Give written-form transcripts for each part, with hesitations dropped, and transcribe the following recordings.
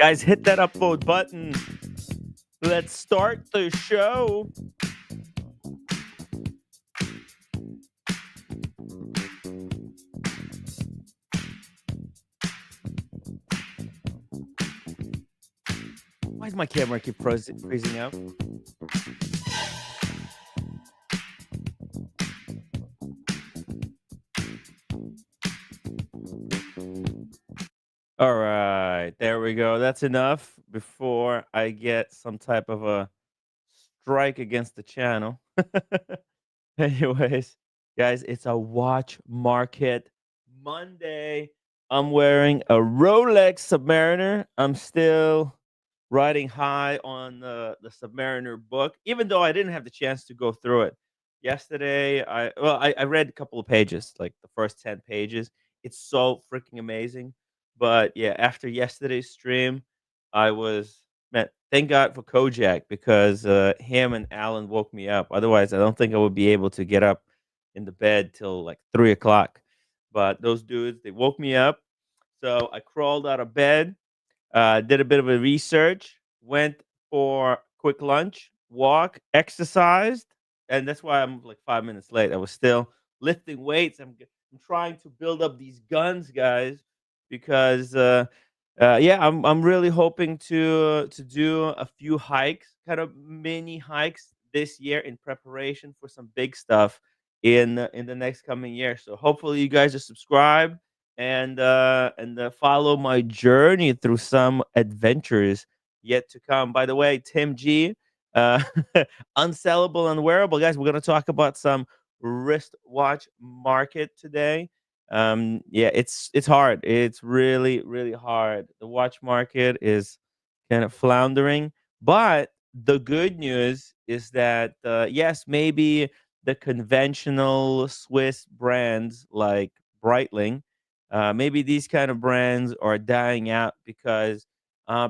Guys, hit that upvote button. Let's start the show. Why does my camera keep freezing up? All right, there we go. That's enough before I get some type of a strike against the channel. Anyways, guys, it's a watch market Monday. I'm wearing a Rolex Submariner. I'm still riding high on the Submariner book, even though I didn't have the chance to go through it. Yesterday, I read a couple of pages, like the first 10 pages. It's so freaking amazing. But yeah, after yesterday's stream, I was man, thank God for Kojak because him and Alan woke me up. Otherwise, I don't think I would be able to get up in the bed till like 3 o'clock. But those dudes, they woke me up. So I crawled out of bed, did a bit of a research, went for quick lunch, walk, exercised, and that's why I'm like 5 minutes late. I was still lifting weights. I'm trying to build up these guns, guys, because yeah, I'm really hoping to do a few hikes, kind of mini hikes this year in preparation for some big stuff in the next coming year. So hopefully you guys are subscribed and follow my journey through some adventures yet to come. By the way, Tim G, uh, unsellable and wearable guys. We're gonna talk about some wristwatch market today. Yeah, it's hard. It's really hard. The watch market is kind of floundering, but the good news is that yes, maybe the conventional Swiss brands like Breitling, maybe these kind of brands are dying out because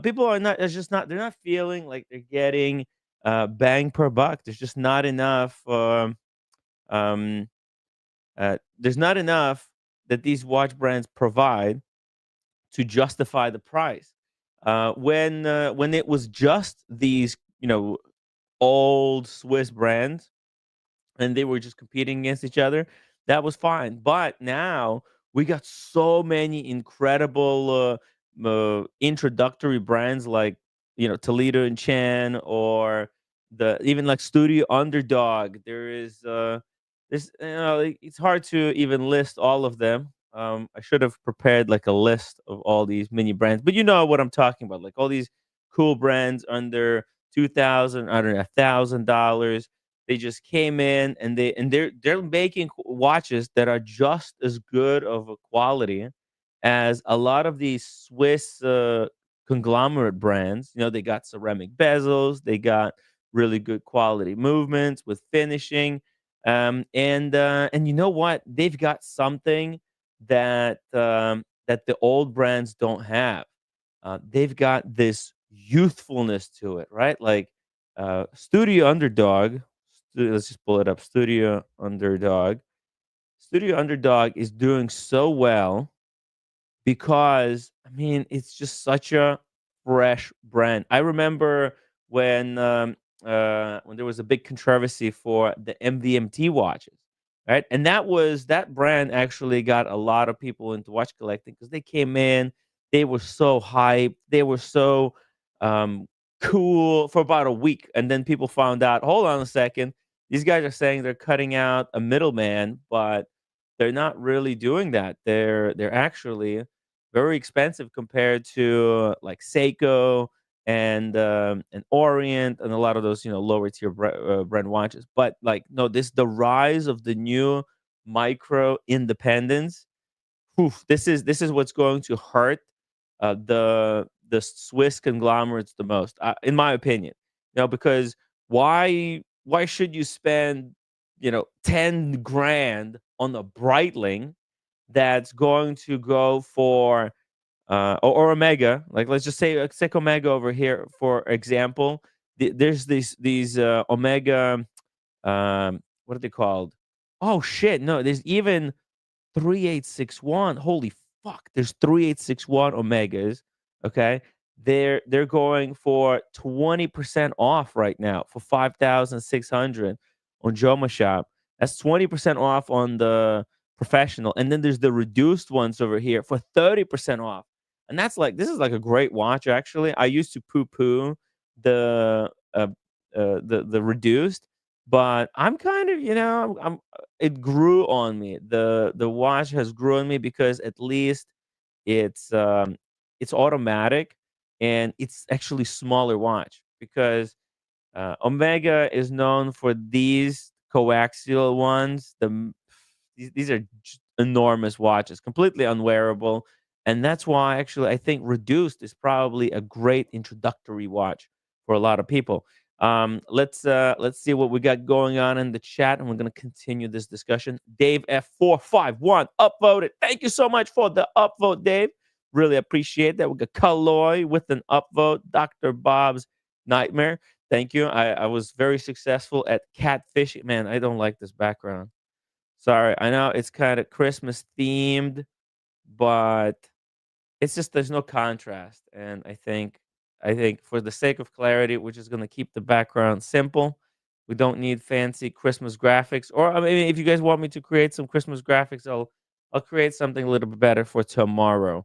people are not. It's just not. They're not feeling like they're getting bang per buck. There's just not enough. Um, there's not enough that these watch brands provide to justify the price. When it was just these, old Swiss brands and they were just competing against each other, that was fine. But now we got so many incredible introductory brands like Toledo and Chan or the even like Studio Underdog. It's hard to even list all of them. I should have prepared like a list of all these mini brands, but you know what I'm talking about, like all these cool brands under 2,000, under $1,000. They just came in and they're making watches that are just as good of a quality as a lot of these Swiss conglomerate brands. They got ceramic bezels, they got really good quality movements with finishing, and you know what? They've got something that the old brands don't have. They've got this youthfulness to it, right? Like Studio Underdog. Let's just pull it up. Studio Underdog. Studio Underdog is doing so well because I mean it's just such a fresh brand. I remember when there was a big controversy for the MVMT watches, right? And that brand actually got a lot of people into watch collecting because they came in, they were so hyped, they were so um, cool for about a week, and then people found out. Hold on a second, these guys are saying they're cutting out a middleman, but they're not really doing that. They're actually very expensive compared to like Seiko and Orient and a lot of those lower tier brand watches. But like no, this the rise of the new micro independents. Oof, this is what's going to hurt the Swiss conglomerates the most, in my opinion. Because why should you spend 10 grand on a Breitling that's going to go for or Omega. Like let's just say take Omega over here for example. There's these Omega, what are they called? Oh shit, no, there's even 3861. Holy fuck, there's 3861 Omegas, okay? they're going for 20% off right now for 5,600 on Joma Shop. That's 20% off on the professional, and then there's the reduced ones over here for 30% off. And that's like, this is like a great watch actually. I used to poo poo the the reduced, but I'm kind of, it grew on me. The watch has grown me because at least it's it's automatic, and it's actually smaller watch because Omega is known for these coaxial ones. These are enormous watches, completely unwearable, and that's why actually I think reduced is probably a great introductory watch for a lot of people. Let's see what we got going on in the chat, and we're gonna continue this discussion. Dave F451 upvoted. Thank you so much for the upvote, Dave. Really appreciate that. We got Kaloy with an upvote. Dr. Bob's Nightmare. Thank you. I was very successful at catfishing. Man, I don't like this background. Sorry. I know it's kind of Christmas themed, but it's just there's no contrast. And I think for the sake of clarity, we're just gonna keep the background simple. We don't need fancy Christmas graphics. Or I mean, if you guys want me to create some Christmas graphics, I'll create something a little bit better for tomorrow.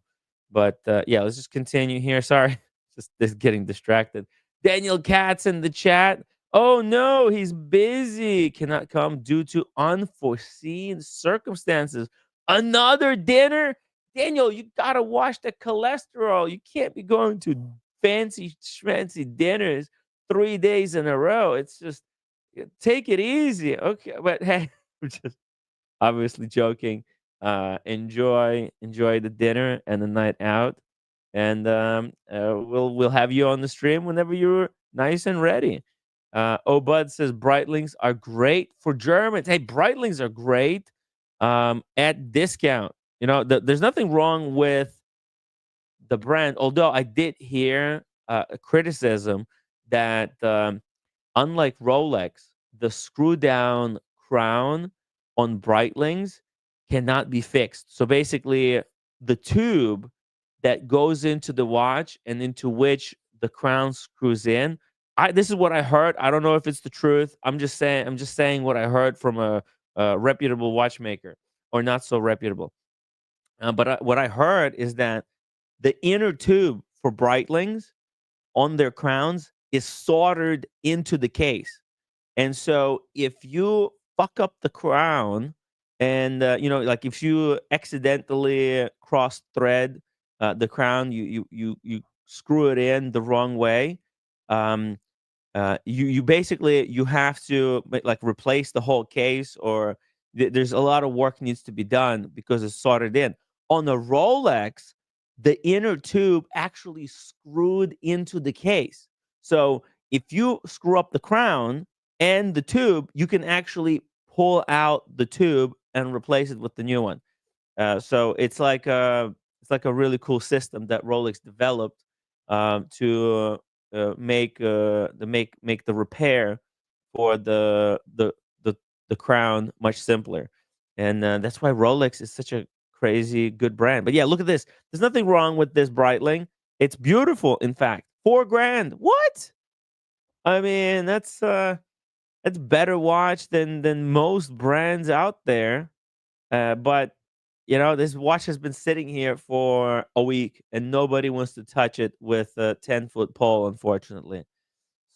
But yeah, let's just continue here. Sorry, just getting distracted. Daniel Katz in the chat. Oh no, he's busy. Cannot come due to unforeseen circumstances. Another dinner? Daniel, you gotta watch the cholesterol. You can't be going to fancy schmancy dinners 3 days in a row. It's just, take it easy. Okay, but hey, I'm just obviously joking. Enjoy the dinner and the night out, and we'll have you on the stream whenever you're nice and ready. Oh, Bud says Breitlings are great for Germans. Hey, Breitlings are great at discount. There's nothing wrong with the brand, although I did hear a criticism that unlike Rolex, the screw down crown on Breitlings cannot be fixed. So basically, the tube that goes into the watch and into which the crown screws in. This is what I heard. I don't know if it's the truth. I'm just saying. I'm just saying what I heard from a reputable watchmaker, or not so reputable. But what I heard is that the inner tube for Breitlings on their crowns is soldered into the case. And so if you fuck up the crown, and like if you accidentally cross thread the crown, you screw it in the wrong way. Um, you basically you have to like replace the whole case, or there's a lot of work needs to be done because it's soldered in. On the Rolex, the inner tube actually screwed into the case. So if you screw up the crown and the tube, you can actually pull out the tube and replace it with the new one. So it's like a really cool system that Rolex developed to make the repair for the crown much simpler, and that's why Rolex is such a crazy good brand. But yeah, look at this. There's nothing wrong with this Breitling. It's beautiful. In fact, 4 grand. What? I mean, that's better watch than most brands out there. But this watch has been sitting here for a week, and nobody wants to touch it with a 10-foot pole, unfortunately.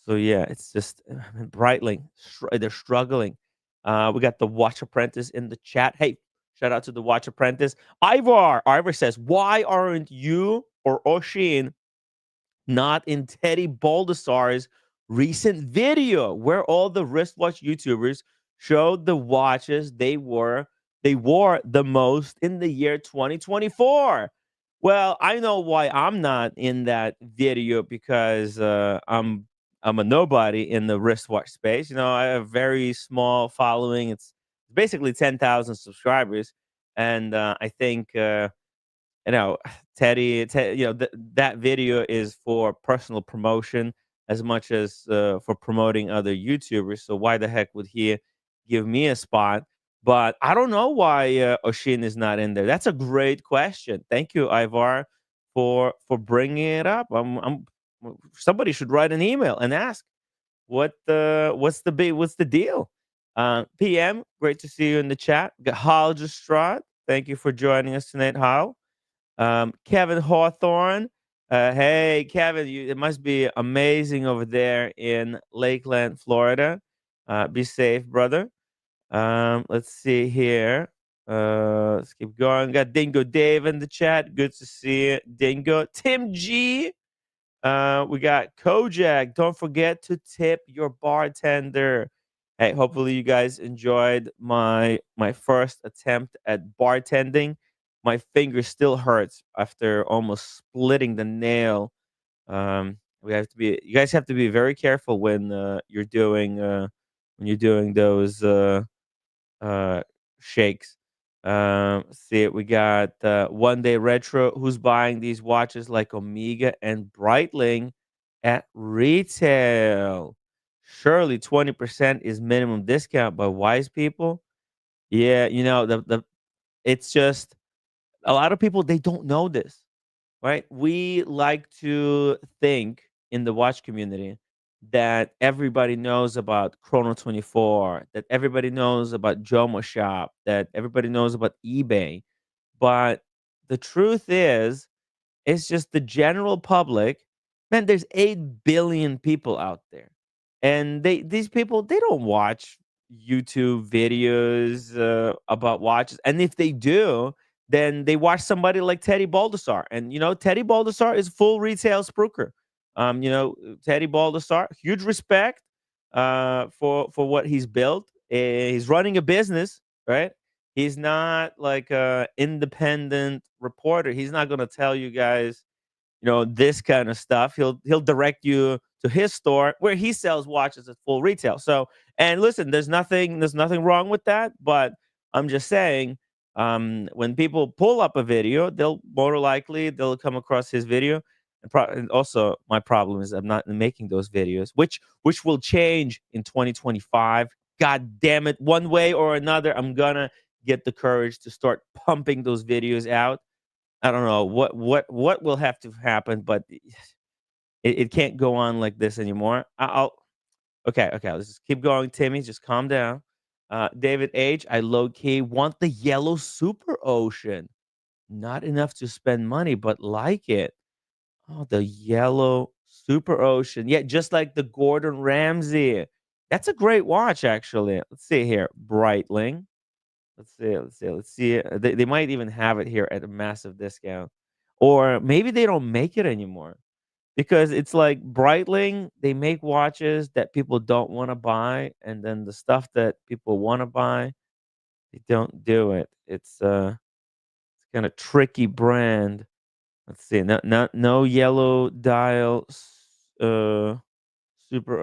So yeah, it's just Breitling. They're struggling. We got the Watch Apprentice in the chat. Hey, shout out to the Watch Apprentice. Ivor says, why aren't you or Oshin not in Teddy Baldessar's recent video where all the wristwatch YouTubers showed the watches they wore the most in the year 2024? Well, I know why I'm not in that video, because I'm a nobody in the wristwatch space. I have a very small following. It's basically 10,000 subscribers, and I think you know, that video is for personal promotion as much as for promoting other YouTubers. So why the heck would he give me a spot? But I don't know why Oshin is not in there. That's a great question. Thank you, Ivar, for bringing it up. Somebody should write an email and ask what's the deal. PM, great to see you in the chat. Got Hal Distraught. Thank you for joining us tonight, Hal. Kevin Hawthorne. Hey, Kevin, it must be amazing over there in Lakeland, Florida. Be safe, brother. Let's see here. Let's keep going. Got Dingo Dave in the chat. Good to see you, Dingo. Tim G. We got Kojak. Don't forget to tip your bartender. Hey, hopefully you guys enjoyed my first attempt at bartending. My finger still hurts after almost splitting the nail. You guys have to be very careful when you're doing those uh, shakes. See it. We got One Day Retro. Who's buying these watches like Omega and Breitling at retail? Surely 20% is minimum discount by wise people. Yeah, the it's just a lot of people, they don't know this, right? We like to think in the watch community that everybody knows about Chrono 24, that everybody knows about Jomo Shop, that everybody knows about eBay. But the truth is, it's just the general public. Man, there's 8 billion people out there. And these people, they don't watch YouTube videos about watches. And if they do, then they watch somebody like Teddy Baldessar. And Teddy Baldessar is full retail spruker. Teddy Baldessar, huge respect for what he's built. He's running a business, right? He's not like a independent reporter. He's not going to tell you guys, this kind of stuff. He'll direct you to his store where he sells watches at full retail. So, and listen, there's nothing wrong with that, but I'm just saying, when people pull up a video, they'll more likely they'll come across his video. And also, my problem is I'm not making those videos, which will change in 2025. God damn it, one way or another, I'm gonna get the courage to start pumping those videos out. I don't know what will have to happen, but it can't go on like this anymore. I'll okay. Let's just keep going, Timmy. Just calm down. David H. I low key want the yellow super ocean. Not enough to spend money, but like it. Oh, the yellow super ocean. Yeah, just like the Gordon Ramsay. That's a great watch, actually. Let's see here, Breitling. Let's see. They might even have it here at a massive discount. Or maybe they don't make it anymore because it's like Breitling, they make watches that people don't want to buy, and then the stuff that people want to buy, they don't do it. It's kind of tricky brand. Let's see. No yellow dial super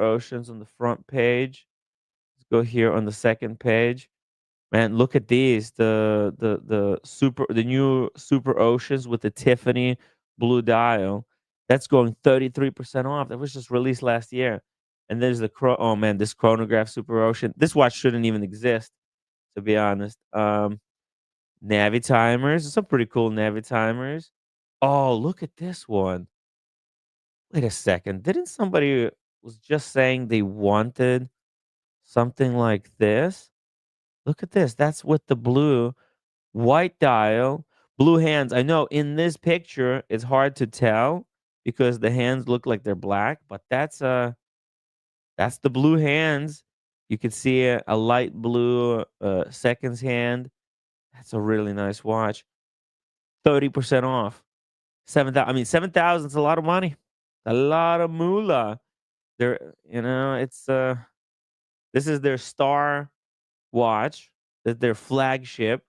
oceans on the front page. Let's go here on the second page. Man, look at these. The new Super Oceans with the Tiffany blue dial. That's going 33% off. That was just released last year. And there's oh man, this chronograph Super Ocean. This watch shouldn't even exist, to be honest. Navi timers. Some pretty cool Navi timers. Oh, look at this one. Wait a second. Didn't somebody was just saying they wanted something like this? Look at this. That's with the blue. White dial, blue hands. I know in this picture it's hard to tell because the hands look like they're black, but that's the blue hands. You can see a light blue seconds hand. That's a really nice watch. 30% off. 7,000. I mean, 7,000 is a lot of money. A lot of moolah. It's this is their star watch. That's their flagship.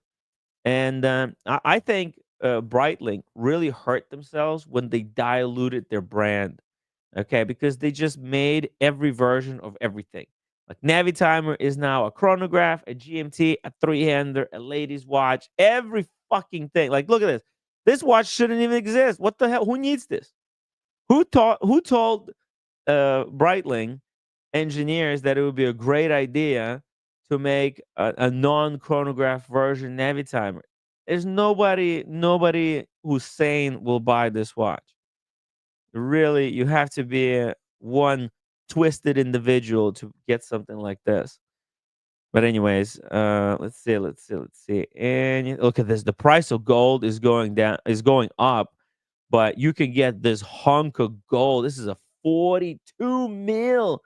And I think Breitling really hurt themselves when they diluted their brand. Okay, because they just made every version of everything. Like Navi timer is now a chronograph, a GMT, a three-hander, a ladies' watch, every fucking thing. Like, look at this. This watch shouldn't even exist. What the hell? Who needs this? Who told Breitling engineers that it would be a great idea to make a non-chronograph version Navi timer? There's nobody who's sane will buy this watch. Really, you have to be one twisted individual to get something like this. But anyways, let's see. And look at this. The price of gold is going down, is going up, but you can get this hunk of gold. This is a 42 mil.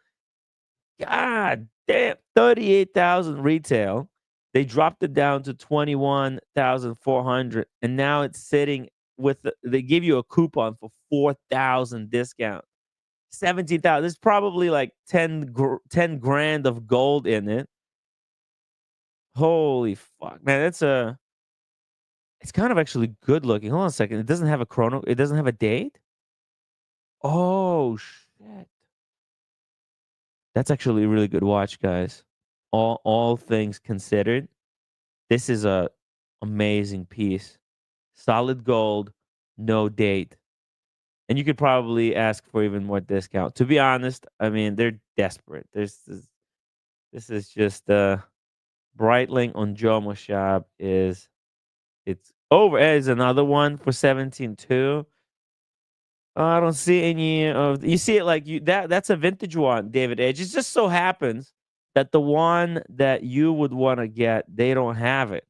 God damn, 38,000 retail. They dropped it down to 21,400, and now it's sitting with. They give you a coupon for 4,000 discount. 17,000. There's probably like 10 grand of gold in it. Holy fuck, man! It's kind of actually good looking. Hold on a second. It doesn't have a chrono. It doesn't have a date. Oh shit! That's actually a really good watch, guys. All things considered, this is a amazing piece. Solid gold, no date, and you could probably ask for even more discount. To be honest, I mean they're desperate. This is just Breitling on Jomo Shop is it's over. There's another one for 17.2. I don't see any of you see it like you that's a vintage one, David Edge. It just so happens that the one that you would want to get, they don't have it.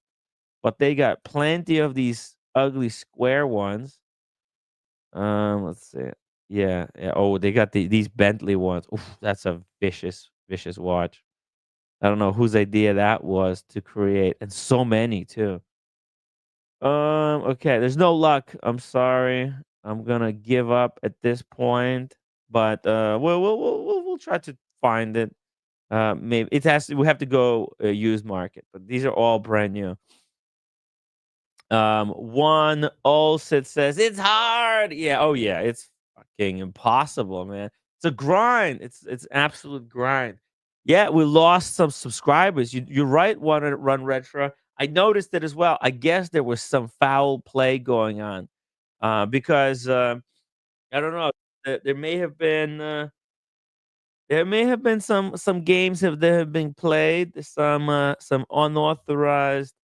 But they got plenty of these ugly square ones. Let's see. Yeah, yeah. Oh, they got these Bentley ones. Oof, that's a vicious watch. I don't know whose idea that was to create, and so many too. Okay, there's no luck. I'm sorry. I'm gonna give up at this point, but we'll try to find it. Maybe it has. We have to go used market, but these are all brand new. One Olsit says it's hard. Yeah. Oh yeah. It's fucking impossible, man. It's a grind. It's absolute grind. Yeah, we lost some subscribers. You're right. Want to run retro? I noticed it as well. I guess there was some foul play going on, because I don't know. There may have been some games that have been played. Some unauthorized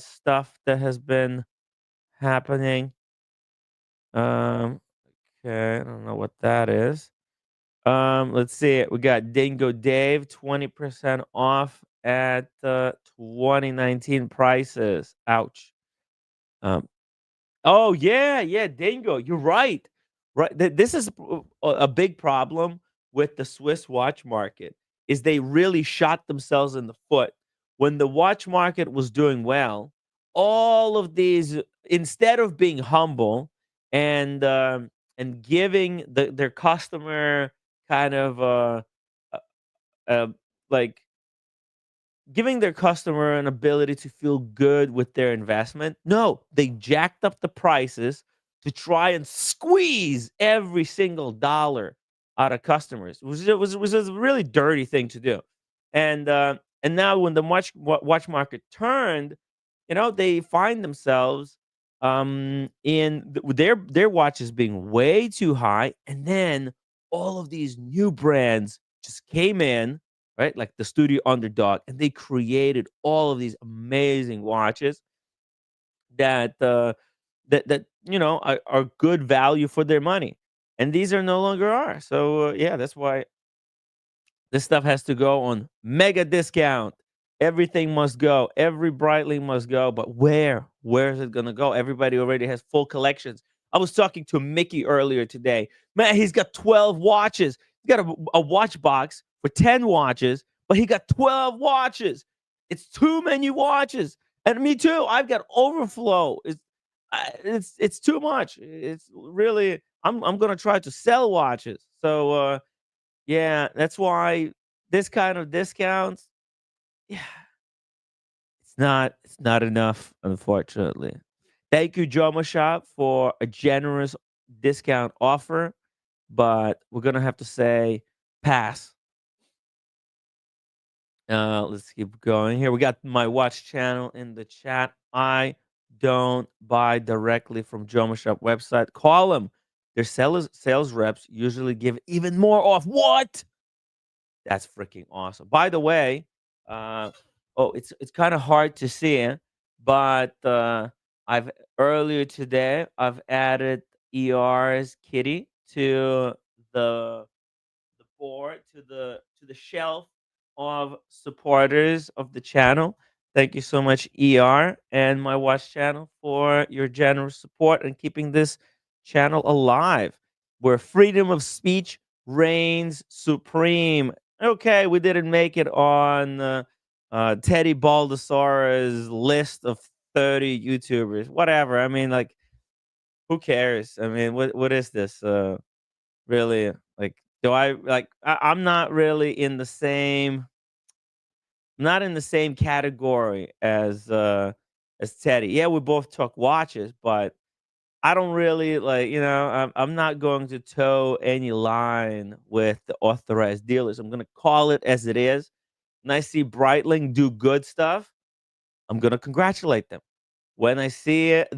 stuff that has been happening. Um, okay, I don't know what that is. Let's see. We got Dingo Dave, 20% off at 2019 prices. Ouch. Um, Oh, yeah, yeah, Dingo, you're right. Right, this is a big problem with the Swiss watch market, is they really shot themselves in the foot. When the watch market was doing well, all of these, instead of being humble and giving their customer kind of, uh, uh, like giving their customer an ability to feel good with their investment. No, they jacked up the prices to try and squeeze every single dollar out of customers. It was a really dirty thing to do. And now when the watch market turned, they find themselves their watches being way too high, and then all of these new brands just came in, right? Like the studio underdog, and they created all of these amazing watches that are good value for their money, and these are no longer are. So yeah, that's why this stuff has to go on mega discount. Everything must go. Every Breitling must go. But where? Where is it gonna go? Everybody already has full collections. I was talking to Mickey earlier today. Man, he's got 12 watches. He's got a watch box for 10 watches, but he got 12 watches. It's too many watches. And me too. I've got overflow. It's too much. It's really I'm gonna try to sell watches. So yeah, that's why this kind of discounts, yeah, it's not enough, unfortunately. Thank you, Jomo Shop, for a generous discount offer, but we're gonna have to say pass. Let's keep going here. We got my watch channel in the chat. I don't buy directly from Jomo Shop website. Call them. Their sales reps usually give even more off. What? That's freaking awesome. By the way, uh, oh, it's kind of hard to see, But I've earlier today I've added ER's kitty to the board, to the shelf of supporters of the channel. Thank you so much, ER and my watch channel, for your generous support and keeping this channel alive, where freedom of speech reigns supreme. Okay, we didn't make it on Teddy Baldessara's list of 30 YouTubers. Whatever. I mean, like, who cares? I mean, what is this? Really, like, do I like? I'm not really in the same, not in the same category as Teddy. Yeah, we both took watches, but I don't really like. I'm not going to toe any line with the authorized dealers. I'm gonna call it as it is. When I see Breitling do good stuff, I'm gonna congratulate them. When I see it,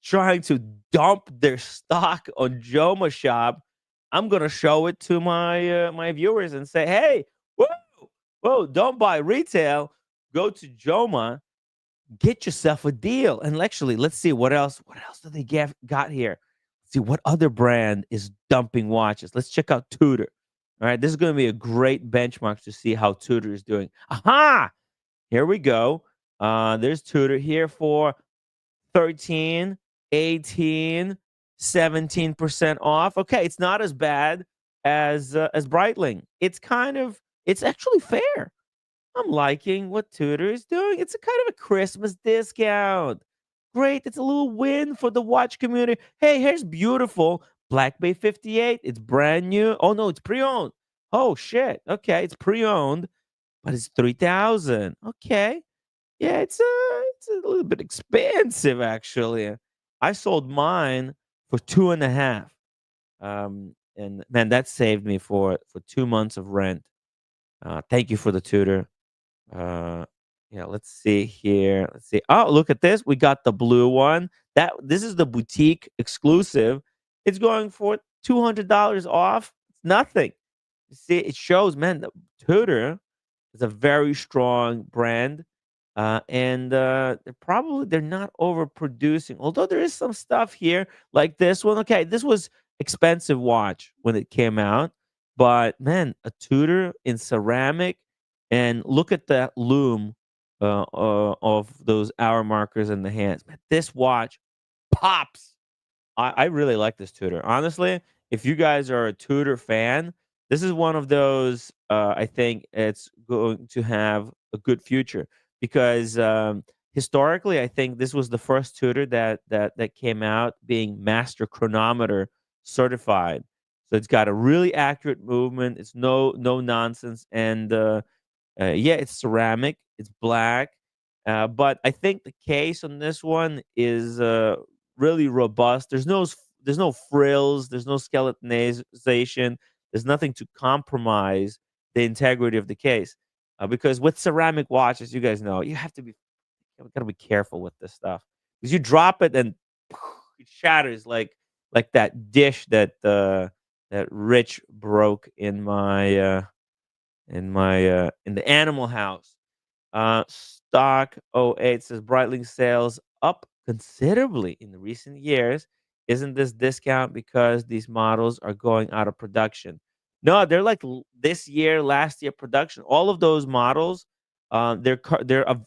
trying to dump their stock on Joma Shop, I'm gonna show it to my viewers and say, "Hey, whoa, whoa! Don't buy retail. Go to Joma, get yourself a deal." And actually, let's see what else. What else do they got here? See what other brand is dumping watches. Let's check out Tudor. All right, this is going to be a great benchmark to see how Tudor is doing. Aha! Here we go. There's Tudor here for 13, 18, 17% off. Okay, it's not as bad as Breitling. It's actually fair. I'm liking what Tudor is doing. It's a kind of a Christmas discount. Great, it's a little win for the watch community. Hey, here's beautiful Black Bay 58. It's brand new. Oh no, it's pre-owned. Oh shit. Okay, it's pre-owned, but it's 3,000. Okay. Yeah, it's a little bit expensive actually. I sold mine for 2.5. And man, that saved me for 2 months of rent. Thank you for the Tudor. Uh, yeah, let's see here. Let's see. Oh, look at this. We got the blue one. This is the boutique exclusive. It's going for $200 off. It's nothing. You see, it shows, man, the Tudor is a very strong brand, and they're not overproducing. Although there is some stuff here like this one. Okay, this was expensive watch when it came out, but man, a Tudor in ceramic, and look at that loom of those hour markers in the hands. Man, this watch pops. I really like this Tudor. Honestly, if you guys are a Tudor fan, this is one of those. I think it's going to have a good future because historically, I think this was the first Tudor that came out being master chronometer certified. So it's got a really accurate movement. It's no nonsense, and yeah, it's ceramic. It's black, but I think the case on this one is really robust. There's no frills. There's no skeletonization. There's nothing to compromise the integrity of the case. Because with ceramic watches, you guys know you gotta be careful with this stuff because you drop it and it shatters like that dish that Rich broke in the animal house. Stock '08 says Breitling sales up considerably in the recent years. Isn't this discount because these models are going out of production? No, they're like this year, last year production. All of those models, they're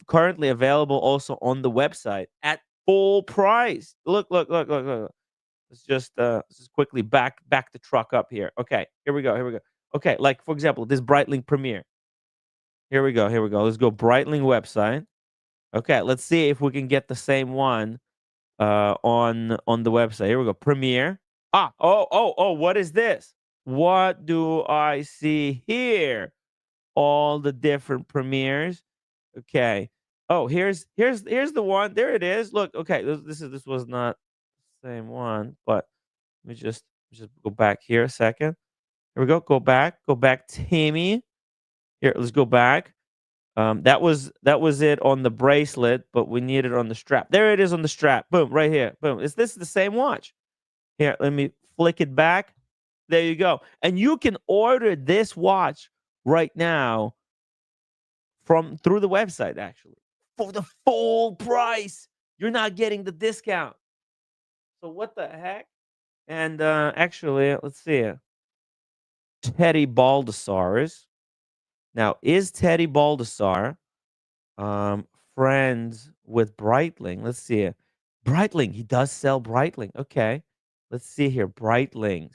currently available also on the website at full price. Look. Let's just quickly back the truck up here. Okay, here we go. Here we go. Okay, like for example, this Breitling Premier. Here we go. Here we go. Let's go Breitling website. Okay, let's see if we can get the same one on the website. Here we go. Premiere. Oh, what is this? What do I see here? All the different premieres. Okay. Oh, here's the one. There it is. Look, okay. This was not the same one, but let me just go back here a second. Here we go. Go back. Go back, Timmy. Here, let's go back. That was it on the bracelet, but we need it on the strap. There it is on the strap. Boom, right here. Boom. Is this the same watch? Here, let me flick it back. There you go. And you can order this watch right now from through the website actually. for the full price. You're not getting the discount. So what the heck? And actually, let's see. Teddy Baldassar's. Now, is Teddy Baldassar um, friends with Breitling? Let's see. Breitling, he does sell Breitling. Okay. Let's see here. Breitlings.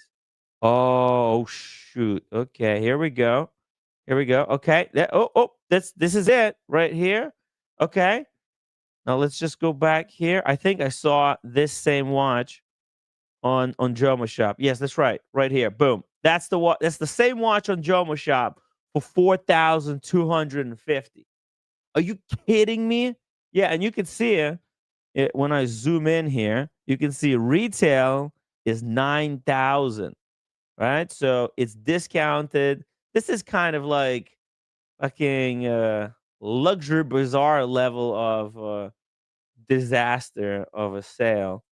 Oh shoot. Okay, here we go. Here we go. Okay. This is it right here. Okay. Now let's just go back here. I think I saw this same watch on Jomo Shop. Yes, that's right. Right here. Boom. That's the That's the same watch on Jomo Shop for 4,250. Are you kidding me? Yeah, and you can see it when I zoom in here. You can see retail is 9,000. Right? So it's discounted. This is kind of like fucking luxury bazaar level of disaster of a sale.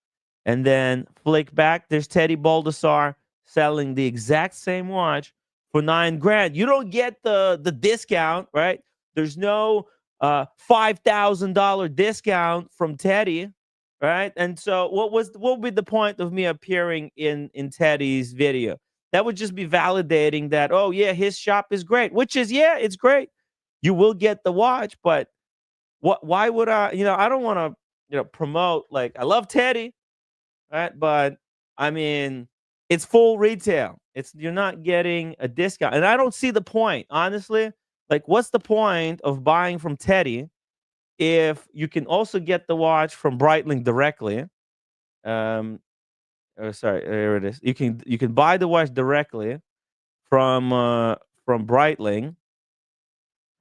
And then flick back, there's Teddy Baldassar selling the exact same watch for 9 grand. You don't get the discount, right? There's no $5,000 discount from Teddy, right? And so what would be the point of me appearing in Teddy's video? That would just be validating that, oh yeah, his shop is great, which is, yeah, it's great. You will get the watch, but why would I, I don't want to, promote, like, I love Teddy, right? But I mean, it's full retail. You're not getting a discount. And I don't see the point, honestly. Like, what's the point of buying from Teddy if you can also get the watch from Breitling directly? Um oh, sorry, here it is. You can buy the watch directly from Breitling,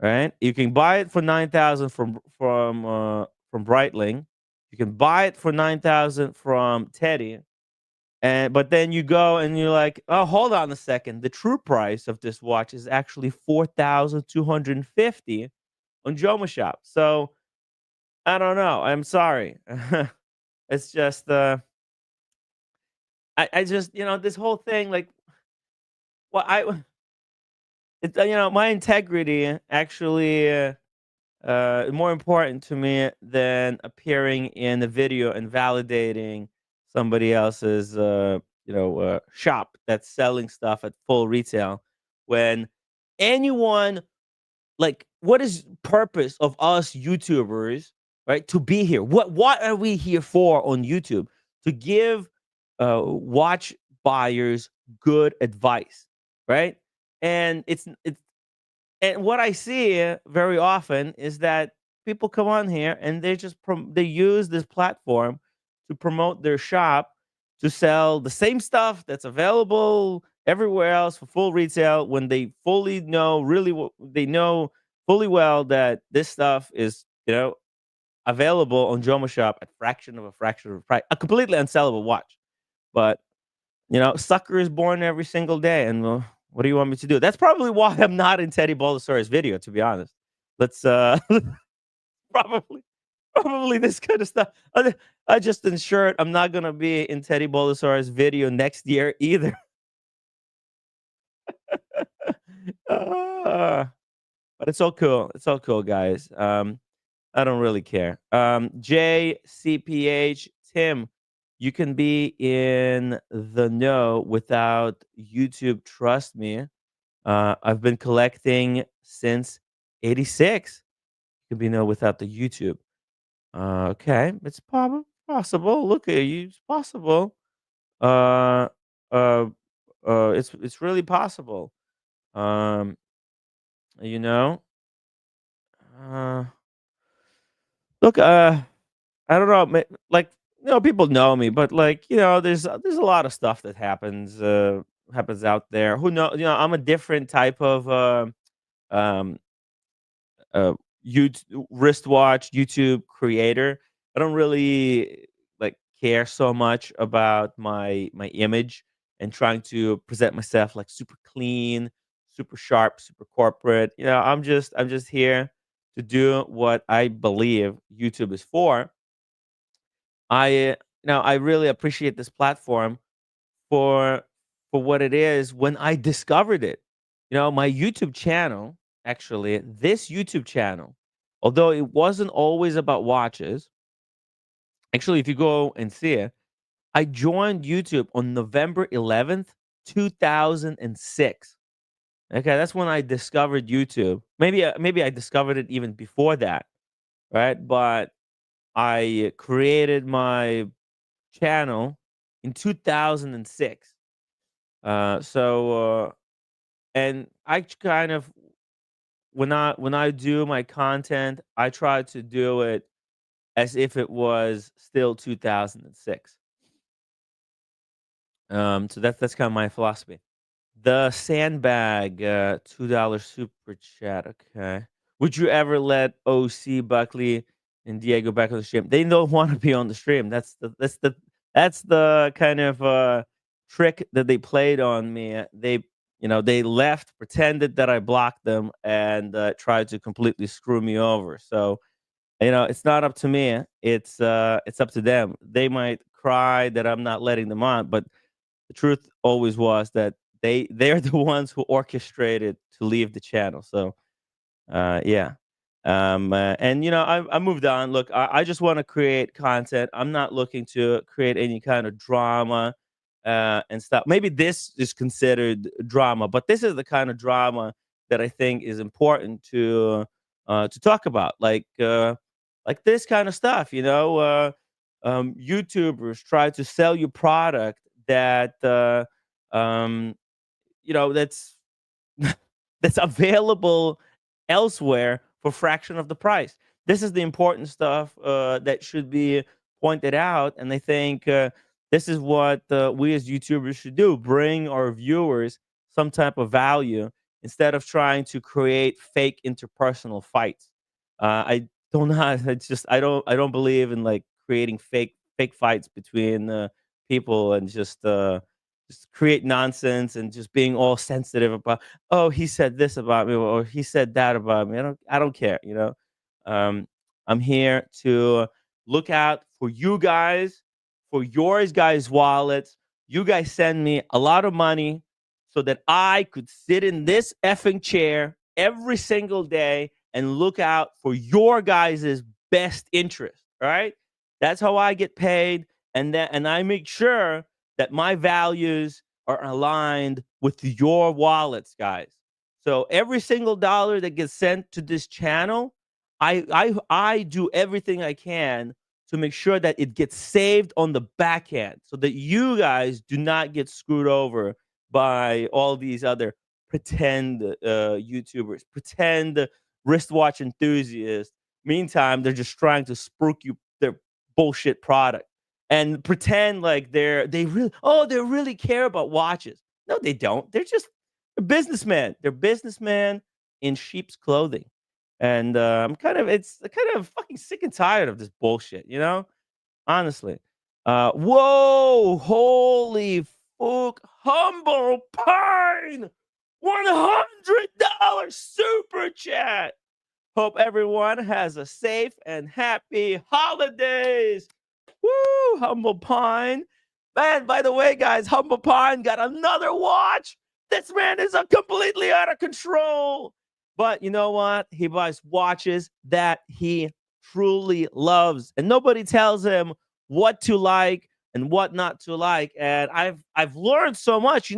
right? You can buy it for 9,000 from Breitling. You can buy it for 9,000 from Teddy. And but then you go and you're like, oh, hold on a second. The true price of this watch is actually 4,250 on Joma Shop. So I don't know. I'm sorry. It's just I just, this whole thing, like, well, it's, my integrity actually more important to me than appearing in a video and validating somebody else's shop that's selling stuff at full retail. When anyone, like, what is purpose of us YouTubers, right, to be here? What are we here for on YouTube? To give watch buyers good advice, right? And and what I see very often is that people come on here and they use this platform to promote their shop, to sell the same stuff that's available everywhere else for full retail, when they fully know, they know fully well that this stuff is, available on Joma Shop at fraction of a price, a completely unsellable watch. But sucker is born every single day, and what do you want me to do? That's probably why I'm not in Teddy Baldassar's video, to be honest. Let's probably probably this kind of stuff. I just ensured I'm not gonna be in Teddy Baldassar's video next year either. Uh, but it's all cool. It's all cool, guys. I don't really care. JCPH Tim, you can be in the know without YouTube. Trust me. I've been collecting since '86. You can be no without the YouTube. Okay, it's possible. Look at you. It's possible. Uh, uh, it's really possible. Um, you know. Uh, look. I don't know. Like, people know me, but, like, there's a lot of stuff that happens out there. Who know? I'm a different type of um wristwatch YouTube creator. I don't really, like, care so much about my image and trying to present myself like super clean, super sharp, super corporate. I'm just here to do what I believe YouTube is for. I really appreciate this platform for what it is. When I discovered it, my YouTube channel, actually, this YouTube channel Although it wasn't always about watches. Actually, if you go and see it, I joined YouTube on November 11th, 2006. Okay, that's when I discovered YouTube. Maybe I discovered it even before that, right? But I created my channel in 2006. And I kind of when I do my content, I try to do it as if it was still 2006. So that's kind of my philosophy. The sandbag, $2 super chat. Okay. Would you ever let OC Buckley and Diego back on the stream? They don't want to be on the stream. That's the kind of trick that they played on me. They left, pretended that I blocked them, and tried to completely screw me over. So it's not up to me. It's up to them. They might cry that I'm not letting them on, but the truth always was that they're the ones who orchestrated to leave the channel. So yeah. And I moved on. Look, I just want to create content. I'm not looking to create any kind of drama and stuff. Maybe this is considered drama, but this is the kind of drama that I think is important to talk about. Like this kind of stuff. YouTubers try to sell you product that um, that's that's available elsewhere for fraction of the price. This is the important stuff that should be pointed out, and I think this is what we as YouTubers should do: bring our viewers some type of value instead of trying to create fake interpersonal fights. I don't know. It's just I don't believe in like creating fake fights between people and just create nonsense and just being all sensitive about, oh, he said this about me or he said that about me. I don't care. um I'm here to look out for you guys, for yours guys wallets. You guys send me a lot of money so that I could sit in this effing chair every single day and look out for your guys' best interest. All right, that's how I get paid. And I make sure that my values are aligned with your wallets, guys. So every single dollar that gets sent to this channel, I do everything I can to make sure that it gets saved on the back end so that you guys do not get screwed over by all these other pretend YouTubers, pretend wristwatch enthusiasts. Meantime, they're just trying to spruik you their bullshit product and pretend like they really care about watches. No, they don't. They're businessmen. They're businessmen in sheep's clothing. And I'm kind of fucking sick and tired of this bullshit. Honestly. Whoa, holy fuck, humble pine, $100 super chat. Hope everyone has a safe and happy holidays. Woo, Humble Pine. Man, by the way, guys, Humble Pine got another watch. This man is completely out of control. But you know what? He buys watches that he truly loves, and nobody tells him what to like and what not to like. And I've learned so much,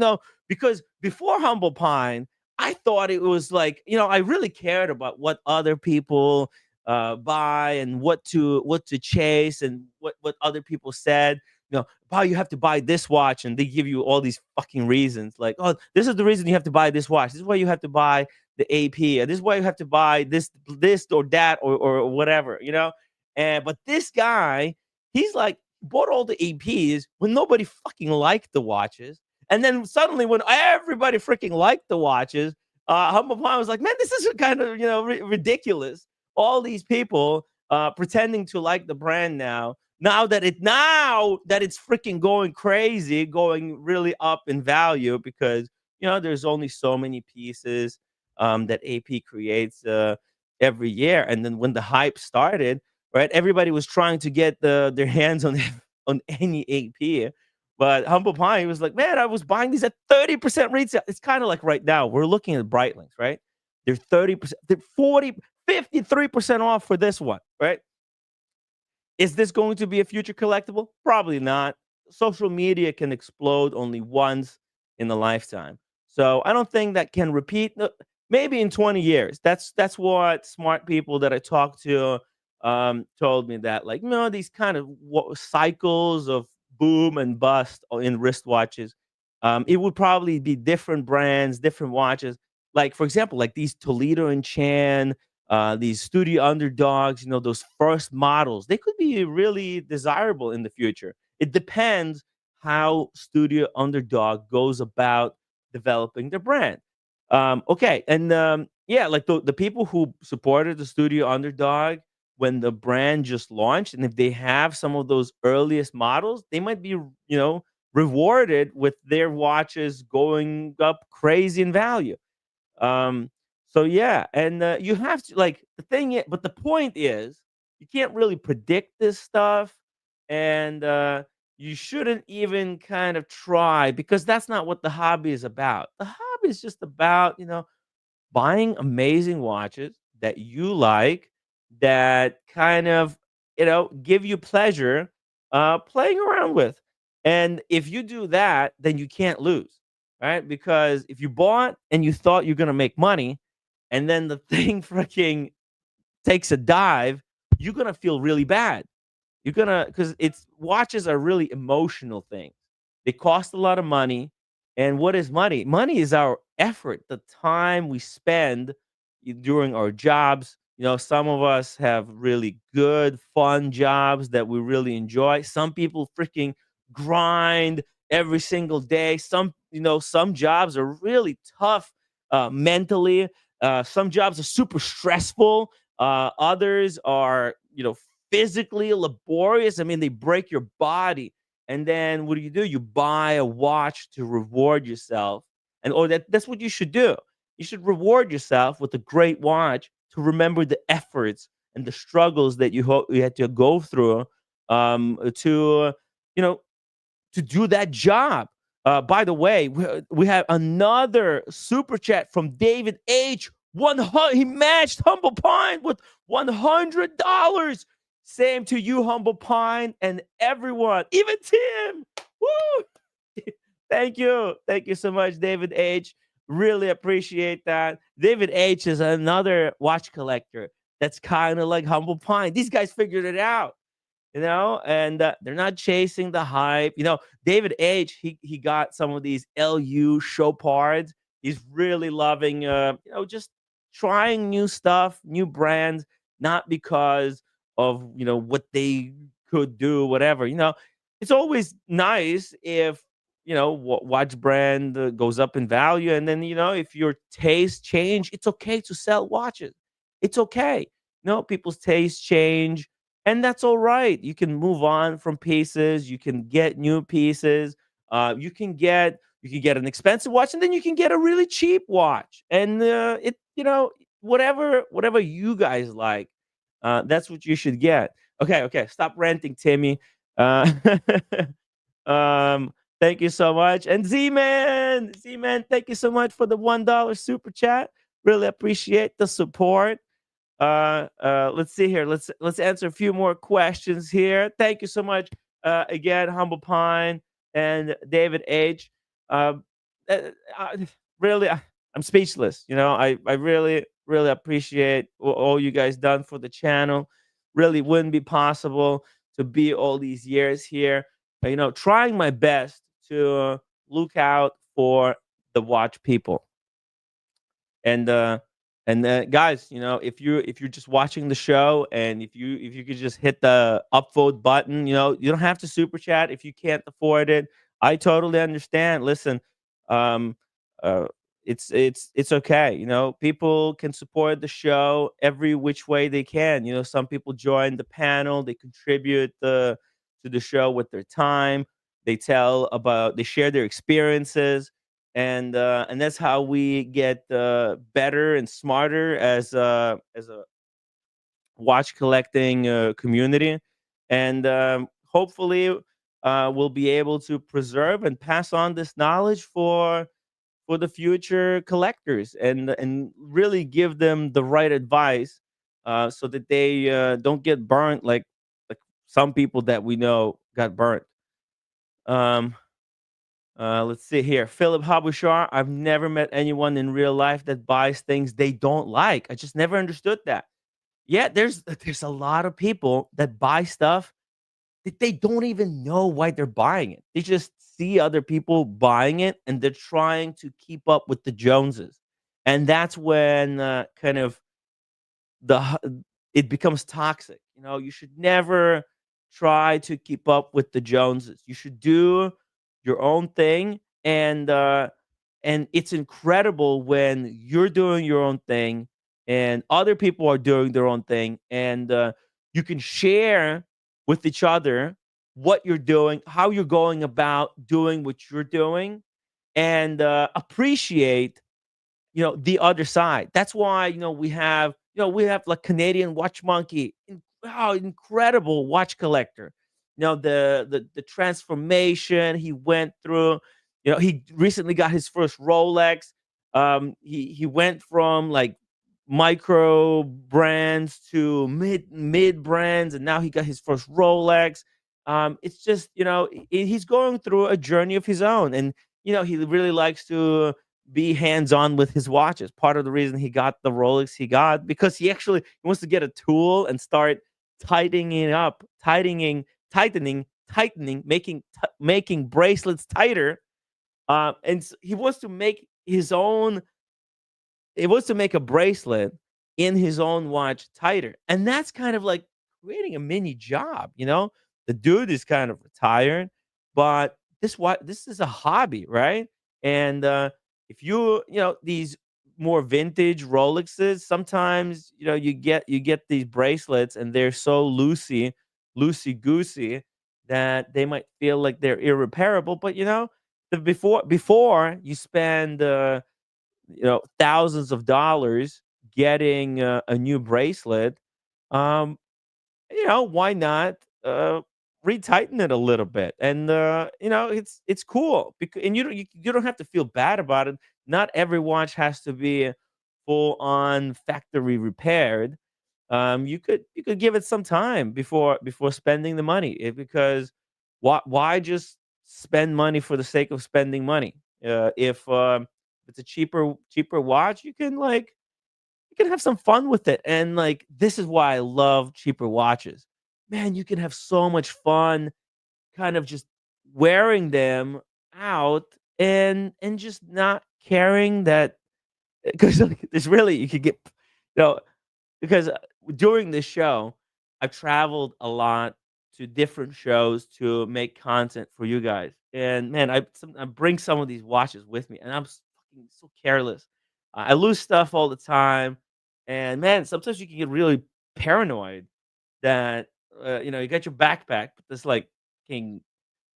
because before Humble Pine, I thought it was like, I really cared about what other people buy and what to chase and what other people said. Wow, you have to buy this watch, and they give you all these fucking reasons. Like, oh, this is the reason you have to buy this watch. This is why you have to buy the AP. This is why you have to buy this or that or whatever. And but this guy, he's like bought all the APs when nobody fucking liked the watches, and then suddenly when everybody freaking liked the watches, Humble Pine was like, man, this is kind of ridiculous. All these people pretending to like the brand now that it's freaking going crazy, going really up in value because there's only so many pieces that AP creates every year. And then when the hype started, right, everybody was trying to get their hands on on any AP. But Humble Pie was like, man, I was buying these at 30% retail. It's kind of like right now we're looking at Breitlings, right? They're 30%, they're 53% off for this one, right? Is this going to be a future collectible? Probably not. Social media can explode only once in a lifetime. So I don't think that can repeat. Maybe in 20 years. That's what smart people that I talked to told me, that like, no, these kind of cycles of boom and bust in wristwatches. It would probably be different brands, different watches. Like for example, like these Toledo and Chan, these studio underdogs, those first models, they could be really desirable in the future. It depends how studio underdog goes about developing their brand. Okay, and yeah, like the people who supported the studio underdog when the brand just launched, and if they have some of those earliest models, they might be, rewarded with their watches going up crazy in value. um, so yeah, and you have to, like, but the point is, you can't really predict this stuff, and you shouldn't even kind of try, because that's not what the hobby is about. The hobby is just about, buying amazing watches that you like, that kind of, give you pleasure playing around with. And if you do that, then you can't lose, right? Because if you bought and you thought you're gonna make money, and then the thing freaking takes a dive, you're gonna feel really bad. You're gonna, because it's watches are really emotional things. They cost a lot of money. And what is money? Money is our effort, the time we spend during our jobs. Some of us have really good, fun jobs that we really enjoy. Some people freaking grind every single day. Some jobs are really tough mentally. Some jobs are super stressful. Others are, physically laborious. I mean, they break your body. And then what do? You buy a watch to reward yourself. And or that's what you should do. You should reward yourself with a great watch to remember the efforts and the struggles that you had to go through to, you know to do that job. By the way, we have another super chat from David H. 100. He matched Humble Pine with $100. Same to you, Humble Pine, and everyone, even Tim. Woo! Thank you so much, David H. Really appreciate that. David H. is another watch collector that's kind of like Humble Pine. These guys figured it out, and they're not chasing the hype. David H, he got some of these LU show parts. He's really loving just trying new stuff, new brands, not because of what they could do, whatever. It's always nice if watch brand goes up in value, and then if your taste change, it's okay to sell watches. It's okay. People's taste change, and that's all right. You can move on from pieces. You can get new pieces. You can get an expensive watch, and then you can get a really cheap watch. And whatever you guys like, that's what you should get. Okay, okay. Stop ranting, Timmy. Uh, um, thank you so much. And Z Man, thank you so much for the $1 super chat. Really appreciate the support. Let's see here. Let's answer a few more questions here. Thank you so much again, Humble Pine and David H. Um, uh, I, really, I'm speechless. I really appreciate all you guys done for the channel. Really wouldn't be possible to be all these years here. Trying my best to look out for the watch people. And guys, if you're just watching the show, and if you could just hit the upvote button, you don't have to super chat if you can't afford it. I totally understand. Listen, um uh it's okay. People can support the show every which way they can. Some people join the panel, they contribute to the show with their time. They share their experiences, and that's how we get better and smarter as a watch collecting community. And hopefully we'll be able to preserve and pass on this knowledge for the future collectors, and really give them the right advice so that they don't get burnt like some people that we know got burnt. Um, let's see here. Philip Habouchar. I've never met anyone in real life that buys things they don't like. I just never understood that. Yeah, there's a lot of people that buy stuff that they don't even know why they're buying it. They just see other people buying it and they're trying to keep up with the Joneses. And that's when kind of it becomes toxic. You know, you should never try to keep up with the Joneses. You should do your own thing, and it's incredible when you're doing your own thing and other people are doing their own thing, and you can share with each other what you're doing, how you're going about doing what you're doing, and appreciate the other side. That's why, we have like Canadian Watch Monkey, incredible watch collector. The transformation he went through. He recently got his first Rolex. He went from like micro brands to mid brands, and now he got his first Rolex. It's just, he's going through a journey of his own, and he really likes to be hands-on with his watches. Part of the reason he got the Rolex he got, because he wants to get a tool and start tightening it up, tightening, making bracelets tighter. He wants to make his own. He wants to make a bracelet in his own watch tighter, and that's kind of like creating a mini job. The dude is kind of retired, but this is a hobby, right? And if these more vintage Rolexes, sometimes you get these bracelets and they're so loosey goosey that they might feel like they're irreparable. But before you spend thousands of dollars getting a new bracelet, um, why not retighten it a little bit? And it's cool, because and you don't have to feel bad about it. Not every watch has to be full on factory repaired. You could give it some time before spending the money, because why just spend money for the sake of spending money? If it's a cheaper watch, you can have some fun with it. And like, this is why I love cheaper watches. Man, you can have so much fun kind of just wearing them out, and just not caring that, because like, there's really you could get you know because during this show, I've traveled a lot to different shows to make content for you guys. And man, I bring some of these watches with me, and fucking so careless. I lose stuff all the time, and man, sometimes you can get really paranoid that you got your backpack, but there's like fucking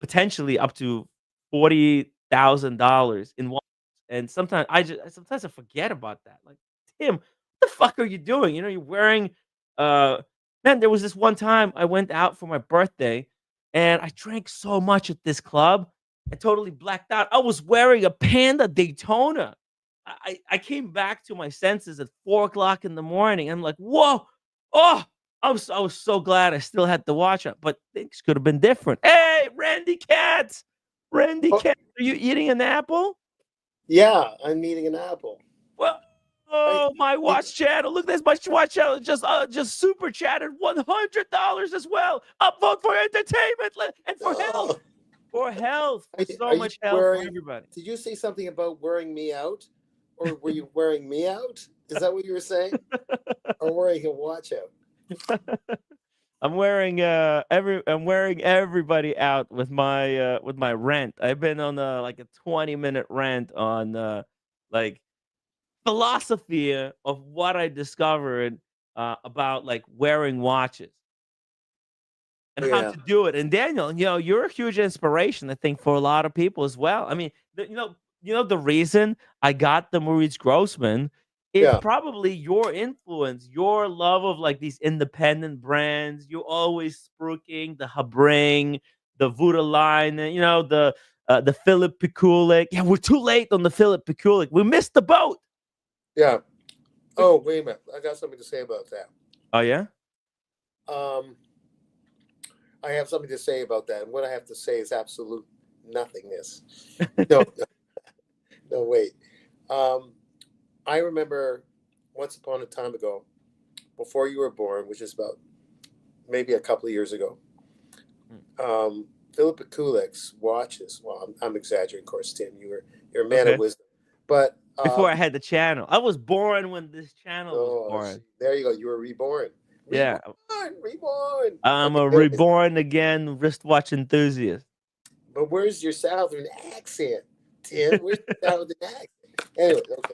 potentially up to $40,000 in one. And sometimes I forget about that. Like, Tim, what the fuck are you doing? You're wearing uh man, there was this one time I went out for my birthday and I drank so much at this club. I totally blacked out. I was wearing a Panda Daytona. I came back to my senses at 4 o'clock in the morning. I'm like, whoa, oh, I was so glad I still had the watch on, but things could have been different. Hey, Randy Katz, Randy Oh, Katz, are you eating an apple? yeah, I'm eating an apple. Well, I oh, my did, watch channel. Look at this. My watch channel just super chatted $100 as well. Upvote for entertainment and for health. oh, For health. For so are you much health for wearing? everybody. Did you say something about wearing me out, or were you wearing me out? Is that what you were saying, or wearing a watch out? I'm wearing everybody out with my rant. I've been on like a 20-minute rant on like philosophy of what I discovered about like wearing watches and Oh how yeah, to do it. And Daniel, you're a huge inspiration, I think, for a lot of people as well. I mean, the reason I got the Maurice Grossman is yeah, probably your influence, your love of like these independent brands. You always spruiking the Habring, the Vuda line, and the Philip Pikulik. Yeah, we're too late on the Philip Pikulik. We missed the boat. yeah. We- Oh, wait a minute. I got something to say about that. Oh yeah. Um, I have something to say about that, and what I have to say is absolute nothingness. No, no, wait. Um, I remember once upon a time ago, before you were born, which is about maybe a couple of years ago, Philip Kulik's watches. Well, I'm exaggerating, of course, Tim. You're a man of Okay. wisdom, but Before I had the channel, I was born when this channel was oh, born. there you go. You were reborn, Yeah, reborn. I'm Okay, a anyways, reborn again wristwatch enthusiast. but where's your southern accent, Tim? Where's your southern accent? Anyway, okay.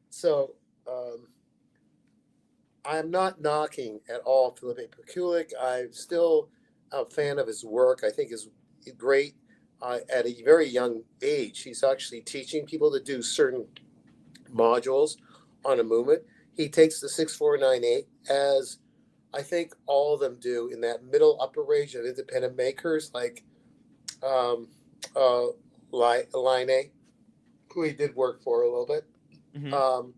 So I'm not knocking at all Philippe Pekulik. I'm still a fan of his work. I think is great. At a very young age, he's actually teaching people to do certain modules on a movement. He takes the 6498 as I think all of them do in that middle upper range of independent makers like um, uh, Line A, who he did work for a little bit. Mm-hmm. Um,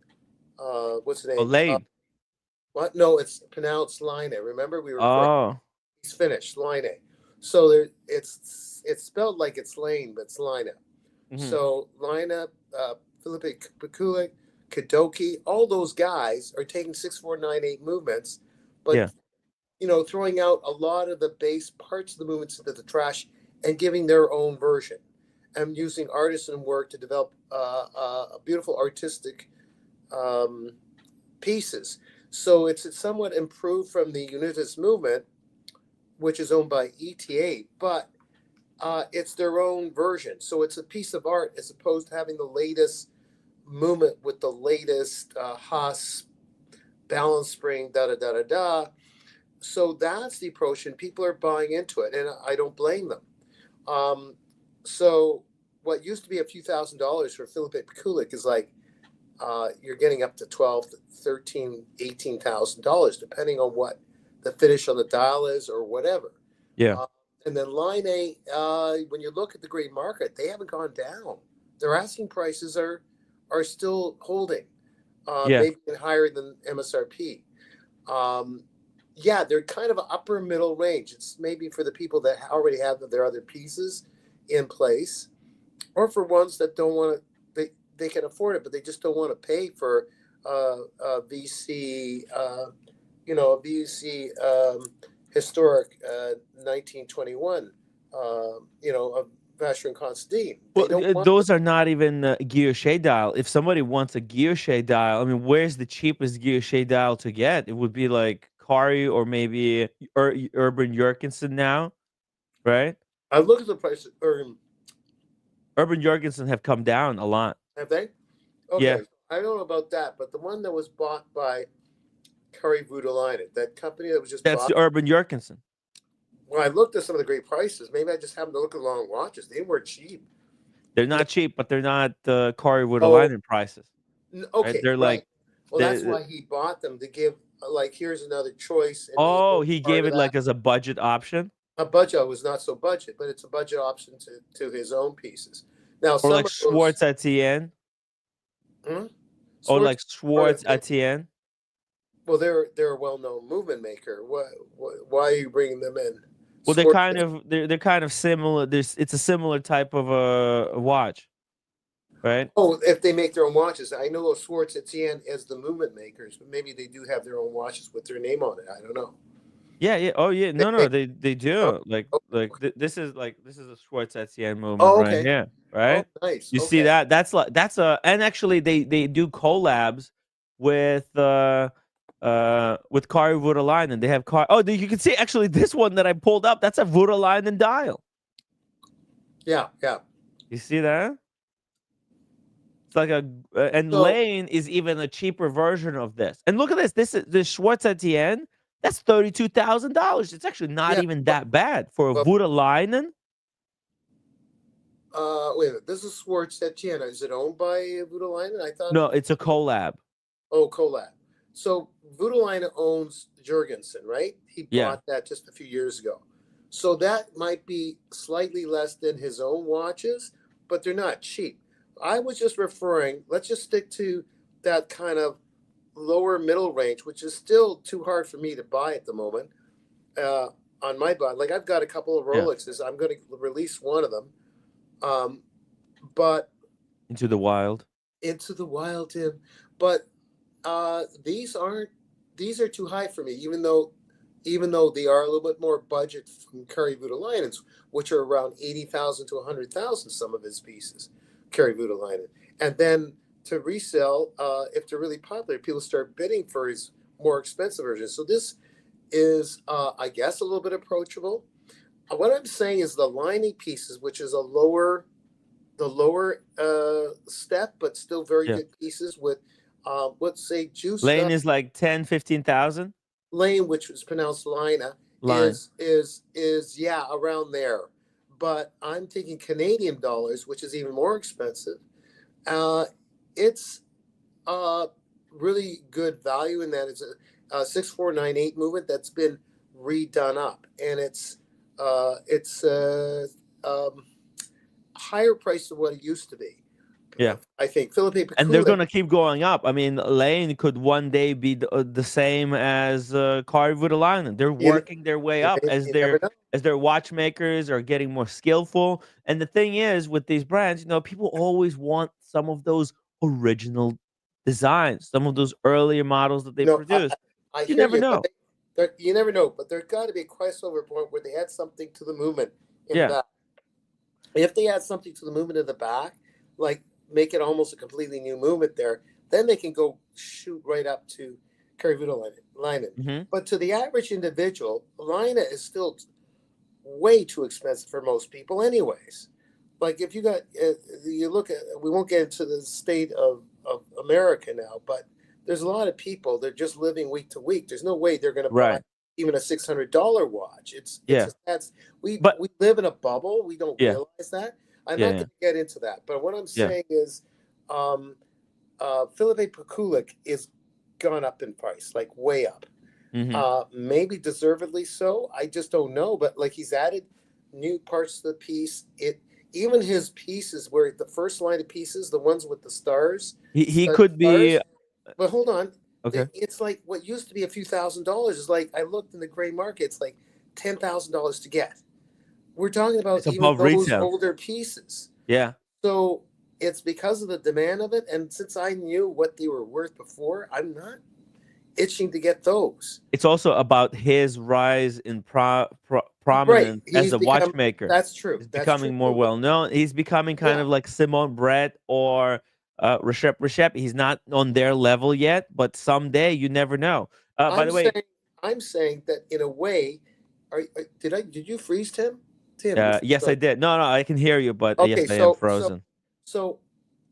what's the name? Lane. What? No, it's pronounced Line A. Remember, we were correct. Oh. He's finished Line A. So there, it's spelled like it's Lane, but it's Line A. Mm-hmm. So Line A, Philippe Pekulik, Kadoki, all those guys are taking 6498 movements, but Yeah. throwing out a lot of the base parts of the movements into the trash and giving their own version and using artisan work to develop a beautiful artistic pieces. So it's somewhat improved from the Unitas movement, which is owned by ETA, but it's their own version. So it's a piece of art as opposed to having the latest movement with the latest Haas balance spring, da da da da da. So that's the approach, and people are buying into it, and I don't blame them. So what used to be a few $1,000s for Philippe Pekulik is like you're getting up to $12,000 to $13,000, $18,000, depending on what the finish on the dial is or whatever. Yeah. And then Line A, when you look at the gray market, they haven't gone down. Their asking prices are still holding, Yeah. maybe higher than MSRP. Yeah, they're kind of an upper middle range. It's maybe for the people that already have their other pieces in place, or for ones that don't want to. They can afford it, but they just don't want to pay for VC. A VC historic 1921. Of Vacheron Constantin. They Well, don't want. those are not even guilloche dial. If somebody wants a guilloche dial, I mean, where's the cheapest guilloche dial to get? It would be like Kari or maybe Urban Jurgensen now, right? I look at the price. Or Urban Jurgensen have come down a lot. have they? Yeah, Okay, I don't know about that, but the one that was bought by Curry Voutilainen, that company that was just that's bought. the Urban Jurgensen. When I looked at some of the great prices, maybe I just happened to look at long watches. They weren't cheap. They're No, not cheap, but they're not Kari oh, Voutilainen prices, right? okay, They're right. like, Well, that's they why he bought them to give like here's another choice, and he oh, owns he part gave of it that. like as a budget option, A budget was not so budget, but it's a budget option to his own pieces. Now or some like of those Schwartz Etienne, hmm? or Swartz like Schwartz are Etienne. well, they're a well-known movement maker. Why are you bringing them in? Well, Swartz, they're kind of similar. It's a similar type of a watch, right? oh, if they make their own watches, I know of Swartz Etienne as the movement makers, but maybe they do have their own watches with their name on it. I don't know. Yeah, yeah. Oh, yeah. They, No, they, no, they oh, do. oh, This is a Schwartz Etienne movement oh, right okay. here, Oh, right? nice. You see Okay. that? That's a and actually they do collabs with Kari Voutilainen. They have car. Oh, you can see actually this one that I pulled up. That's a Voutilainen dial. Yeah, yeah. You see that? It's like and So, Lane is even a cheaper version of this. And look at this. This is the Schwartz Etienne. That's $32,000. It's actually not yeah, even that bad for a but Voutilainen. wait a minute. This is Swartz Etienne. Is it owned by Voutilainen? I thought. No, it's a collab. Oh, Colab. So Voutilainen owns Jurgensen, right? He Yeah. bought that just a few years ago. So that might be slightly less than his own watches, but they're not cheap. I was just referring. Let's just stick to that kind of lower middle range, which is still too hard for me to buy at the moment. On my buy, like I've got a couple of Yeah. Rolexes. I'm going to release one of them, but Into the wild. into the wild, Tim. But these aren't. These are too high for me, even though they are a little bit more budget from Kari Voutilainen, which are around 80,000 to 100,000. Some of his pieces, Kari Voutilainen, and then to resell, if they're really popular, people start bidding for his more expensive versions. So this is, I guess, a little bit approachable. What I'm saying is the lining pieces, which is the lower step, but still very Yeah. good pieces with, let's say, juiced Lane up is like 10, 15,000 lane, which was pronounced Lina, line. is yeah, around there. But I'm thinking Canadian dollars, which is even more expensive. It's really good value in that it's a 6498 movement that's been redone up, and it's higher price than what it used to be. Yeah. I think Philippe And they're Pekulik, gonna keep going up. I mean, Lane could one day be the same as Kari Voutilainen. They're you, working their way you, up you never know. as their watchmakers are getting more skillful. And the thing is, with these brands, people always want some of those original designs, some of those earlier models that they No, produced. I You hear never you, but know. you never know. But there's got to be a crossover point where they add something to the movement in the Yeah. back. If they add something to the movement in the back, like make it almost a completely new movement there, then they can go shoot right up to Kari Voutilainen. Hmm. But to the average individual, Lina is still way too expensive for most people, anyways. Like if you got, you look at, we won't get into the state of America now, but there's a lot of people they're just living week to week. There's no way they're going to buy Right. even a $600 watch. It's Yeah. that's we But live in a bubble. We don't yeah. realize that. I'm Yeah. not Yeah. going to get into that. But what I'm Yeah. saying is, Philippe Pekulik is gone up in price, like way up. Hmm. Maybe deservedly so. I just don't know. But like he's added new parts to the piece. Even his pieces where the first line of pieces, the ones with the stars, He studded could be stars. But hold on, okay. it's like what used to be a few $1,000s is like I looked in the gray market. It's like $10,000 to get. We're talking about It's even above those retail. older pieces. Yeah. So it's because of the demand of it, and since I knew what they were worth before, I'm not itching to get those. It's also about his rise in Right. prominence as He's a become, watchmaker. that's true. He's That's true becoming more too. well known. He's becoming kind Yeah. of like Simon Brett or Recep. He's not on their level yet, but someday you never know. By I'm the way, saying, I'm saying that in a way, did you freeze Tim? Tim, you yes, I froze. did. No, I can hear you, but yes, Okay, I am so frozen. so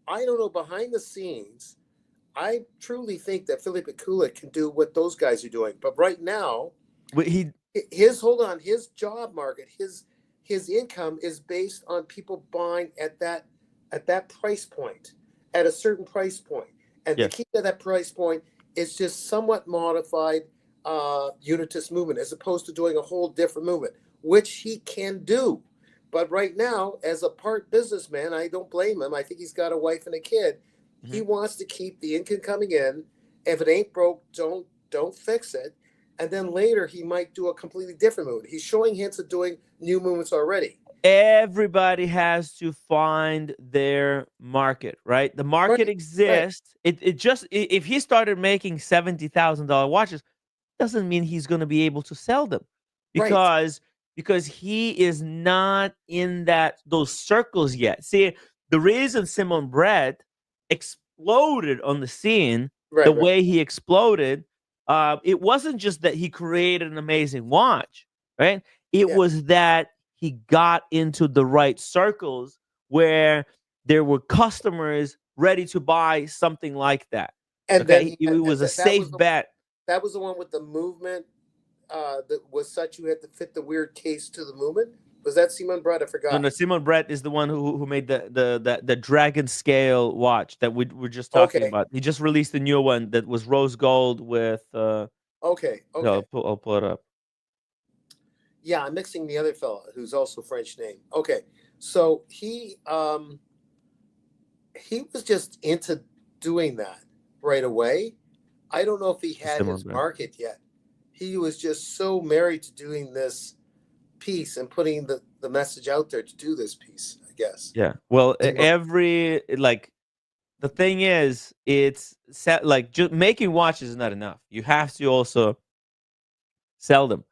I don't know behind the scenes. I truly think that Philippe Kulik can do what those guys are doing. But right now, He his hold on, his job market, his income is based on people buying at that price point, at a certain price point. And the yeah. key to that price point is just somewhat modified unitist movement as opposed to doing a whole different movement, which he can do. But right now, as a part businessman, I don't blame him. I think he's got a wife and a kid. He Mhm. wants to keep the income coming in. If it ain't broke, don't fix it. And then later he might do a completely different movement. He's showing hints of doing new movements already. Everybody has to find their market, right? The market Right, right. exists. It just if he started making $70,000 watches, doesn't mean he's going to be able to sell them Right. because he is not in those circles yet. See, the reason Simon Brett exploded on the scene the Right, right. way he exploded, it wasn't just that he created an amazing watch, right? It Yeah. was that he got into the right circles where there were customers ready to buy something like that. And then Okay, he it had, was a that safe bet. that was the one with the movement that was such you had to fit the weird case to the movement. Was that Simon Brett? I No, forgot. no, Simon Brett is the one who made the dragon scale watch that we were just talking Okay. about. He just released a new one that was rose gold with Okay. no, Okay. I'll pull it up. Yeah, I'm mixing the other fella who's also French name. Okay. So he was just into doing that right away. I don't know if he a had similar his brand. market yet. He was just so married to doing this piece and putting the message out there to do this piece, I guess. Yeah. Well, And every like the thing is, it's like just making watches is not enough. You have to also sell them,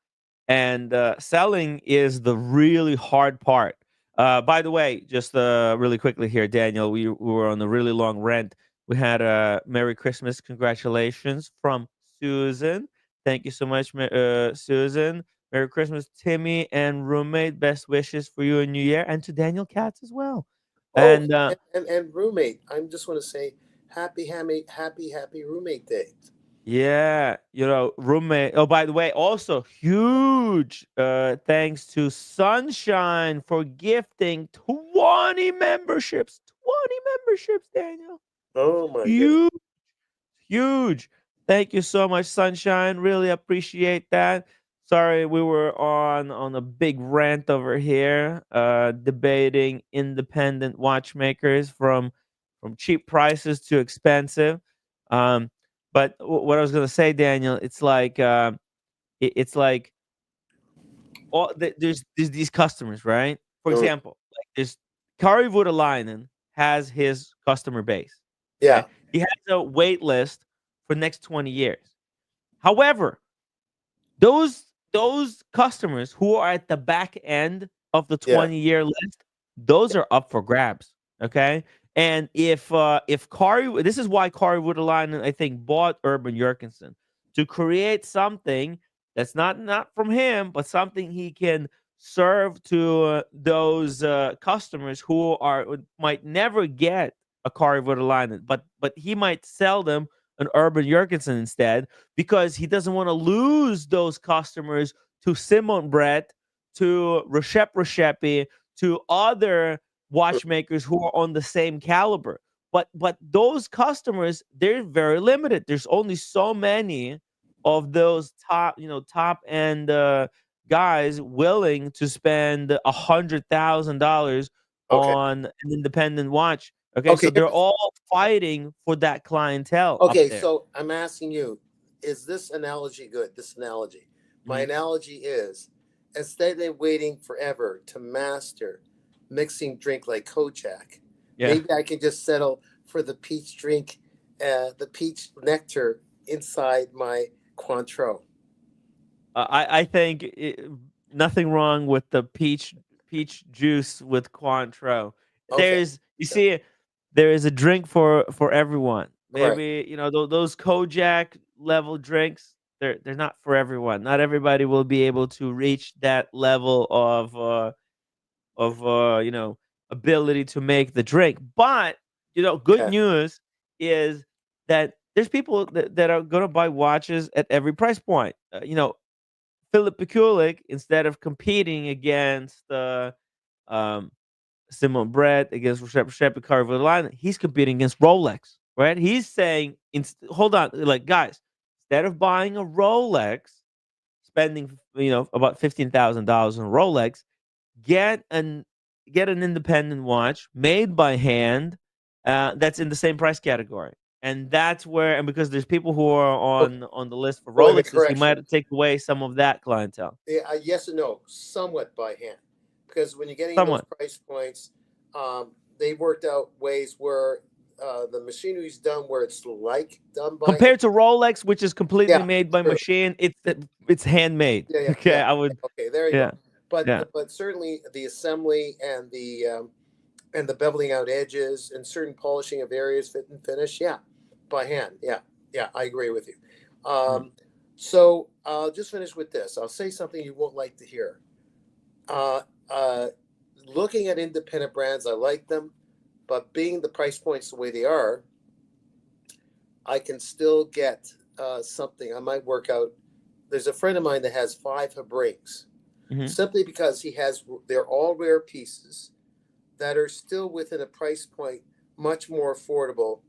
and selling is the really hard part. By the way, just really quickly here, Daniel, we were on a really long rant. We had a Merry Christmas, congratulations from Susan. Thank you so much, Susan. Merry Christmas, Timmy and roommate. Best wishes for you and New Year, and to Daniel Katz as well. oh, And and roommate, I just want to say happy roommate day. yeah, roommate. Oh, by the way, also huge thanks to Sunshine for gifting 20 memberships. 20 memberships, Daniel. Oh my goodness. Huge, huge. Thank you so much, Sunshine. Really appreciate that. Sorry, we were on a big rant over here, debating independent watchmakers from cheap prices to expensive. Um, but what I was gonna say, Daniel, it's like it's like there's these customers, right? For Mm, example, like there's Kari Voutilainen has his customer base. Okay, yeah, he has a wait list for the next 20 years. However, those customers who are at the back end of the yeah, 20-year list, those are up for grabs. Okay. And if Kari, this is why Kari Voutilainen, I think, bought Urban Jurgensen to create something that's not from him, but something he can serve to those customers who might never get a Kari Voutilainen, but he might sell them an Urban Jurgensen instead, because he doesn't want to lose those customers to Simon Brett, to Reshep, to other mm, watchmakers who are on the same caliber. But those customers, they're very limited. There's only so many of those top end guys willing to spend $100,000 okay, on an independent watch. Okay, okay, so they're all fighting for that clientele up okay. there. So I'm asking you, is this analogy good? This analogy. My Mhm. analogy is, instead of waiting forever to master mixing drink like Kojak, Yeah. maybe I can just settle for the peach drink, the peach nectar inside my Cointreau. I think nothing wrong with the peach juice with Cointreau. Okay, You see, there is a drink for everyone. right. Maybe those Kojak level drinks. They're not for everyone. Not everybody will be able to reach that level of ability to make the drink. But good Yeah, news is that there's people that are gonna buy watches at every price point. Philip Pekulik, instead of competing against um, Simon Brett, against Shep Carver Line, he's competing against Rolex, right? He's saying, hold on, like guys, instead of buying a Rolex, spending about $15,000 on Rolex, get an get an independent watch made by hand, that's in the same price category. And that's where, and because there's people who are okay. on the list for Wait a minute, Rolexes, he correction. might take away some of that clientele. Yeah, yes and no, somewhat by hand, because when you're getting those Somewhat. price points, they worked out ways where the machinery's done where it's like done by hand. Compared to Rolex, which is completely Yeah, made by true. machine, it's handmade. Yeah, yeah, Okay, yeah. I would. Okay, there you Yeah, go. But yeah. but certainly the assembly and the beveling out edges and certain polishing of areas, fit and finish, yeah, by hand. Yeah, yeah, I agree with you. Mhm. So I'll just finish with this. I'll say something you won't like to hear. Uh, uh, Looking at independent brands, I like them, but being the price points the way they are, I can still get something. I might work out. There's a friend of mine that has 5 Habrings, Mhm. simply because they're all rare pieces that are still within a price point much more affordable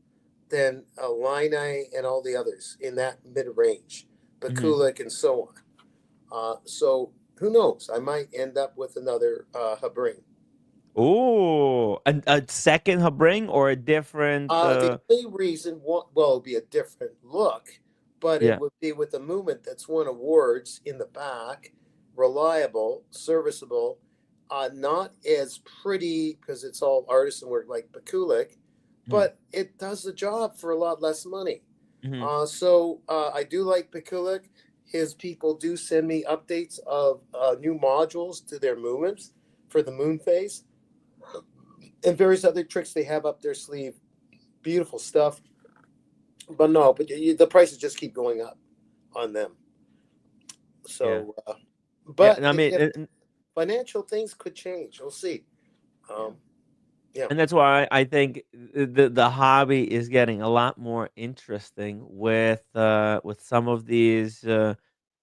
than a Line and all the others in that mid range, Mhm. Bakulik and so on. So who knows? I might end up with another Habring. Ooh, a second Habring or a different. The only reason, well, it'll be a different look, but it Yeah. would be with a movement that's won awards in the back, reliable, serviceable, not as pretty because it's all artisan work like Bakulik, Mhm. but it does the job for a lot less money. Mhm. I do like Bakulik. His people do send me updates of new modules to their movements for the moon phase and various other tricks they have up their sleeve. Beautiful stuff. But no, but the prices just keep going up on them. Yeah. So, Yeah. but And I mean, if financial things could change, we'll see. yeah. Yeah. And that's why I think the hobby is getting a lot more interesting with some of these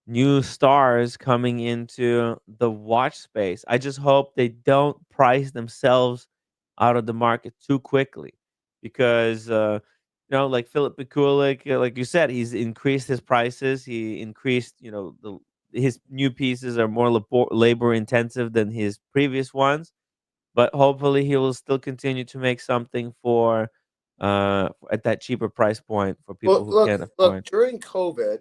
new stars coming into the watch space. I just hope they don't price themselves out of the market too quickly, because like Philip Pikulik, like you said, he's increased his prices. He increased, his new pieces are more labor intensive than his previous ones, but hopefully he will still continue to make something for at that cheaper price point for people Well, who look, can't look. afford. During COVID,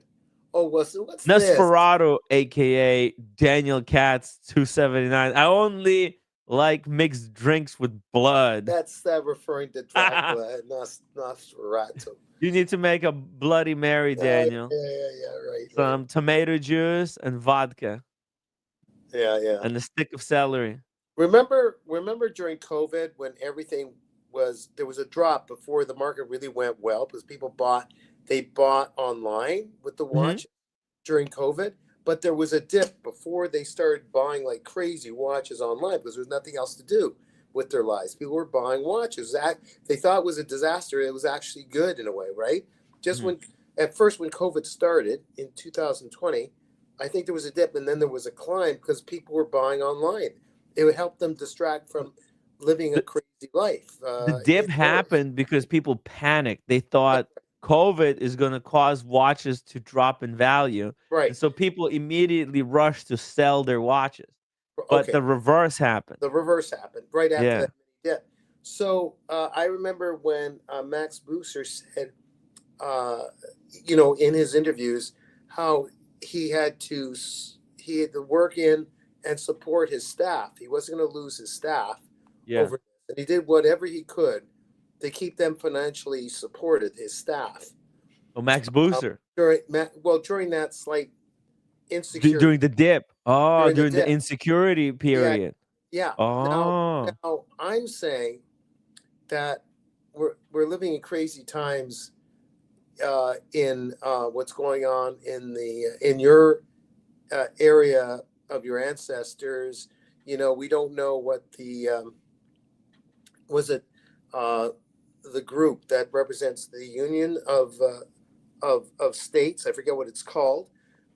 oh, what's this? Nosferatu, aka Daniel Katz 279. I only like mixed drinks with blood. That's referring to Dracula and Nosferatu. You need to make a Bloody Mary, Yeah, Daniel. yeah. Right, right. Some tomato juice and vodka Yeah, yeah. and a stick of celery. Remember during COVID when everything there was a drop before the market really went well because they bought online with the Hmm. watch during COVID, but there was a dip before they started buying like crazy watches online because there was nothing else to do with their lives. People were buying watches that they thought was a disaster. It was actually good in a way, right? Just Hmm. when at first when COVID started in 2020, I think there was a dip and then there was a climb because people were buying online. It would help them distract from living a The, crazy life the dip indoors. happened because people panicked. They thought COVID is going to cause watches to drop in value. And Right. so people immediately rushed to sell their watches. But Okay. the reverse happened. The reverse happened right after Yeah. that mini dip. So I remember when Max Booster said, uh, in his interviews, how he had to he had to work in and support his staff. He wasn't going to lose his staff Yeah. over this, and he did whatever he could to keep them financially supported. His staff Oh, Max Booster. during that slight During insecurity the dip. Oh, during the during the dip. insecurity Yeah, period. yeah. Now, Oh. now I'm saying that we're living in crazy times in what's going on in your area of your ancestors. We don't know what the was it uh, the group that represents the Union of States. I forget what it's called.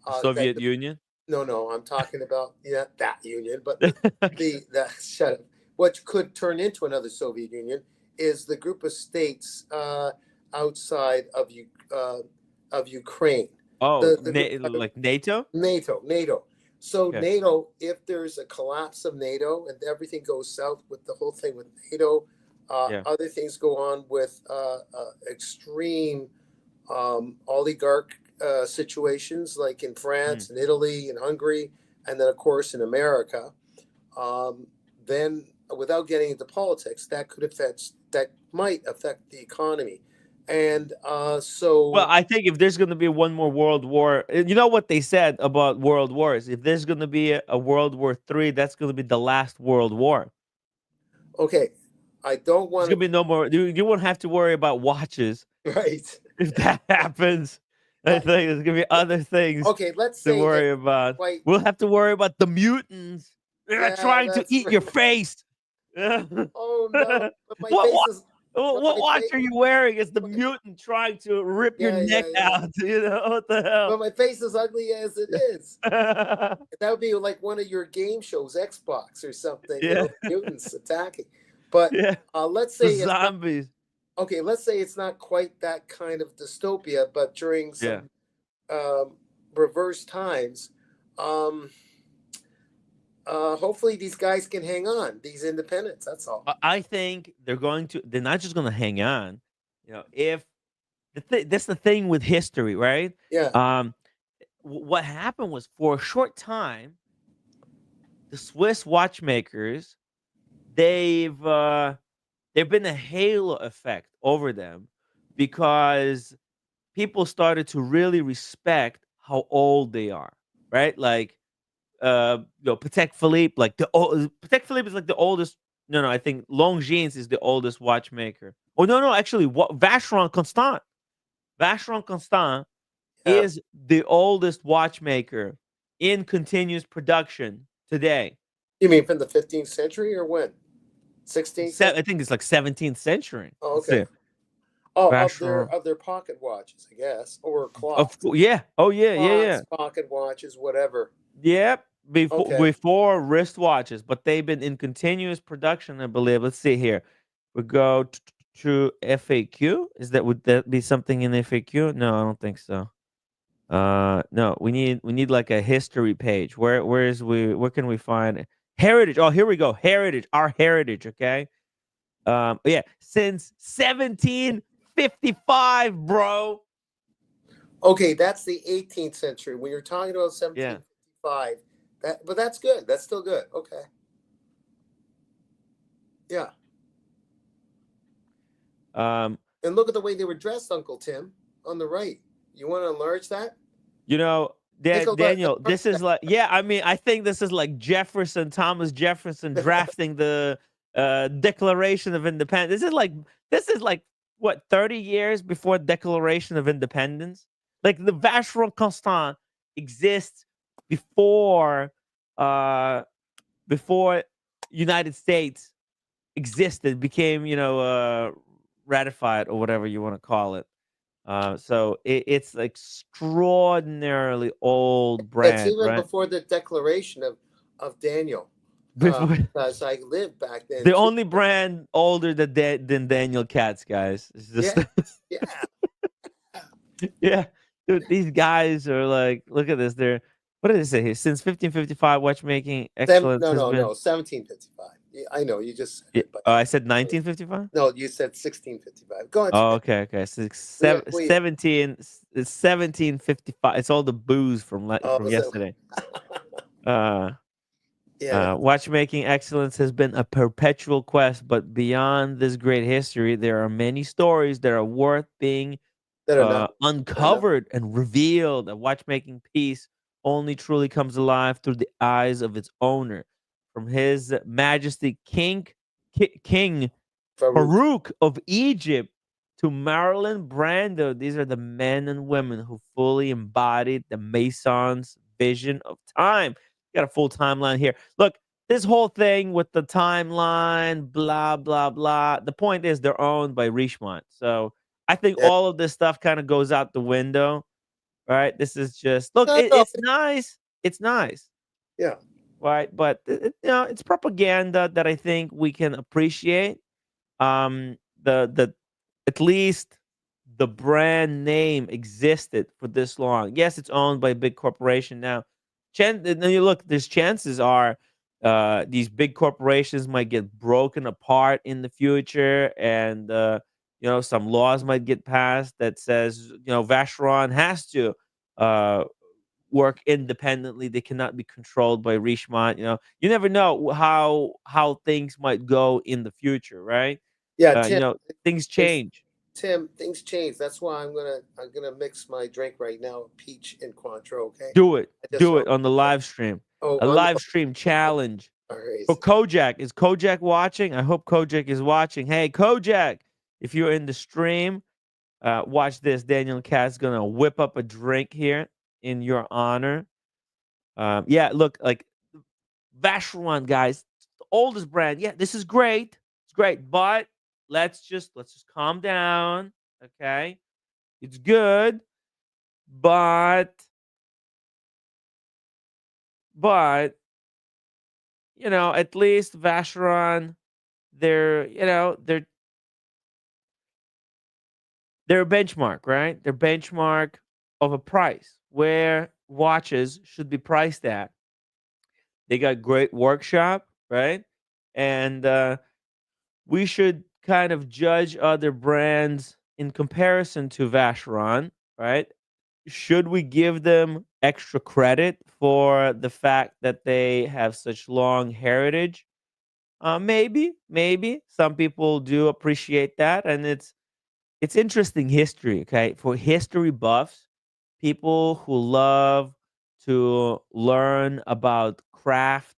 The That Soviet Union? no, I'm talking about that union, but Okay. the shut up. What could turn into another Soviet Union is the group of states outside of Ukraine. Oh, The group like NATO? NATO. So Okay. NATO, if there's a collapse of NATO and everything goes south with the whole thing with NATO, Yeah. other things go on with extreme oligarch situations like in Mhm. France and Italy and Hungary, and then of course in America. Um, then, without getting into politics, that might affect the economy, and Well, so I think if there's gonna be one more world war, you know what they said about world wars? If there's gonna be a World War III, that's gonna be the last world war. okay, I don't There's want gonna be no more. You won't have to worry about watches to right. if that happens. I Uh, think there's gonna be other things okay, let's to say worry it's about. quite. We'll have to worry about the mutants. They're Yeah, trying to that's eat your face. oh no, what, but my face what is but what my watch face. are you wearing? It's the mutant trying to rip your neck Yeah. out. What the But hell? my face is ugly as it is. That would be like one of your game shows, Xbox or something. Yeah, Mutants attacking. But yeah. let's The say it's not zombies. okay. Let's say it's not quite that kind of dystopia, but during Yeah. some um, reverse times, um, hopefully these guys can hang on. These independents. That's all. I think they're going to. They're not just going to hang on. If that's the thing with history, right? Yeah. What happened was, for a short time, the Swiss watchmakers, they've there've been a halo effect over them, because people started to really respect how old they are, right? Like, Patek Philippe, like Patek Philippe is like the oldest. No, no, I think Longines is the oldest watchmaker. Oh, no, no, actually, what Vacheron Constant Yeah. is the oldest watchmaker in continuous production today. You mean from the 15th century or when? 16th century? I think it's like 17th century. Oh, Let's okay. see. Oh, Vacheron. of their pocket watches, I guess, or Of clocks, yeah. Oh yeah, yeah, yeah. clocks, pocket watches, whatever. Yep. Okay. Before wristwatches, but they've been in continuous production, I believe. Let's see here. We go to FAQ. Would that be something in FAQ? No, I don't think so. No, we need like a history page. Where can we find it? Heritage? Oh, here we go. Heritage, our heritage. Okay. Yeah, since 1755, bro. Okay, that's the 18th century. When you're talking about Yeah. 1755, but that's good. That's still good. Okay. Yeah. Um, And look at the way they were dressed, Uncle Tim, on the right. You want to enlarge that? you know, Take a look. Daniel, this is like, yeah, I mean, I think this is like Thomas Jefferson drafting the Declaration of Independence. This is like what, 30 years before Declaration of Independence? Like the Vacheron Constant exists before uh before United States existed, became, ratified, or whatever you want to call it. So it's extraordinarily old It's brand, even right? before the declaration of Daniel, Before because I lived back then the too. only brand older than Daniel Katz, guys. It's Yeah. just Yeah. yeah, dude. These guys are like, look at this. They're what did it say here? Since 1555, watchmaking excellence No, has no, been. no. 1755. Yeah, I know you just said Yeah, it, but I said 1955. no, you said 1655. Go Oh, ahead. okay, okay. Six, We seven, we 17, it's 1755. It's all the booze from oh so yesterday. Uh, yeah, Watchmaking excellence has been a perpetual quest, but beyond this great history, there are many stories that are worth being that are not enough. uncovered and revealed. A watchmaking piece only truly comes alive through the eyes of its owner. From His Majesty King Farouk. Farouk of Egypt to Marilyn Brando, these are the men and women who fully embodied the Mason's vision of time. Got a full timeline here. Look, this whole thing with the timeline, blah, blah, blah. The point is they're owned by Richemont. So I think Yeah. all of this stuff kind of goes out the window, right? This is just, look, No, no. it's nice. It's nice, Yeah. right? But, it's propaganda that I think we can appreciate. The At least the brand name existed for this long. Yes, it's owned by a big corporation now. Then you look, there's chances are these big corporations might get broken apart in the future, and some laws might get passed that says, Vacheron has to uh work independently. They cannot be controlled by Richemont. You never know how things might go in the future, right? Yeah, Things things change. Things change. That's why I'm gonna mix my drink right now, peach and Cointreau. Okay. Do it. I just Do saw. it on the live stream. Oh, A live stream challenge. all right. For Kojak. Is Kojak watching? I hope Kojak is watching. Hey, Kojak, if you're in the stream, watch this. Daniel Katz gonna whip up a drink here in your honor. Yeah, look, like Vacheron, guys, the oldest brand. Yeah, this is great. It's great, but let's just calm down. Okay, it's good, but but at least Vacheron, they're you know they're a benchmark, right? They're benchmark of a price where watches should be priced at. They got great workshop, right? And we should kind of judge other brands in comparison to Vacheron, right? Should we give them extra credit for the fact that they have such long heritage? Maybe, maybe some people do appreciate that, and it's interesting history. Okay, for history buffs, people who love to learn about craft,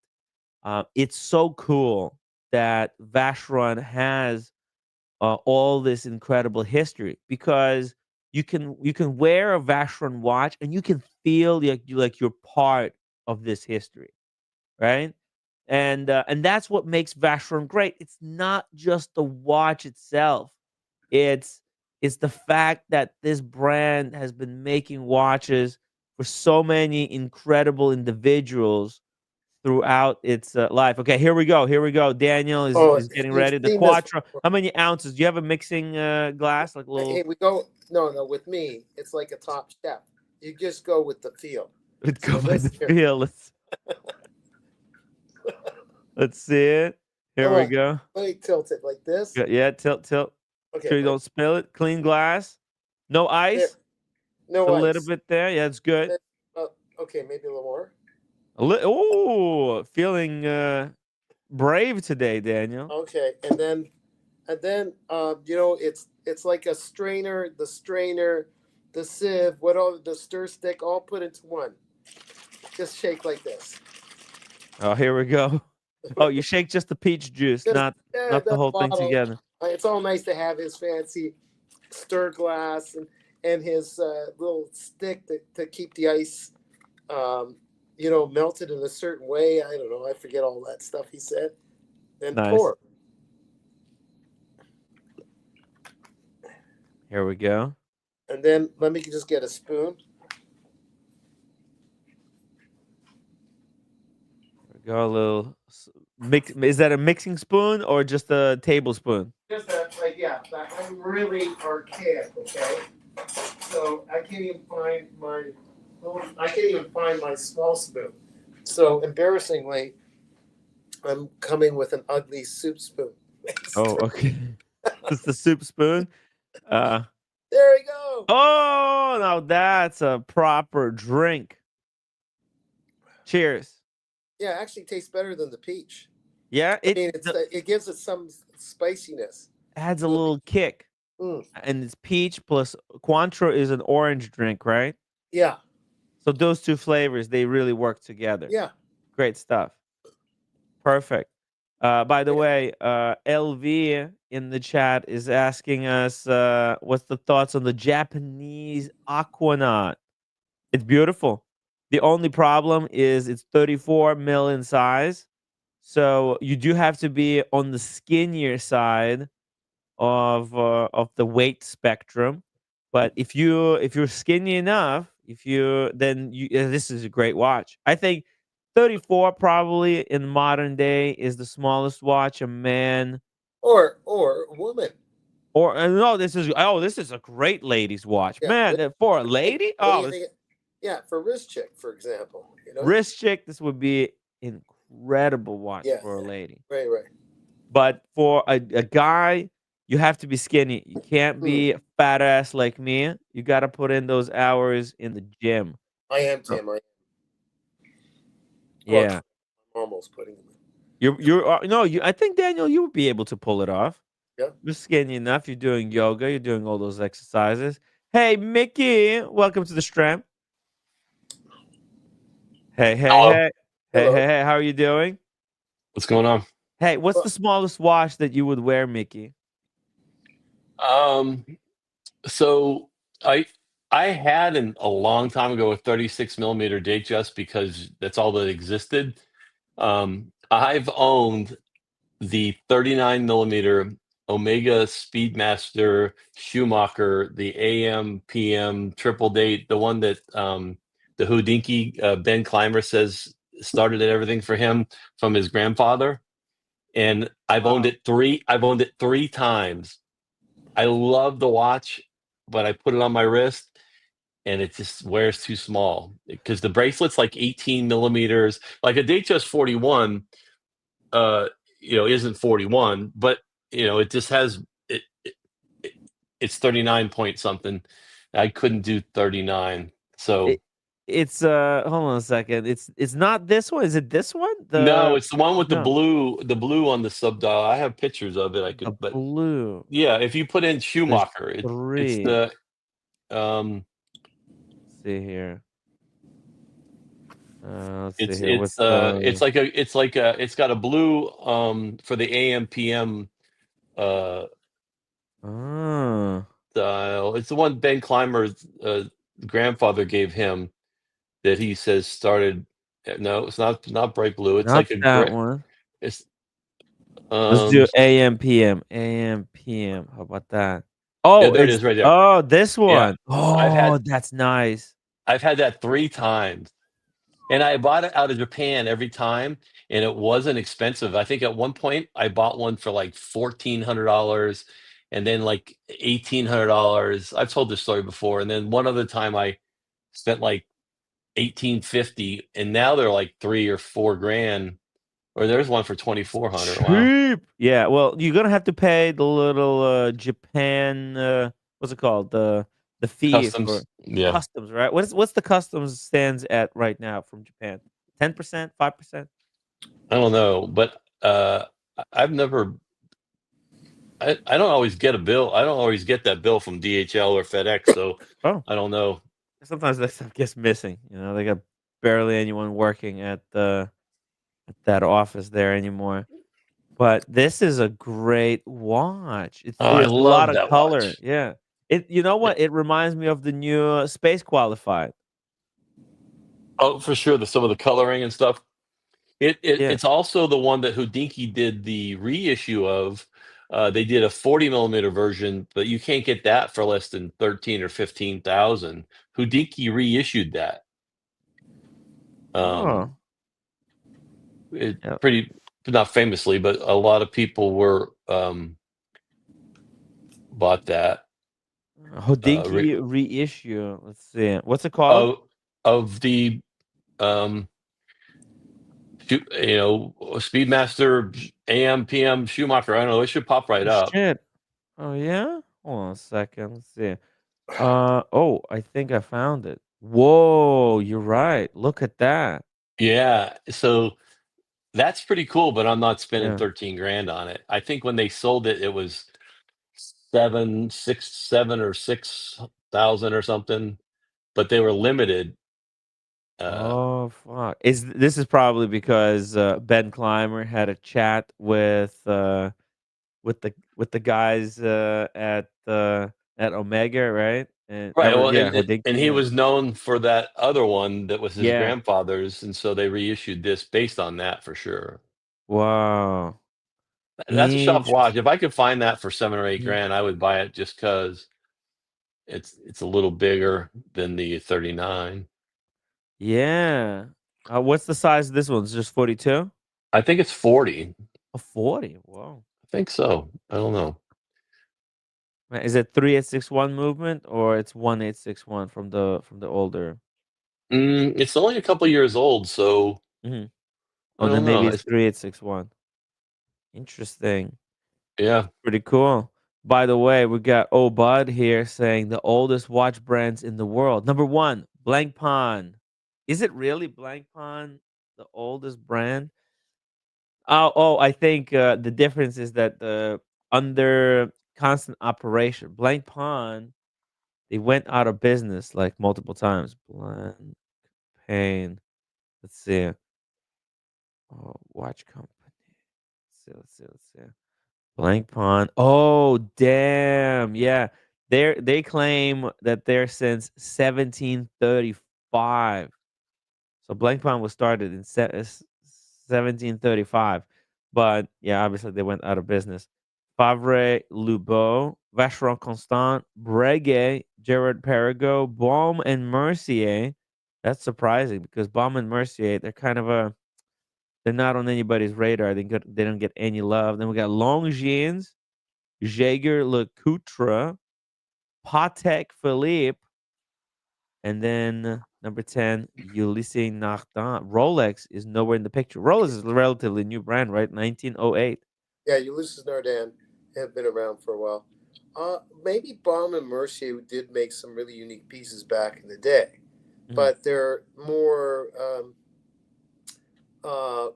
it's so cool that Vacheron has all this incredible history because you can wear a Vacheron watch and you can feel like you're part of this history, right? And that's what makes Vacheron great. It's not just the watch itself. It's it's the fact that this brand has been making watches for so many incredible individuals throughout its life. Okay, here we go. Here we go. Daniel Oh, is getting you've ready. The seen this Quattro. before. How many ounces? Do you have a mixing glass, like a Hey, little? we go. No, no. With me, it's like a top chef. You just go with the feel. Let's go So by the this here. feel. Let's see it. Here Come we on. go. Let me tilt it like this. Yeah, tilt, tilt. Okay, Sure you right don't spill it. Clean glass. No there. ice. Just a No little ice. bit there. Yeah, it's good. There- okay, maybe a little more. Oh, feeling brave today, Daniel. Okay, and then it's like a strainer, the sieve, what all the stir stick, all put into one. Just shake like this. Oh, here we go. Oh, you shake just the peach juice, Just not the the whole thing bottle. together. It's all nice to have his fancy stir glass and his little stick to keep the ice, melted in a certain way. I don't know. I forget all that stuff he said. And Nice. pour. Here we go. And then let me just get a spoon. Go a little mix. Is that a mixing spoon or just a tablespoon? Just yeah. I'm really archaic, okay? So I can't even find my small spoon. So embarrassingly, I'm coming with an ugly soup spoon. Oh, okay. It's the soup spoon. Uh There we go. oh, now that's a proper drink. Cheers. Yeah, it actually tastes better than the peach. Yeah, I mean, it gives it some spiciness. adds a little kick. Mm, And it's peach plus Cointreau is an orange drink, right? yeah, So those two flavors, they really work together. yeah. Great stuff. Perfect. By the Yeah. way, LV in the chat is asking us what's the thoughts on the Japanese Aquanaut. It's beautiful. The only problem is it's 34 mil in size. So you do have to be on the skinnier side of the weight spectrum. But if you're skinny enough, if you then you this is a great watch. I think 34 probably in modern day is the smallest watch a man Or a woman. or no, this is a great ladies watch. Yeah. Man, for a lady? What do Oh, you this think? Yeah, for wrist check, for example. wrist chick, this would be incredible watch Yeah, for a lady. right, right. But for a guy, you have to be skinny. You can't Mm, be fat ass like me. You got to put in those hours in the gym. I am So, Tim. yeah. I'm almost putting him in. You're no, you I think Daniel you would be able to pull it off. Yeah. You're skinny enough. You're doing yoga, you're doing all those exercises. Hey, Mickey, welcome to the stream. Hey, hey, Hello. hey. Hey, Hello. hey, hey, how are you doing? What's going on? Hey, what's Well, the smallest watch that you would wear, Mickey? Um, so I had a long time ago a 36 millimeter date just because that's all that existed. I've owned the 39 millimeter Omega Speedmaster Schumacher, the AM PM triple date, the one that the Houdinki Ben Clymer says started everything for him from his grandfather. And I've owned Wow. it three times. I love the watch, but I put it on my wrist and it just wears too small because the bracelet's like 18 millimeters. Like a Datejust 41, isn't 41, but it just has it. it's 39 point something. I couldn't do 39. So It's hold on a second. It's not this one. Is it this one? no, it's the one with No, the blue on the sub dial. I have pictures of it. I the could, but blue. yeah, if you put in There's Schumacher, it's 3. the Let's see here. Let's see here. What's it's got a blue for the AM PM uh oh, dial. It's the one Ben Clymer's grandfather gave him that he says started. No, it's not bright blue. It's not like a that gray. one. It's Let's do AM PM. AM PM. How about that? Oh, there it it's is right there. this Yeah, one. I've had Oh, that's nice. that 3 times. And I bought it out of Japan every time, and it wasn't expensive. I think at one point I bought one for like $1,400, and then like $1,800. I've told this story before, and then one other time I spent like 1,850, and now they're like 3 or 4 grand. Or there's one for 2,400. Wow, Cheap. Yeah, well, you're gonna have to pay the little Japan what's it called? The fee for customs. Yeah, customs, right? What's the customs stands at right now from Japan? 10%, 5%? I don't know, but I've never. I don't always get a bill. I don't always get that bill from DHL or FedEx, so Oh, I don't know. sometimes that stuff gets missing. You know, they got barely anyone working at that office there anymore. But this is a great watch. Oh, I It's a lot love of that color. watch. Yeah. You know what? It reminds me of the new Space Qualified. Oh, for sure. Some of the coloring and stuff. Yeah. It's also the one that Hodinkee did the reissue of. They did a 40 millimeter version, but you can't get that for less than 13 or 15,000. Hodinkee reissued that. Oh. It Yeah. pretty not famously, but a lot of people were bought that. Hodinkee reissue. Let's see. What's it called? Of the um, Speedmaster AM PM Schumacher. I don't know. It should pop right Oh, up. shit. Oh, yeah? Hold on a second. Let's see. Oh, I think I found it. Whoa, you're right. Look at that. Yeah. So that's pretty cool, but I'm not spending Yeah. 13 grand on it. I think when they sold it, it was 7 or 6,000 or something, but they were limited. Oh, fuck. This is probably because Ben Clymer had a chat with the guys at Omega, right? And Right. Well, yeah, and Hodinkee, he yeah. was known for that other one that was his Yeah. grandfather's, and so they reissued this based on that for sure. Wow. That's a sharp watch. Interesting. If I could find that for 7 or 8 Mhm. grand, I would buy it just because it's a little bigger than the 39. Yeah. What's the size of this one? It's just 42? I think it's 40. Oh, 40. Whoa. I think so. I don't know. Man, is it 3861 movement or it's 1861 from the older? It's only a couple years old, so Hmm. I Oh, then don't maybe know. it's 3861. Interesting. Yeah. Pretty cool. By the way, we got Bud here saying the oldest watch brands in the world. Number one, Blank Pawn. Is it really Blank Pawn the oldest brand? I think the difference is that under constant operation, Blank Pawn, they went out of business like multiple times. Blank Pain. Let's see. Oh, watch company. Let's see. Blank Pawn. Oh, damn. Yeah. They claim that they're since 1735. So Blank Pawn was started in 1735. But yeah, obviously they went out of business. Favre Lubeau, Vacheron Constant, Breguet, Gerard Perregaux, Baume and Mercier. That's surprising because Baume and Mercier, they're not on anybody's radar. They don't get any love. Then we got Longines, Jaeger LeCoultre, Patek Philippe, and then number 10, Ulysse Nardin. Rolex is nowhere in the picture. Rolex is a relatively new brand, right? 1908. Yeah, Ulysses Nardin have been around for a while. Maybe Baum and Mercier did make some really unique pieces back in the day, Mhm. but they're more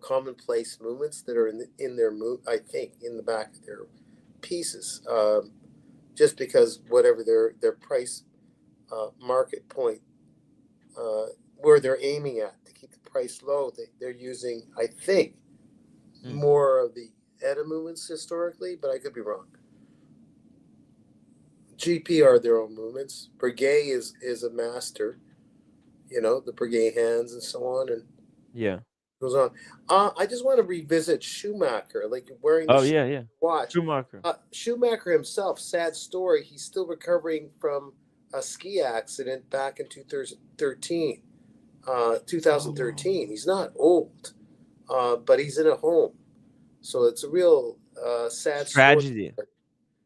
commonplace movements that are in their move. I think in the back of their pieces, just because whatever their price market point where they're aiming at to keep the price low, they're using, I think, Mm. more of the ETA movements historically, but I could be wrong. GP are their own movements. Breguet is a master, the Breguet hands and so on, and Yeah. goes on. I just want to revisit Schumacher, like wearing the Oh yeah, yeah. watch. Schumacher. Schumacher himself, sad story. He's still recovering from a ski accident back in 2013. Oh, 2013. He's not old, but he's in a home, so it's a real sad story. tragedy.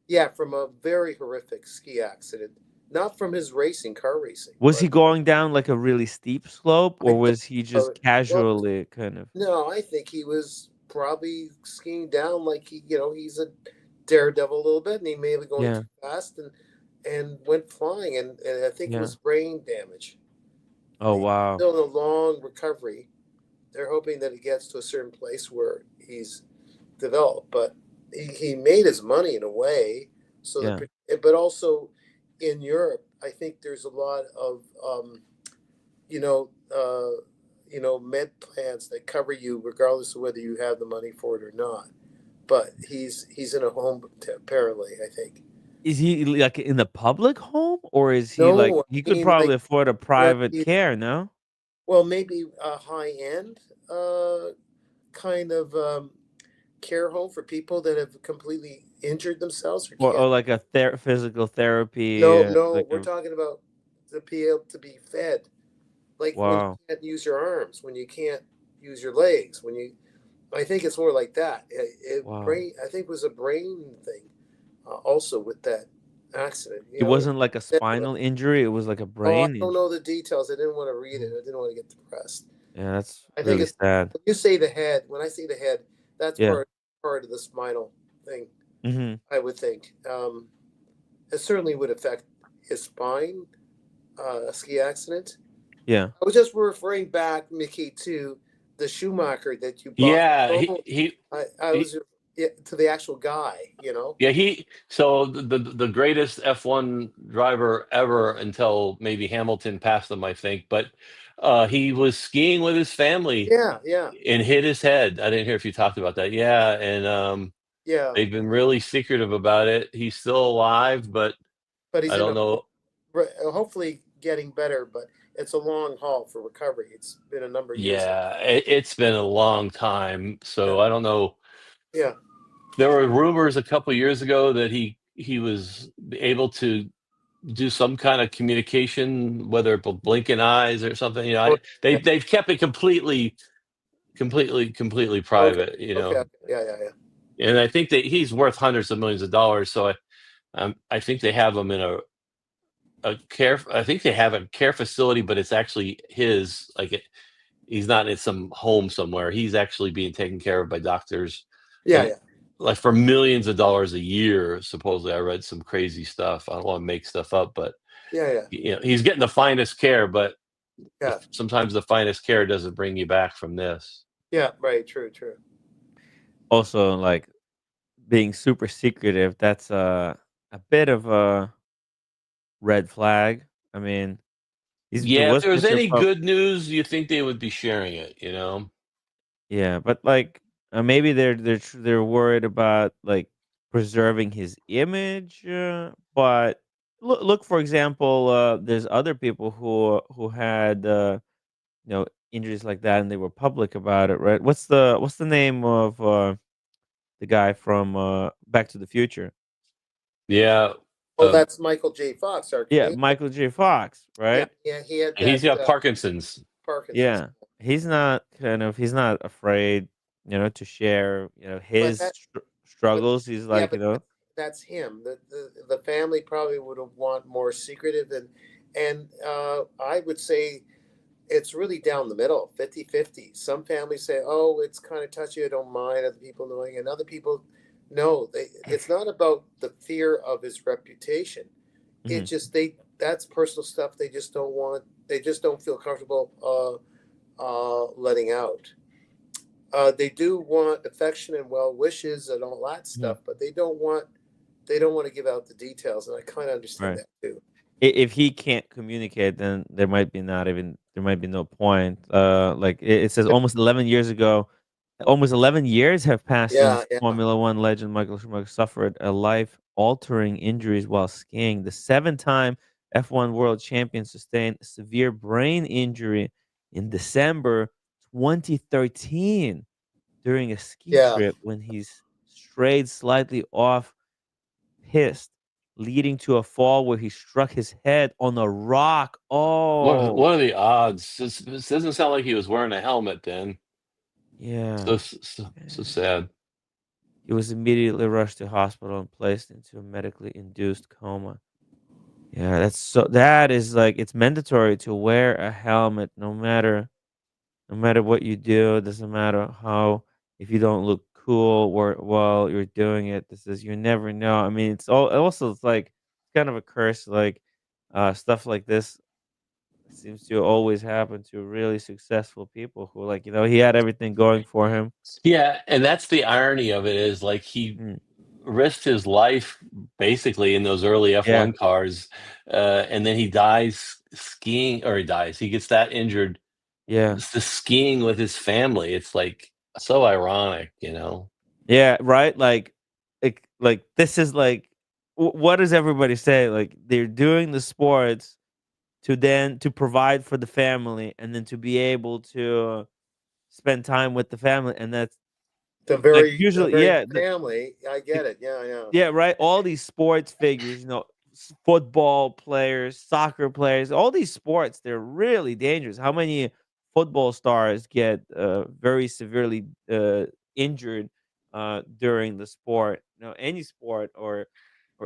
Yeah, from a very horrific ski accident. Not from his car racing, Was he but going down like a really steep slope, I or don't was he know. just Well, casually kind of? no, I think he was probably skiing down like he's a daredevil a little bit, and he may have been going Yeah, too fast and went flying, and I think it yeah. was brain damage. Oh He's wow. still in a long recovery. They're hoping that he gets to a certain place where he's developed, but he made his money in a way. So Yeah. but also in Europe, I think there's a lot of you know, uh, med plans that cover you regardless of whether you have the money for it or not. But he's in a home apparently. I think. Is he like in the public home, or is he like No, he I could mean probably like afford a where private care? No, maybe a high end kind of care home for people that have completely injured themselves or or can't. like a physical therapy, No, no, like we're a talking about to be able to be fed, like when you wow, can't use your arms, when you can't use your legs, when you. I think it's more like that. wow. Brain. I think it was a brain thing, also with that accident. It wasn't like a spinal injury; it was like a Oh, I brain don't injury. know the details. I didn't want to read it. Mm. I didn't want to get depressed. Yeah, that's I think really it's sad. when you say the head. When I say the head, that's Yeah. part of the spinal thing. Hmm. I would think. It certainly would affect his spine. A ski accident. Yeah. I was just referring back, Mickey, to the Schumacher that you bought. Yeah, Oh, I he was to the actual guy. yeah, so the greatest F1 driver ever until maybe Hamilton passed him, I think. But he was skiing with his family Yeah, yeah, and hit his head. I didn't hear if you talked about that. Yeah, and yeah. they've been really secretive about it. He's still alive, but But I he's in don't a home, know. hopefully getting better. But it's a long haul for recovery. It's been a number of years. Yeah, it's been a long time, Yeah, so I don't know. yeah, There were rumors a couple years ago that he was able to do some kind of communication, whether it be blinking eyes or something. oh, yeah. They've kept it completely Okay, private. okay, yeah, yeah, yeah. And I think that he's worth hundreds of millions of dollars. So I think they have him in a care. I think they have a care facility, but it's actually his. He's not in some home somewhere. He's actually being taken care of by doctors, Yeah, and yeah, like for millions of dollars a year. Supposedly, I read some crazy stuff. I don't want to make stuff up, but yeah, yeah, he's getting the finest care. But yeah, sometimes the finest care doesn't bring you back from this. yeah. Right, true, true. Also, like being super secretive, that's a bit of a red flag. I mean, he's Yeah, if was there was Mr. any good news, you think they would be sharing it. Yeah, but like maybe they're worried about like preserving his image. But look, for example, there's other people who had injuries like that, and they were public about it, right? What's the name of the guy from Back to the Future? Yeah, Oh, that's Michael J. Fox, our Yeah, Canadian. Michael J. Fox, Yeah, right? yeah. He had and he's that got Parkinson's. Parkinson's. Yeah, he's not afraid, to share, But his but struggles. He's yeah, like, but that's him. The family probably would have want more secretive and I would say it's really down the middle, 50-50. Some families say, "Oh, it's kind of touchy, I don't mind other people knowing," and other people No, it's not about the fear of his reputation. It Mhm. just that's personal stuff they just don't want. They just don't feel comfortable letting out. They do want affection and well wishes and all that Mhm. stuff, but they don't want to give out the details, and I kind of understand Right. that too. If he can't communicate, then there might be no point. Like it says, almost 11 years ago, almost 11 years have passed Yeah, since yeah, Formula One legend Michael Schumacher suffered a life-altering injuries while skiing. The seven-time F1 world champion sustained a severe brain injury in December 2013 during a ski yeah. trip when he strayed slightly off pissed, leading to a fall where he struck his head on a rock. What Oh, what are the odds? This doesn't sound like he was wearing a helmet then. yeah. So Man. sad. He was immediately rushed to hospital and placed into a medically induced coma. Yeah, that is like it's mandatory to wear a helmet no matter what you do, doesn't matter how if you don't look cool while you're doing it. This is you never know. I mean, it's like it's kind of a curse like stuff like this seems to always happen to really successful people who like, he had everything going for him. Yeah, and that's the irony of it is like he Mm, risked his life basically in those early yeah, F1 cars, and then he dies skiing, or he dies. He gets that injured yeah, skiing with his family. It's like so ironic, you know. yeah, right. Like this is like, what does everybody say? Like they're doing the sports to provide for the family, and then to be able to spend time with the family, and that's like The usually, very yeah, family. I get it. Yeah, yeah. yeah, right. All these sports figures, football players, soccer players, all these sports, they're really dangerous. How many football stars get very severely injured during the sport? Any sport or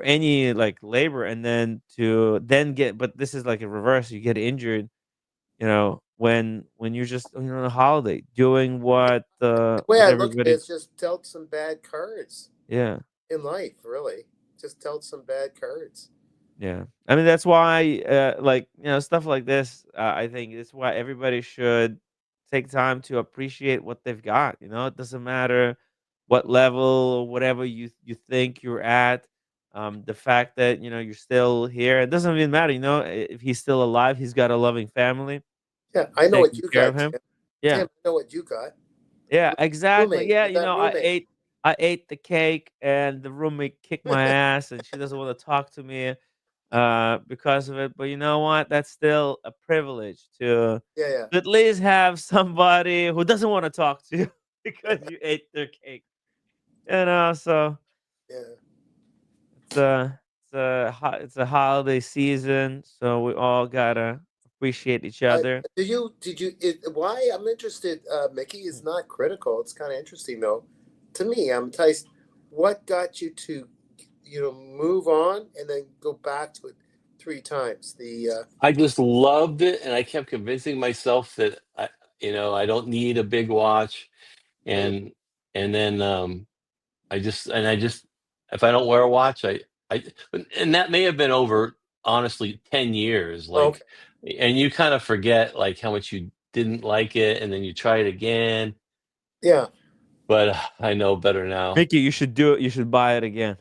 any like labor, and then get. But this is like a reverse. You get injured, when you're just on a holiday doing The way what I look at it everybody. is just dealt some bad cards Yeah. in life. Really, just dealt some bad cards. Yeah. I mean, that's why, like, stuff like this, I think it's why everybody should take time to appreciate what they've got. It doesn't matter what level or whatever you think you're at. The fact that, you're still here, it doesn't even matter. If he's still alive, he's got a loving family Yeah, I know what taking you care of got, him. Tim. Yeah. Tim, I know what you got. Yeah, exactly. Roommate. Yeah, You got roommate. I ate the cake and the roommate kicked my ass and she doesn't want to talk to me because of it. But you know what? That's still a privilege Yeah, yeah, to at least have somebody who doesn't want to talk to you because you ate their cake. So yeah. it's a holiday season, so we all gotta appreciate each other. Why I'm interested, Mickey, is not critical. It's kind of interesting though. To me, I'm enticed. What got you to, move on and then go back to it three times? I just loved it, and I kept convincing myself that I don't need a big watch, Mm, and and then I just if I don't wear a watch, I and that may have been over honestly 10 years, okay. like, and you kind of forget like how much you didn't like it, and then you try it again. Yeah. But I know better now. Mickey, you should do it. You should buy it again.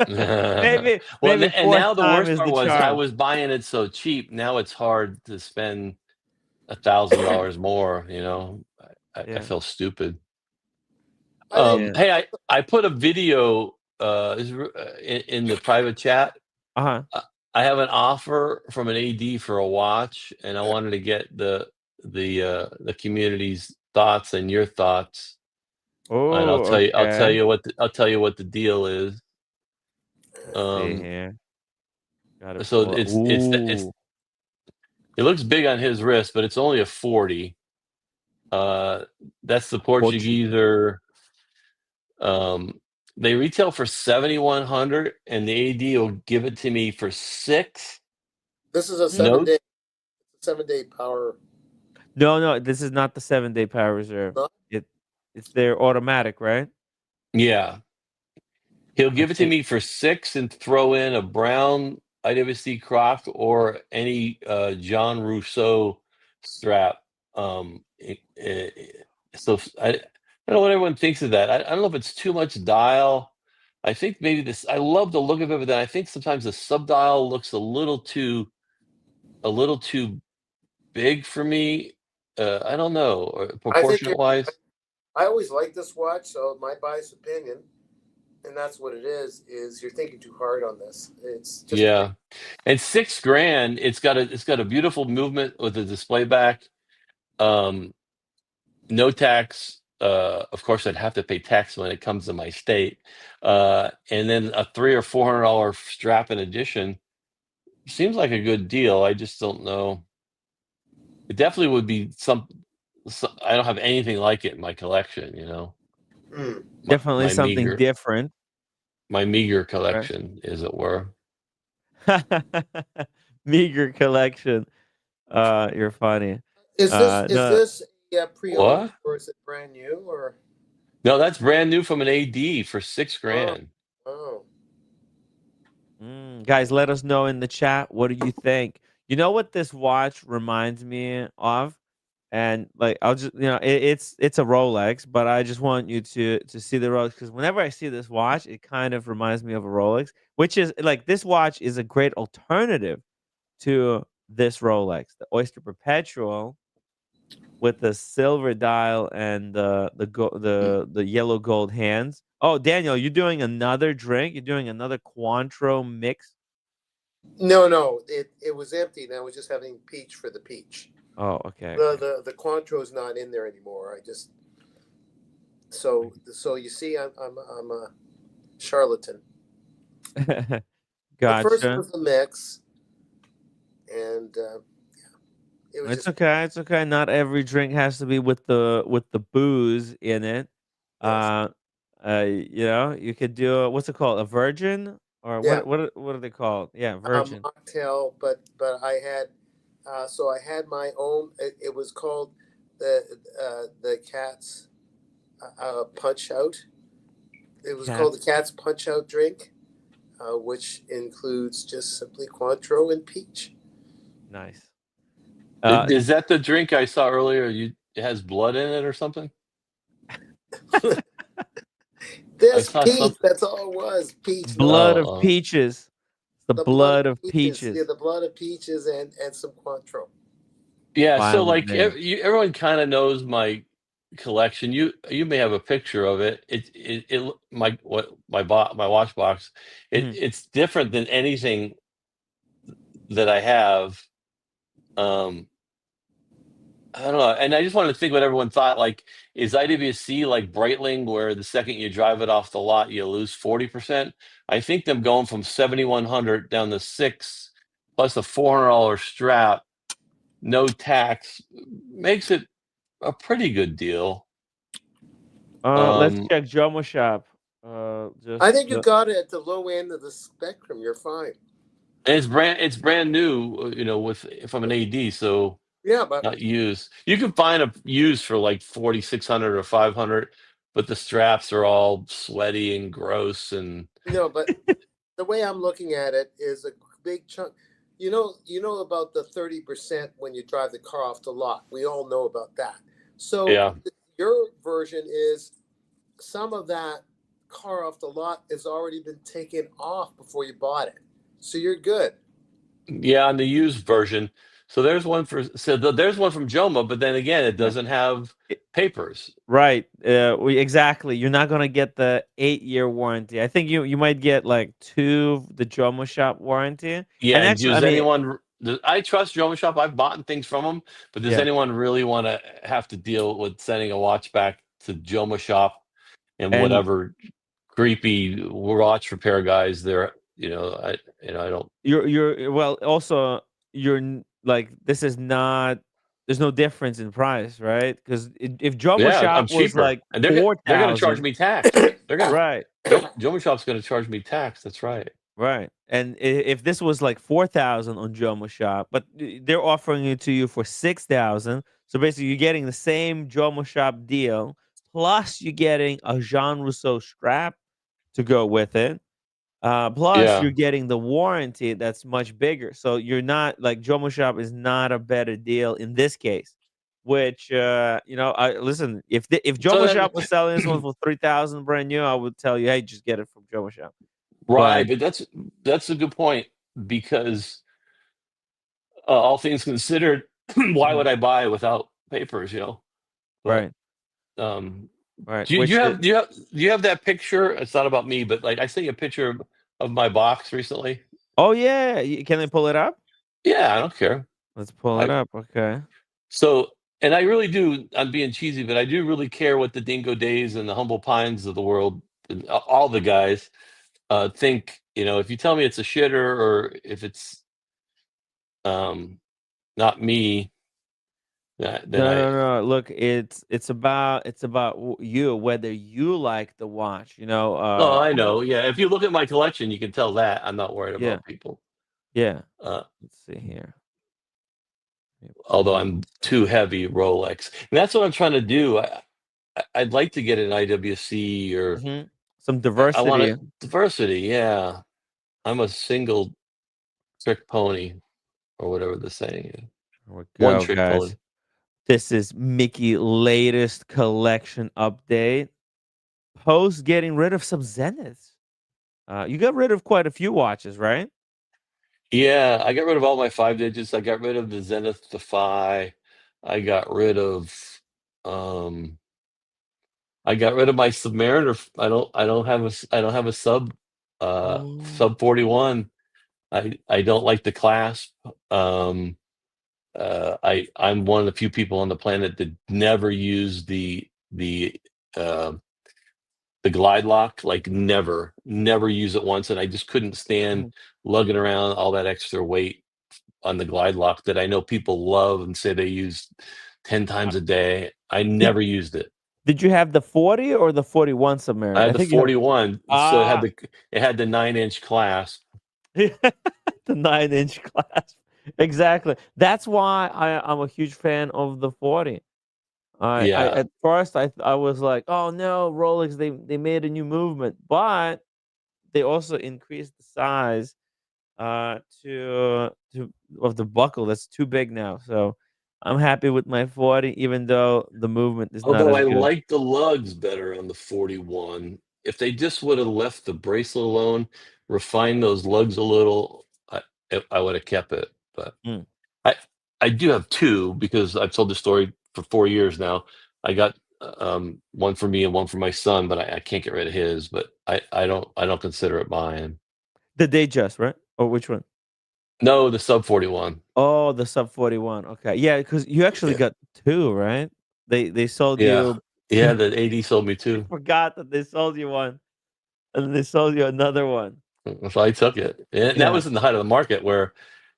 maybe Well, maybe and fourth now the time worst is part the was I charm. was buying it so cheap. Now it's hard to spend $1,000 more. I Yeah, feel stupid. I think. yeah. Hey, I put a video in the private chat. Uh-huh. Uh, I have an offer from an AD for a watch, and I wanted to get the community's thoughts and your thoughts. And Oh, okay. I'll tell you what the deal is. Let's see Um, here. Got it so pull up. it's Ooh, it looks big on his wrist, but it's only a 40. Uh, that's the Portuguese. Portugieser. Um, they retail for 7,100, and the AD will give it to me for six. This is a Mm. No, 7-day power. No, no, this is not the 7-day power reserve. Not, It's their automatic, right? yeah, He'll give it to me for $6 and throw in a brown IWC Croft or any John Rousseau strap. So I don't know what everyone thinks of that. I don't know if it's too much dial. I think maybe this. I love the look of it, but then I think sometimes the sub dial looks a little too big for me. I don't know, or I think proportionate wise. I always like this watch, so my biased opinion, and that's what it is you're thinking too hard on this. It's just Yeah, and $6,000. It's got a beautiful movement with the display back. No tax. Of course, I'd have to pay tax when it comes to my state. And then a $300 or $400 strap in addition seems like a good deal. I just don't know. It definitely would be some. I don't have anything like it in my collection. Definitely My something meager, different. my meager Right. collection, as it were. Meager collection. You're funny. is No, this pre-owned What? or is it brand new or No, that's brand new from an AD for $6,000. oh guys, let us know in the chat. What do you think? You know what this watch reminds me of? And like, I'll just, it's a Rolex, but I just want you to see the Rolex because whenever I see this watch, it kind of reminds me of a Rolex, which is like this watch is a great alternative to this Rolex, the Oyster Perpetual with the silver dial and the yellow gold hands. Oh, Daniel, you're doing another drink? You're doing another Cointreau mix? no, it was empty and I was just having peach for the peach. Oh, okay. The Cointreau is not in there anymore. I just so you see I'm a charlatan. The first Gotcha. was the mix, and it was It's just okay. It's okay. Not every drink has to be with the booze in it. yes. Uh, you could do what's it called? A virgin or Yeah, what are they called? Yeah, virgin. mocktail, but I had so I had my own. It was called the Cat's Punch Out. It was called the Cat's Punch Out drink, which includes just simply Cointreau and peach. Nice. Is that the drink I saw earlier? It has blood in it or something? This saw peach, something. that's all it was. Peach. Blood of Oh, peaches. The blood of peaches. Yeah, the blood of peaches and some Cointreau. yeah. So Violent like name. everyone kind of knows my collection. You may have a picture of it. My watch box. It's different than anything that I have. I don't know, and I just wanted to think what everyone thought. Like, is IWC like Breitling, where the second you drive it off the lot, you lose 40%? I think them going from 7,100 down to 6 plus a $400 strap, no tax, makes it a pretty good deal. Let's check Jomo Shop. I think you got it at the low end of the spectrum. You're fine. And it's brand new, from an AD, so yeah, but not used. You can find a used for like 4,600 or 500, but the straps are all sweaty and gross and but the way I'm looking at it is a big chunk. You know about the 30% when you drive the car off the lot. We all know about that. So yeah. Your version is some of that car off the lot has already been taken off before you bought it. So you're good. Yeah, on the used version. So there's one there's one from Joma, but then again, it doesn't have papers. Right. Exactly. You're not gonna get the 8-year warranty. I think you might get like 2 the Jomo Shop warranty. Yeah, and actually, does anyone? I trust Joma Shop. I've bought things from them, but does anyone really want to have to deal with sending a watch back to Joma Shop and whatever creepy watch repair guys there? I don't. You're well. Also, like this is not. There's no difference in price, right? Because if Jomo I'm Shop was cheaper, like and they're going to charge 4,000, me tax. They're going right, Joma Shop's going to charge me tax. That's right. right. And if this was like 4,000 on Jomo Shop, but they're offering it to you for 6,000, so basically you're getting the same Jomo Shop deal plus you're getting a Jean Rousseau strap to go with it. Plus, Yeah. you're getting the warranty that's much bigger. So you're not like Jomo Shop is not a better deal in this case. Which I listen. If So Jomo Shop was selling this one then, for 3,000 brand new, I would tell you, hey, just get it from Jomo Shop. right, But but that's a good point because all things considered, why Mhm. would I buy without papers? But Right, um, right. do you Which have that picture? It's not about me, but like I sent you a picture of my box recently. oh yeah, can I pull it up? Yeah, I don't care. Let's pull it I up. Okay. so and I really do. I'm being cheesy, but I do really care what the Dingo Days and the Humble Pines of the world, and all the guys think. If you tell me it's a shitter or if it's um, not me, then No, I. no, no. Look, it's about you, whether you like the watch. Oh, I know. Yeah, if you look at my collection, you can tell that I'm not worried Yeah, about people. yeah. Uh, Let's see here. Let me although pull I'm this too up. heavy Rolex, and that's what I'm trying to do. I'd like to get an IWC or Some I want diversity. a diversity. Yeah, I'm a single trick pony or whatever the saying is. Here we One go, trick pony. guys. This is Mickey latest collection update. Post getting rid of some Zeniths. You got rid of quite a few watches, right? Yeah, I got rid of all my 5 digits. I got rid of the Zenith Defy. I got rid of um I got rid of my Submariner. I don't have a Oh. sub 41. I don't like the clasp. I'm one of the few people on the planet that never use uh the glide lock, like never use it once, and I just couldn't stand Mhm. lugging around all that extra weight on the glide lock that I know people love and say they use 10 Uh, times a day. I did never used it. did you have the 40 or the 41 I Submariner? had I the think you have 41, so ah, it had the 9-inch clasp. the 9-inch clasp. Exactly. That's why I'm a huge fan of the 40. I Yeah. at first I was like, "Oh no, Rolex they made a new movement," but they also increased the size to of the buckle. That's too big now. So I'm happy with my 40, even though the movement is not Although as I good. like the lugs better on the 41. If they just would have left the bracelet alone, refined those lugs a little, I would have kept it. But Mm. I I do have two because I've told the story for 4 years now. I got one for me and one for my son, but I can't get rid of his. But I don't consider it mine. The Datejust, right? Or which one? No, the sub 41. Oh, the sub 41. Okay. Yeah, because you actually Yeah, got two, right? They sold yeah, you yeah. The 80 sold me I two. forgot that they sold you one and they sold you another one. So I took it, and that Yeah. was in the height of the market where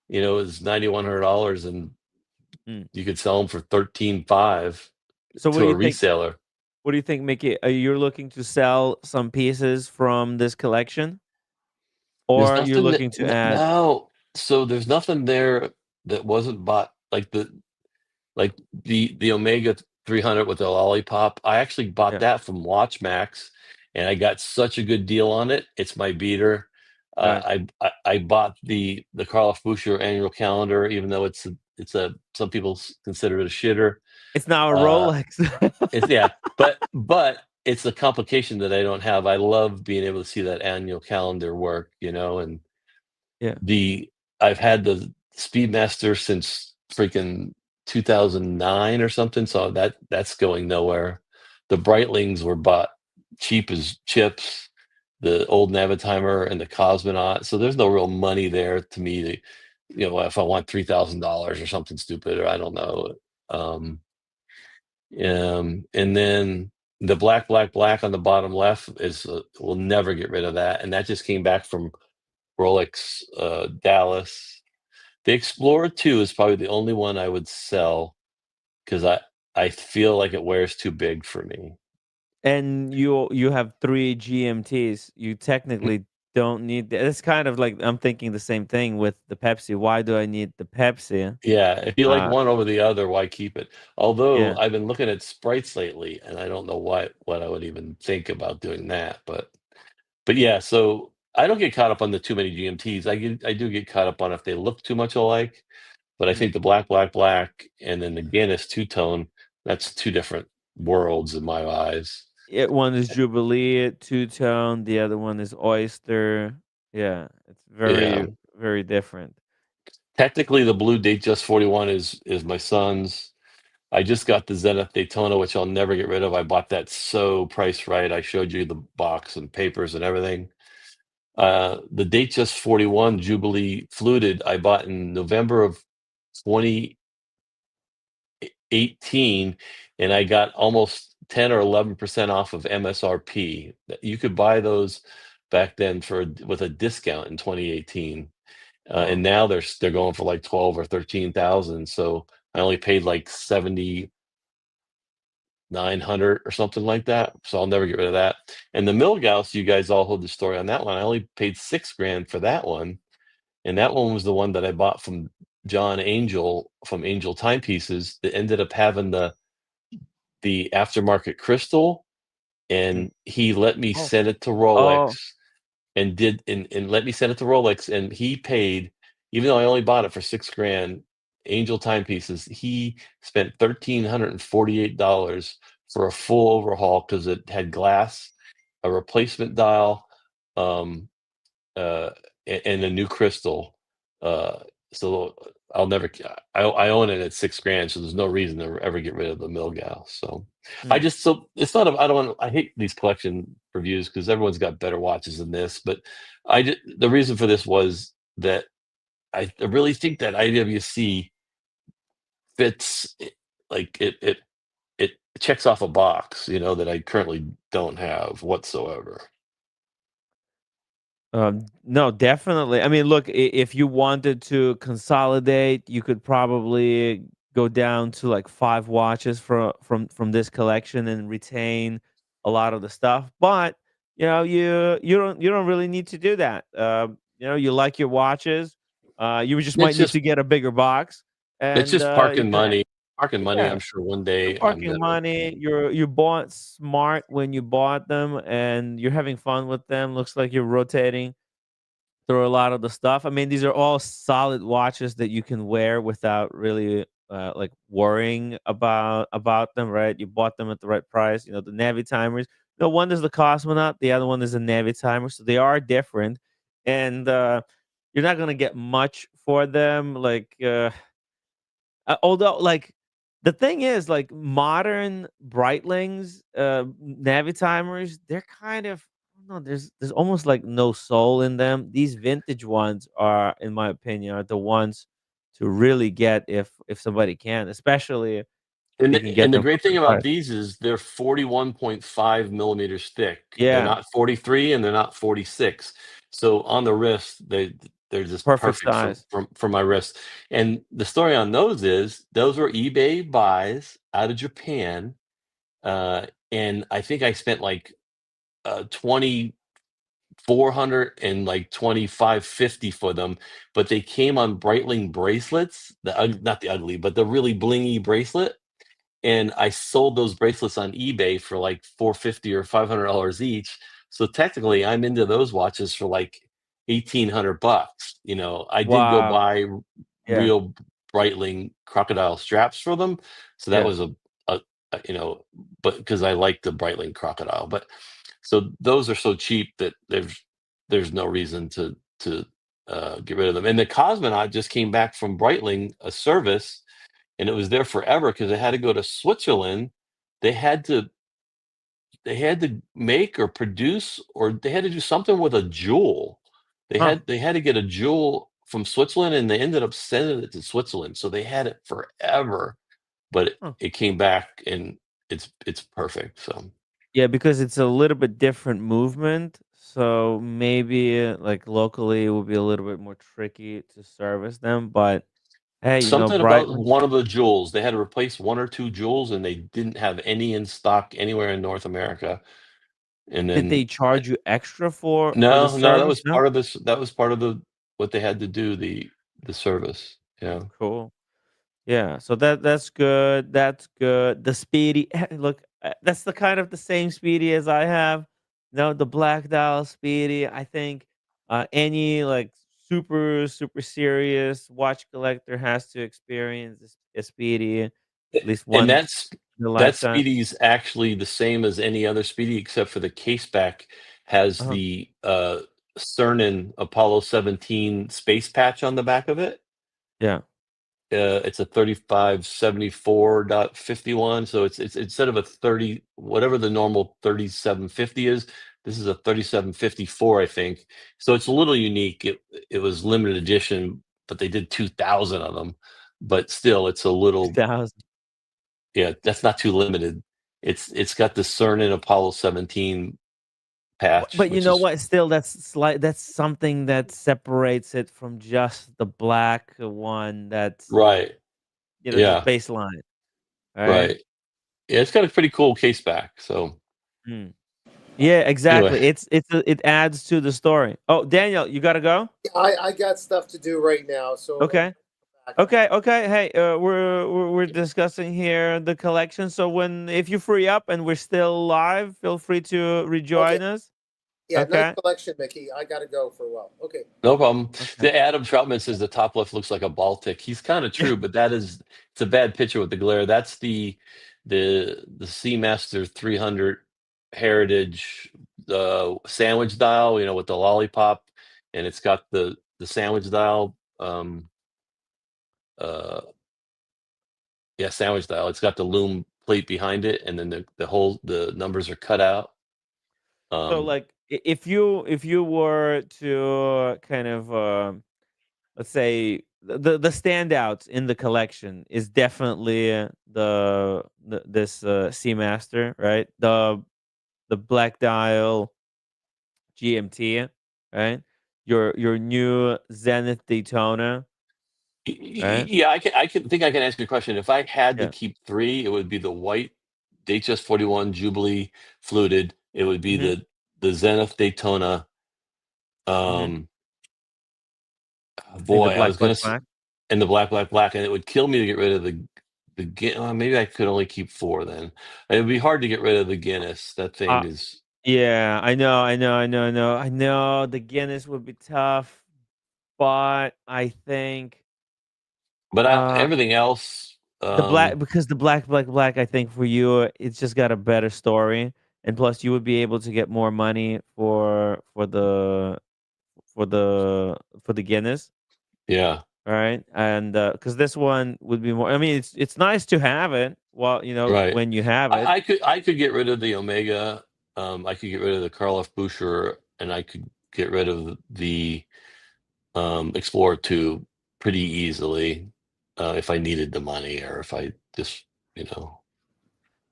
it was $9,100 and Mm. you could sell them for 13.5 So to a reseller. what do you think, Mickey? Are you looking to sell some pieces from this collection? There's Or you're nothing that looking to add no, so there's nothing there that wasn't bought like the Omega 300 with the lollipop. I actually bought yeah, that from WatchMax, and I got such a good deal on it. It's my beater. gotcha. I bought the Carl Buscher annual calendar, even though it's a some people consider it a shitter. It's now a Uh, Rolex. it's yeah, but it's the complication that I don't have. I love being able to see that annual calendar work, and Yeah. the I've had the Speedmaster since freaking 2009 or something, so that's going nowhere. The Breitlings were bought cheap as chips, the old Navitimer and the Cosmonaut. So there's no real money there to me to, if I want $3,000 or something stupid, or I don't know. Um, and then the black on the bottom left is we'll never get rid of that, and that just came back from Rolex Dallas. The Explorer 2 is probably the only one I would sell because I feel like it wears too big for me. And you have 3 GMTs. You technically don't need that. It's kind of like I'm thinking the same thing with the Pepsi. Why do I need the Pepsi? Yeah, if you like Uh, one over the other, why keep it? Although yeah. I've been looking at sprites lately, and I don't know what I would even think about doing that, but But yeah, so I don't get caught up on the too many GMTs. I do get caught up on if they look too much alike. But I think the black, and then the Guinness two-tone, that's two different worlds in my eyes. One is Jubilee, two-tone. The other one is Oyster. Yeah, it's Yeah. very different. Technically, the blue Datejust 41 is my son's. I just got the Zenith Daytona, which I'll never get rid of. I bought that so priced right. I showed you the box and papers and everything. The Datejust 41 Jubilee fluted I bought in November of 2018, and I got almost 10 or 11% off of MSRP. You could buy those back then with a discount in 2018. And now they're going for like 12 or 13,000. So I only paid like 7,900 or something like that. So I'll never get rid of that. And the Milgauss, you guys all heard the story on that one. I only paid $6,000 for that one. And that one was the one that I bought from John Angel from Angel Timepieces that ended up having the aftermarket crystal. And he let me Oh. send it to Rolex and let me send it to Rolex. And he paid, even though I only bought it for $6,000, Angel Timepieces, he spent $1,348 for a full overhaul because it had glass, a replacement dial, and a new crystal. So I'll never. I own it at $6,000, so there's no reason to ever get rid of the Milgauss. So it's not. I don't want. I hate these collection reviews because everyone's got better watches than this. But the reason for this was that I really think that IWC fits, like it checks off a box, that I currently don't have whatsoever. No, definitely. I mean, look, if you wanted to consolidate, you could probably go down to like 5 watches from this collection and retain a lot of the stuff. But you don't really need to do that. You like your watches. You just might It's need just to get a bigger box, it's and just you parking can money. Parking money. yeah. I'm sure one You're day I'm parking gonna. money. You bought smart when you bought them, and you're having fun with them. Looks like you're rotating through a lot of the stuff. I mean, these are all solid watches that you can wear without really like worrying about them, right? You bought them at the right price. The Navy timers. One is the Cosmonaut, the other one is a Navy timer, so they are different, and you're not gonna get much for them. Although, like, the thing is, like, modern Breitlings, Navitimers, they're kind of, I don't know, there's almost, like, no soul in them. These vintage ones are, in my opinion, are the ones to really get if somebody can, especially if And you can the, get and the them for great a thing good about price. these is they're 41.5 millimeters thick. They're Yeah, not 43 and they're not 46. So on the wrist, they're just perfect perfect for, size. for for my wrist. And the story on those is those were eBay buys out of Japan. And I think I spent like 2,400 and like 2,550 for them, but they came on Breitling bracelets, not the ugly, but the really blingy bracelet. And I sold those bracelets on eBay for like 450 or $500 each. So technically, I'm into those watches for like $1,800. I did go Wow. buy Yeah, real Breitling crocodile straps for them, so that yeah. was but because I like the Breitling crocodile, but so those are so cheap that there's no reason to get rid of them. And the Cosmonaut just came back from Breitling, a service, and it was there forever because they had to go to Switzerland. They had to make or produce, or they had to do something with a jewel. They Huh, had they had to get a jewel from Switzerland, and they ended up sending it to Switzerland. So they had it forever, but it, huh. it came back and it's perfect. So Yeah, because it's a little bit different movement. So maybe like locally it would be a little bit more tricky to service them. But hey, something about Breitling, one of the jewels. They had to replace one or two jewels, and they didn't have any in stock anywhere in North America. And did then they charge you extra for the no, no, that service? was No? part of this. That was part of what they had to do, the service. Yeah. Cool. Yeah, so that's good. That's good. The Speedy, look, that's the kind of the same Speedy as I have. No, the black dial Speedy. I think any like super serious watch collector has to experience a Speedy at least And once in a that lifetime. Speedy's actually the same as any other Speedy, except for the case back has Uh-huh. the Cernan Apollo 17 space patch on the back of it. Yeah. It's a 3574.51, so it's instead of a 30, whatever the normal 3750 is, this is a 3754, I think. So it's a little unique. It was limited edition, but they did 2,000 of them. But still, it's a little 2000. yeah. That's not too limited. It's got the Cernan Apollo 17 patch, But you which know is what? Still, that's something that separates it from just the black one. That's right. just Yeah, baseline, right? right. Yeah, it's got a pretty cool case back. So Mm. Yeah, anyway. exactly. It adds to the story. Oh, Daniel, you gotta go. I got stuff to do right now, so Okay. Okay. Hey, we're discussing here the collection. So if you free up and we're still live, feel free to okay. rejoin us. Yeah, nice Okay. collection, Mickey. I got to go for a while. Okay. No problem. Okay. The Adam Troutman says the top left looks like a Baltic. He's kind of true, but it's a bad picture with the glare. That's the Seamaster 300 Heritage sandwich dial, with the lollipop, and it's got the sandwich dial. Uh, yeah, sandwich dial. It's got the loom plate behind it, and then the numbers are cut out. So like if you were to kind of let's say the standouts in the collection is definitely this Seamaster, right? The black dial GMT, right? Your new Zenith Daytona, right? Yeah, I can ask you a question. If I had to Yeah. keep three, it would be the white HS 41 Jubilee fluted. It would be Mhm. the Zenith Daytona. Mhm. Um, In the boy, I was black gonna black say, black. and the black, and it would kill me to get rid of maybe I could only keep four then. It would be hard to get rid of the Guinness. That Uh thing is, yeah, I know the Guinness would be tough, but I think uh everything else. the black, because the black black, I think for you it's just got a better story, and plus you would be able to get more money for the for the Guinness, Yeah, right? And because this one would be more. I mean, it's nice to have it while right. when you have it. I could get rid of the Omega. I could get rid of the Karl F. Buescher, and I could get rid of the Explorer 2 pretty easily if I needed the money or if I just, you know,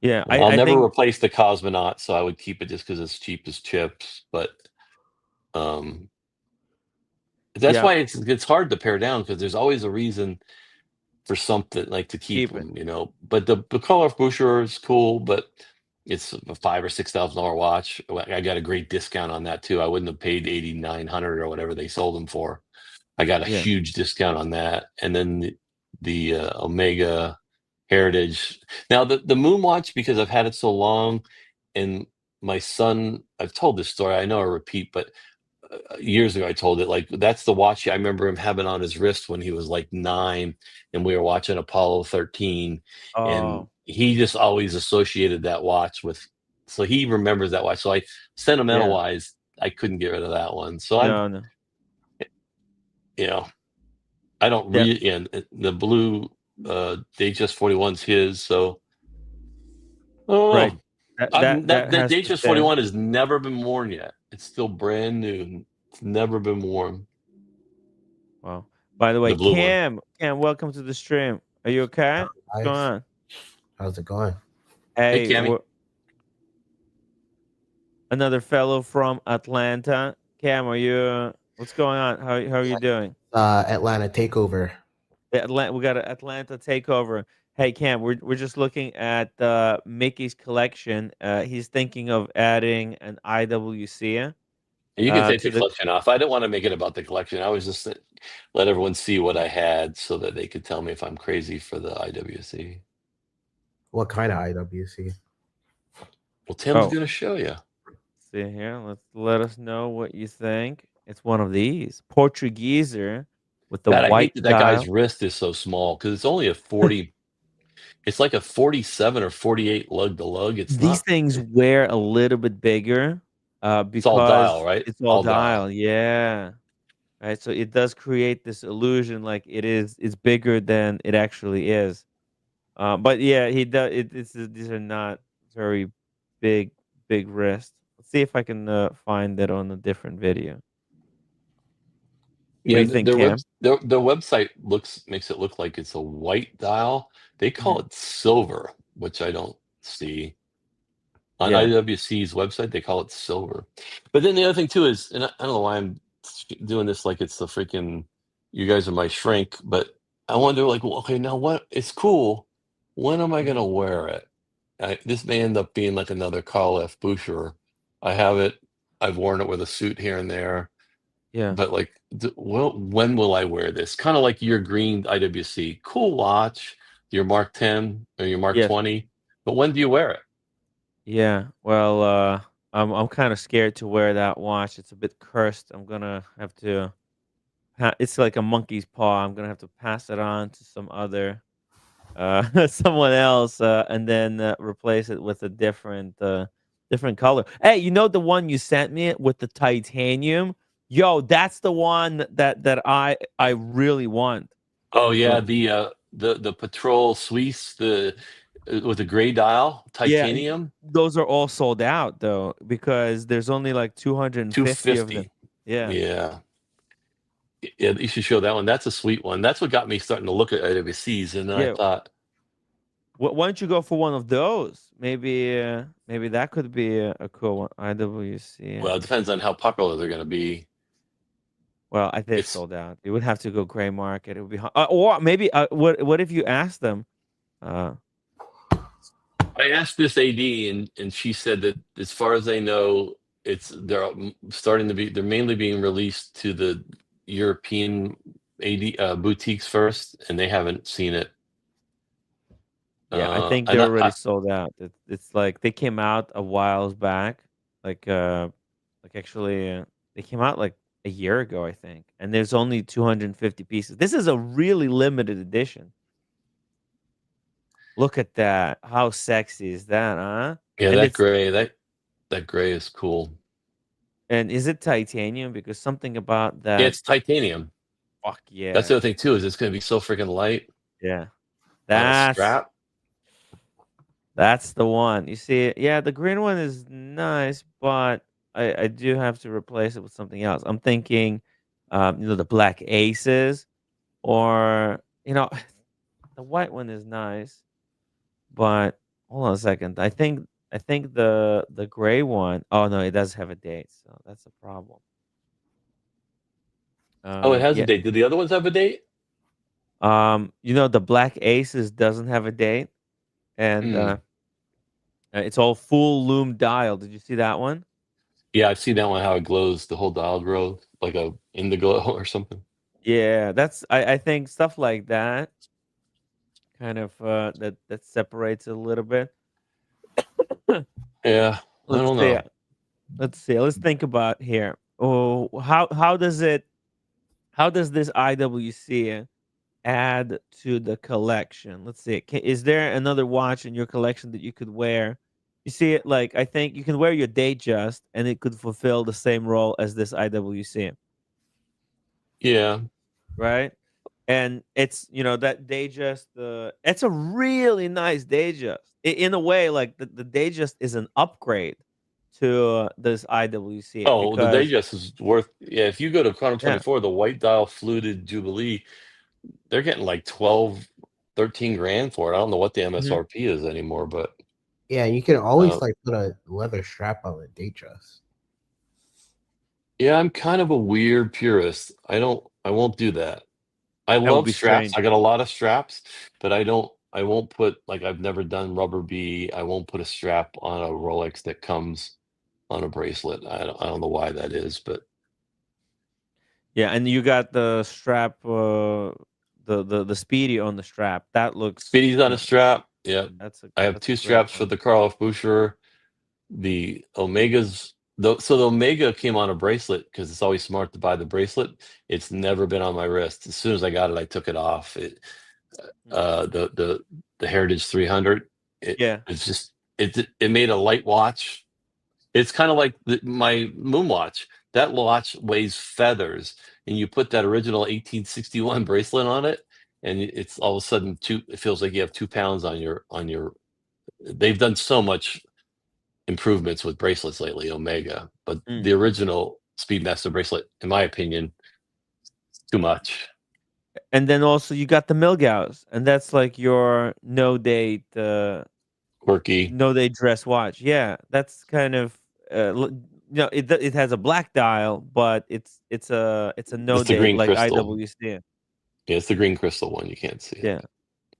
Yeah, I'll I never think replace the Cosmonaut, so I would keep it just because it's cheap as chips. But um, that's yeah, why it's hard to pare down because there's always a reason for something like to keep keep it. them. But the Karl F. Buescher is cool, but it's a $5,000 or $6,000 watch. I got a great discount on that too. I wouldn't have paid 8,900 or whatever they sold them for. I got a Yeah, huge discount on that, and then the Omega Heritage. Now the Moon Watch, because I've had it so long, and my son, I've told this story. I know I repeat, but years ago I told it. Like that's the watch I remember him having on his wrist when he was like 9, and we were watching Apollo 13, and oh he just always associated that watch with. So he remembers that watch. So sentimental yeah, wise, I couldn't get rid of that one. So no, you know. I don't yeah, read and the blue the HS 41's his, so right. oh That that has to HS stay. 41 has never been worn yet. It's still brand new. It's never been worn. Wow. By the way, The blue one. Cam, welcome to the stream. Are you okay? What's going Guys, on? how's it going? Hey Hey, Cammy. another fellow from Atlanta. Cam, are you? What's going on? How are you doing? Atlanta takeover. We got an Atlanta takeover. Hey, Cam, we're just looking at Mickey's collection. He's thinking of adding an IWC You can take to the the. collection off. I didn't want to make it about the collection. I was just let everyone see what I had so that they could tell me if I'm crazy for the IWC. What kind of IWC? Well, Tim's Oh, gonna show you. see here. Let us know what you think. It's one of these Portugieser with the God, I white hate that that guy's dial. wrist is so small because it's only a 40. It's like a 47 or 48 lug to lug. It's These not. things wear a little bit bigger, It's all dial, because right? it's all All dial. dial. Yeah. Right. So it does create this illusion like it's bigger than it actually is. But yeah, he does. These are not very big, big wrists. Let's see if I can find it on a different video. What do Yeah, you think, Cam? their website makes it look like it's a white dial. They call Mhm. it silver, which I don't see. On Yeah. IWC's website, they call it silver. But then the other thing too is, and I don't know why I'm doing this like it's the freaking you guys are my shrink, but I wonder like, well, okay, now what? It's cool. When am I Mhm. gonna wear it? This may end up being like another Carl F. Boucher. I have it. I've worn it with a suit here and there, Yeah. but like, well, when will I wear this? Kind of like your green IWC, cool watch, your Mark 10 or your Mark Yes. 20, but when do you wear it? Yeah. Well, I'm kind of scared to wear that watch. It's a bit cursed. I'm gonna have to. It's like a monkey's paw. I'm gonna have to pass it on to some other someone else, and then replace it with a different color. Hey, you know the one you sent me with the titanium? Yo, that's the one that I really want. Oh yeah, Uh, the Patrol Suisse, the with the gray dial, yeah, titanium, those are all sold out though because there's only like 250 of them. 250. Yeah. Yeah. Yeah, you should show that one. That's a sweet one. That's what got me starting to look at IWCs, and then I Yeah. thought, Why don't you go for one of those? Maybe that could be a cool one. IWC. well, it depends on how popular they're going to be. Well, I think It's sold out. It would have to go gray market. It would be or maybe what if you ask them? Uh, I asked this AD, and she said that as far as they know, they're starting to be they're mainly being released to the European AD boutiques first, and they haven't seen it. yeah, I think And they're already sold out. It's like they came out a whiles back, like actually they came out like a year ago, I think, and there's only 250 pieces. This is a really limited edition. Look at that! How sexy is that, huh? yeah, And that it's gray that gray is cool. and is it titanium? Because something about Yeah, that. it's titanium. Fuck That's yeah, the other thing too is it's going to be so freaking light yeah. on a That's strap. That's the one. You see, yeah, the green one is nice, but I do have to replace it with something else. I'm thinking, the black aces, or the white one is nice, but hold on a second. I think the gray one. Oh no, it does have a date, so that's a problem. Oh, it has a Yeah. date. Did the other ones have a date? The black aces doesn't have a date, and Hmm. it's all full loom dial. Did you see that one? Yeah, I've seen that one. How it glows, the whole dial glows like a indigo or something. Yeah, I think stuff like that kind of that separates it a little bit. Yeah, I Let's don't see. know. Let's see. Let's think about here. Oh, how does this IWC add to the collection? Let's see. Is there another watch in your collection that you could wear? You see it like I think you can wear your Datejust and it could fulfill the same role as this IWC. Yeah. Right? And it's that Datejust, it's a really nice Datejust. In a way, like the Datejust is an upgrade to this IWC Oh, the because Digest is worth. Yeah, if you go to Quantum yeah, 24, the white dial fluted Jubilee, they're getting like 12, 13 grand for it. I don't know what the mhm, MSRP is anymore, but Yeah, you can always uh, like put a leather strap on the date dress. yeah, I'm kind of a weird purist. I won't do that. I that would love be straps. strange. I got a lot of straps, but I won't put like I've never done rubber B. I won't put a strap on a Rolex that comes on a bracelet. I don't know why that is, but Yeah, and you got the strap, the Speedy on the strap. That looks, Speedy's on a strap. Yeah. that's a I have that's a two great straps for one. the Karl F. Boucher. The Omegas So the Omega came on a bracelet because it's always smart to buy the bracelet. It's never been on my wrist. As soon as I got it, I took it off. The Heritage 300. Yeah. It's just it made a light watch. It's kind of like my moon watch. That watch weighs feathers, and you put that original 1861 bracelet on it, and it's all of a sudden it feels like you have 2 pounds on your. They've done so much improvements with bracelets lately, Omega, but the original Speedmaster bracelet, in my opinion, too much. And then also you got the Milgauss, and that's like your no date Quirky. no date dress watch. Yeah, that's kind of it has a black dial, but it's a no It's the date green like crystal. IWC. Yeah, it's the green crystal one. You can't see it. Yeah.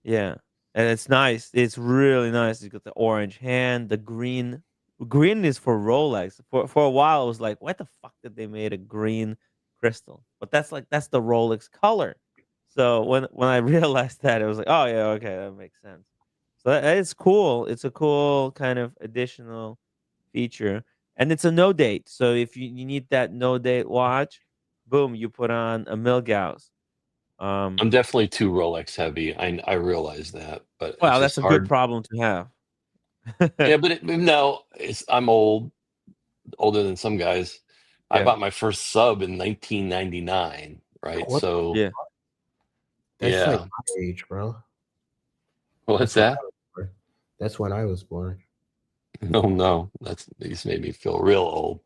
Yeah. And it's nice. It's really nice. You got the orange hand, the green. Green is for Rolex. For a while, I was like, "What the fuck did they made a green crystal?" But that's the Rolex color. So when I realized that, it was like, "Oh yeah, okay, that makes sense." So it's cool. It's a cool kind of additional feature, and it's a no date. So if you need that no date watch, boom, you put on a Milgauss. I'm definitely too Rolex heavy. I realize that, but it's Well, that's just a good hard. problem to have. Yeah, but no, I'm older than some guys. I Yeah. bought my first sub in 1999, right? What? So Yeah. That's like yeah, my age, bro. what's That's when I that? was born. That's when I was born. No, these made me feel real old.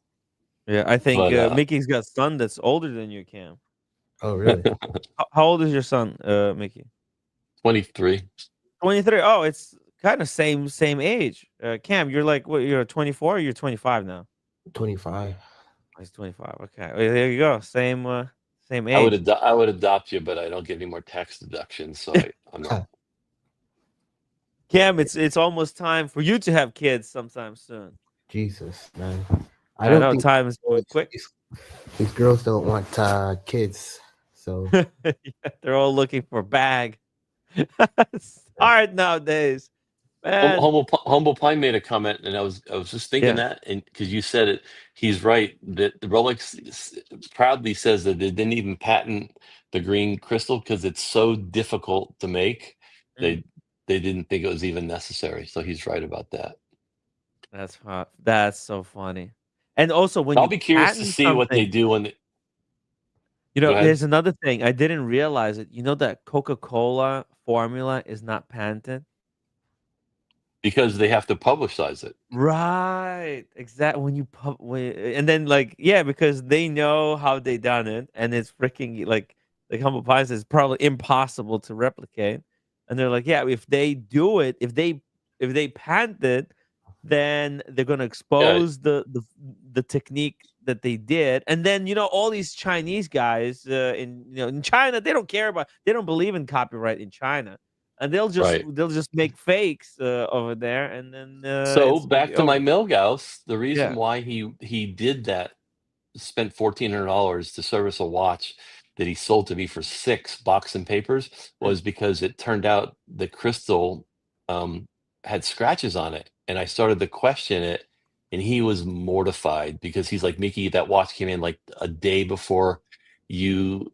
Yeah, I think, But Mickey's got son that's older than you, Cam. Oh, really? How old is your son, Mickey? 23. 23. Oh, it's kinda same age. Cam, you're like, what, you're 24 or you're 25 now? 25. Oh, he's 25, okay. Well, there you go. Same I would age. I would adopt you, but I don't get any more tax deductions, so I'm not. Cam, it's almost time for you to have kids sometime soon. Jesus, man. I I don't know think time is moving quick. these girls don't want kids. So Yeah, they're all looking for bag. It's hard nowadays, man. Humble Pie made a comment, and I was just thinking Yeah. that, and because you said it, he's right that the Rolex proudly says that they didn't even patent the green crystal because it's so difficult to make. Mm. They didn't think it was even necessary, so he's right about that. That's hot. That's so funny. And also when I'll you be curious to patent see what they something, do when. Go ahead. there's another thing. I didn't realize it. You know that Coca-Cola formula is not patented? Because they have to publicize it. Right. Exactly. And then like, yeah, because they know how they done it and it's freaking like Humble Pie says, probably impossible to replicate. And they're like, yeah, if they do it, if they patent it, then they're gonna Yeah, expose the technique that they did. And then all these Chinese guys in China, they don't believe in copyright in China. And right. they'll just make fakes over there, and then So it's back to my over. Milgauss, the reason Yeah. why he did that, spent $1,400 to service a watch that he sold to me for 6 box and papers, Mm, was because it turned out the crystal had scratches on it, and I started to question it, and he was mortified because he's like, Mickey, that watch came in like a day before you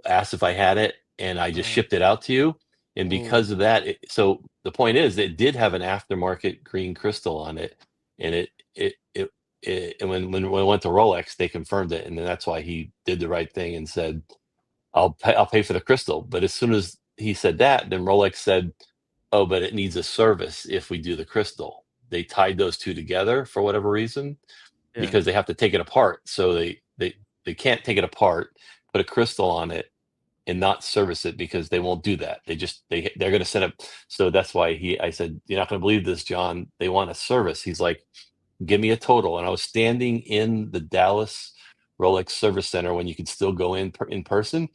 asked if I had it, and I just uh, shipped it out to you. And ooh, because of that, so the point is, it did have an aftermarket green crystal on it, and and when we went to Rolex, they confirmed it, and then that's why he did the right thing and said, I'll pay for the crystal." But as soon as he said that, then Rolex said, "Oh, but it needs a service if we do the crystal." They tied those two together for whatever reason yeah, because they have to take it apart. So they can't take it apart, put a crystal on it, and not service it because they won't do that. They're going to set up. So that's why I said, "You're not going to believe this, John. They want a service." He's like, "Give me a total." And I was standing in the Dallas Rolex Service Center when you could still go in person.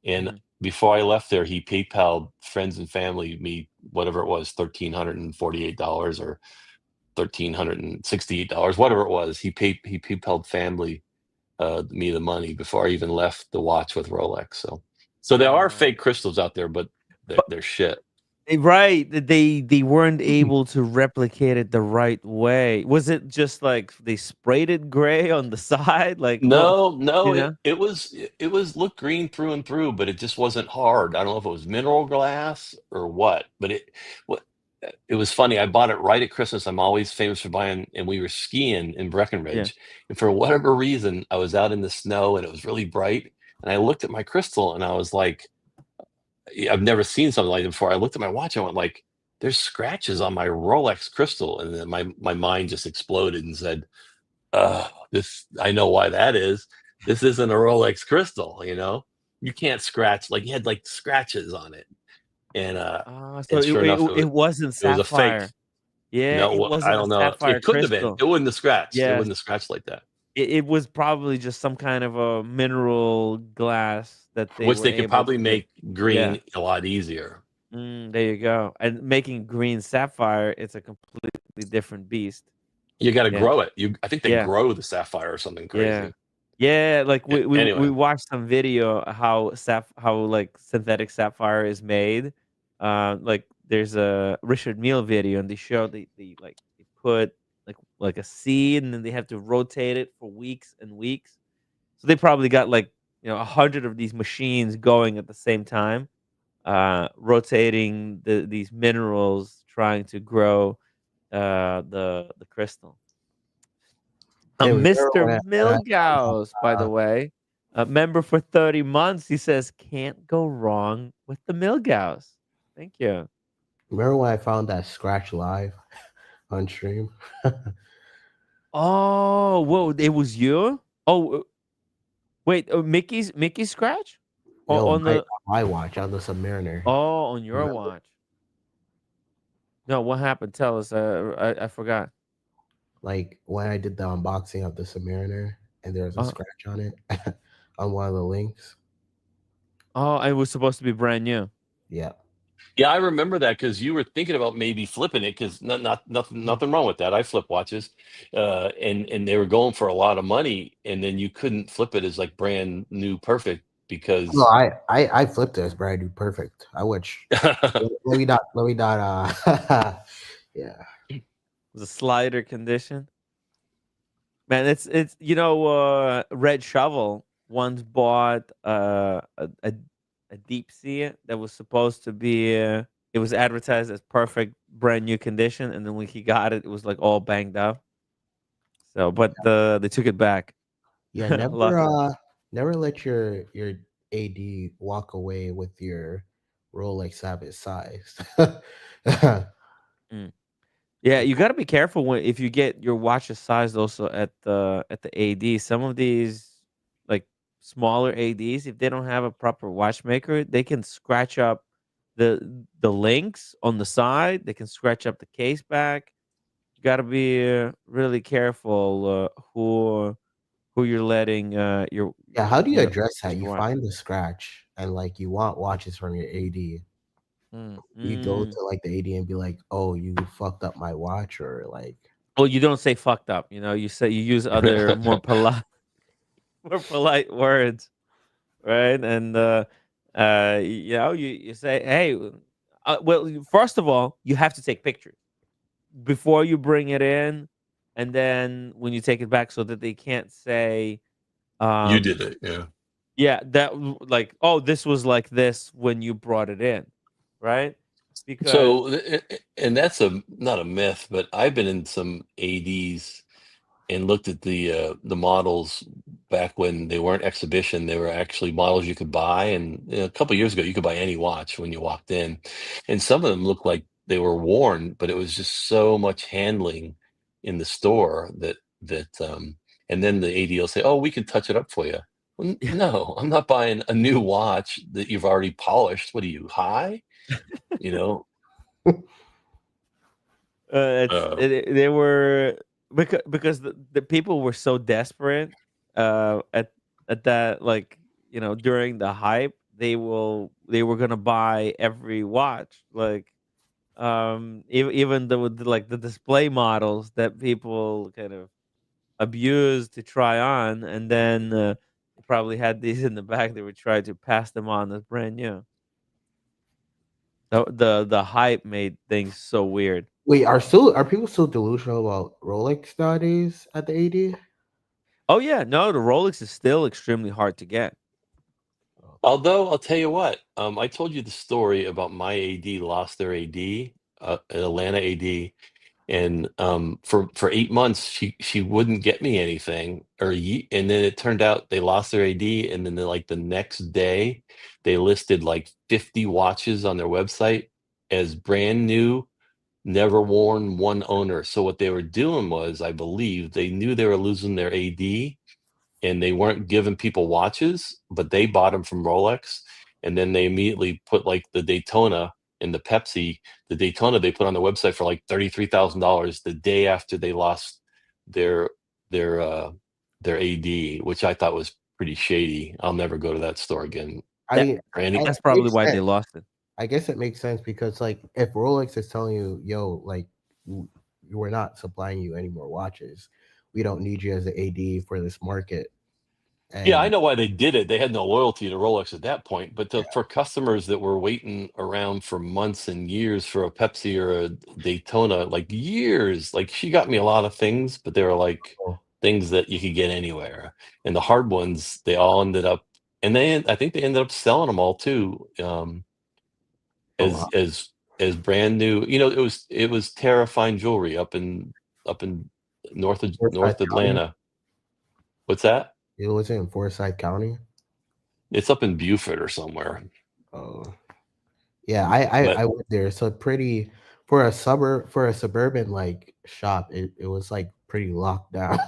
And mhm, before I left there, he PayPal friends and family me whatever it was, $1,348 or $1,368, whatever it was. He PayPal family me the money before I even left the watch with Rolex. So there are uh, fake crystals out there, but but they're shit. Right. They weren't able to replicate it the right way. Was it just like they sprayed it gray on the side? Like, well, No, no, you it know? it was it was looked green through and through, but it just wasn't hard. I don't know if it was mineral glass or what, but what it was funny. I bought it right at Christmas. I'm always famous for buying, and we were skiing in Yeah. Breckenridge, and for whatever reason, I was out in the snow and it was really bright, and I looked at my crystal and I was like, I've never seen something like it before. I looked at my watch and I went like, there's scratches on my Rolex crystal, and then my mind just exploded and said, this I know why that is. This isn't a Rolex crystal, you know. You can't scratch like you had like scratches on it, and So and it, sure it enough, it wasn't it was a fake. sapphire. Yeah, it No, I wasn't a don't know. sapphire It couldn't have been. crystal. It wouldn't have scratched. It Yes. wouldn't have scratched like that. It was probably just some kind of a mineral glass that they Which were they could able probably to. make Yeah. green a lot easier. There you go. And making green sapphire, it's a completely different beast. You got to Yeah. grow it. I think they Yeah. grow the sapphire or something Yeah. crazy. Yeah, like we Anyway, watched some video how like synthetic sapphire is made. Like there's a Richard Mille video and they show they like they put like a seed and then they have to rotate it for weeks and weeks. So they probably got like 100 of these machines going at the same time, rotating these minerals, trying to grow the crystal. Hey, remember when Mr. when I found out, Milgauss, by the way, a member for 30 months. He says, can't go wrong with the Milgauss. Thank you. remember when I found that scratch live on stream? Oh, whoa, it was you? Oh, wait, Mickey's scratch? Yo, On the my watch on the Submariner. on your Remember? watch. No, what happened? Tell us. I forgot. Like when I did the unboxing of the Submariner and there was a Uh, scratch on it on one of the links. oh, it was supposed to be brand new. Yeah. yeah, I remember that because you were thinking about maybe flipping it because nothing wrong with that. I flip watches, and they were going for a lot of money, and then you couldn't flip it as like brand new perfect No, because I flipped it as brand new perfect. I wish. Let me not yeah. It was a slider condition. Man, it's Red Shovel once bought a deep sea that was supposed to be it was advertised as perfect brand new condition, and then when he got it, it was like all banged up. So, but they took it back. Yeah, Luck. never let your AD walk away with your Rolex habit size. Mm. Yeah, you got to be careful if you get your watches sized also at the AD. Some of these like smaller ADs, if they don't have a proper watchmaker, they can scratch up the links on the side. They can scratch up the case back. You got to be really careful who you're letting Yeah, how do you address use that? You your watch. find the scratch and like you want watches from your AD. Mm, You go mm. to like the AD and be like, "Oh, you fucked up my watch," or like, Well, you don't say fucked up. You say you use other more polite more polite words, right? And you say, hey, well, first of all, you have to take pictures before you bring it in, and then when you take it back, so that they can't say, you um, did it. Yeah. yeah, like, oh, this was like this when you brought it in, right? Because So, and that's not a myth, but I've been in some ADs and looked at the models back when they weren't exhibition. They were actually models you could buy, and a couple years ago, you could buy any watch when you walked in, and some of them looked like they were worn, but it was just so much handling in the store and then the AD will say, "Oh, we can touch it up for you." Well, no, I'm not buying a new watch that you've already polished. What are you, high? You know, uh, they were because the people were so desperate at that, like, during the hype, they were gonna buy every watch, like, even like the display models that people kind of abused to try on, and then they probably had these in the back. They would try to pass them on as brand new. The hype made things so weird. Wait, are people still delusional about Rolex nowadays at the AD? Oh yeah, no, the Rolex is still extremely hard to get. Although I'll tell you what, I told you the story about my AD lost their AD, an Atlanta AD, and for 8 months she wouldn't get me anything, and then it turned out they lost their AD, and then like the next day they listed like 50 watches on their website as brand new, never worn, one owner. So what they were doing was, I believe, they knew they were losing their AD, and they weren't giving people watches, but they bought them from Rolex, and then they immediately put like the Daytona and the Pepsi. The Daytona they put on their website for like $33,000 the day after they lost their their uh their AD, which I thought was pretty shady. I'll never go to that store again. I That mean, For any, it that's probably makes why they sense. lost it. I guess it makes sense because, like, if Rolex is telling you, "Yo, like, we're not supplying you any more watches. We don't need you as an AD for this market." yeah, I And know why they did it. They had no loyalty to Rolex at that point, but for customers that were waiting around for months and years for a Pepsi or a Daytona, like years, like she got me a lot of things, but they were like oh, things that you could get anywhere. And the hard ones, they all ended up, and I think they ended up selling them all too, oh as wow, brand new. It was Terra Fine Jewelry up in Forsyth North County. Atlanta. What's that? It was in Forsyth County. It's up in Buford or somewhere. Oh, yeah, I But went there. So pretty for a suburban like shop. It was like pretty locked down.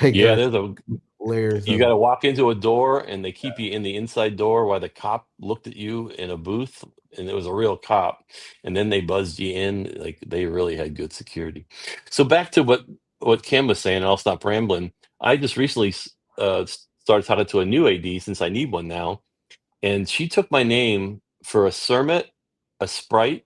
Like yeah, there's there's layers you of got to walk into a door and they keep you in the inside door while the cop looked at you in a booth, and it was a real cop, and then they buzzed you in. Like, they really had good security. So back to what Cam was saying, and I'll stop rambling. I just recently started talking to a new AD, since I need one now, and she took my name for a Cermet, a Sprite,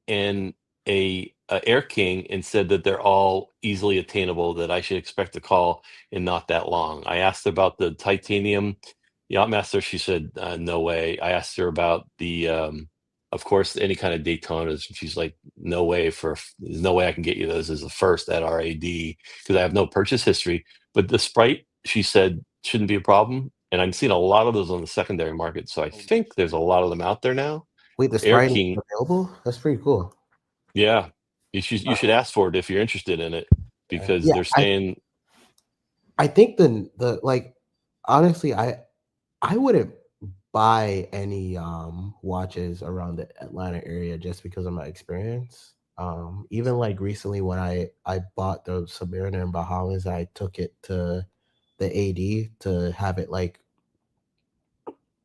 and a Air King, and said that they're all easily attainable, that I should expect a call in not that long. I asked her about the titanium Yachtmaster. She said, no way. I asked her about of course, any kind of Daytonas. And she's like, no way, there's no way I can get you those as the first at RAD, because I have no purchase history. But the Sprite, she said, shouldn't be a problem. And I'm seeing a lot of those on the secondary market. So I think there's a lot of them out there now. wait, the Air Sprite is King, available? That's pretty cool. yeah, you should ask for it if you're interested in it, because Yeah, they're saying, I think the like honestly, I wouldn't buy any watches around the Atlanta area just because of my experience. Even like recently when I bought the Submariner in Bahamas, I took it to the AD to have it like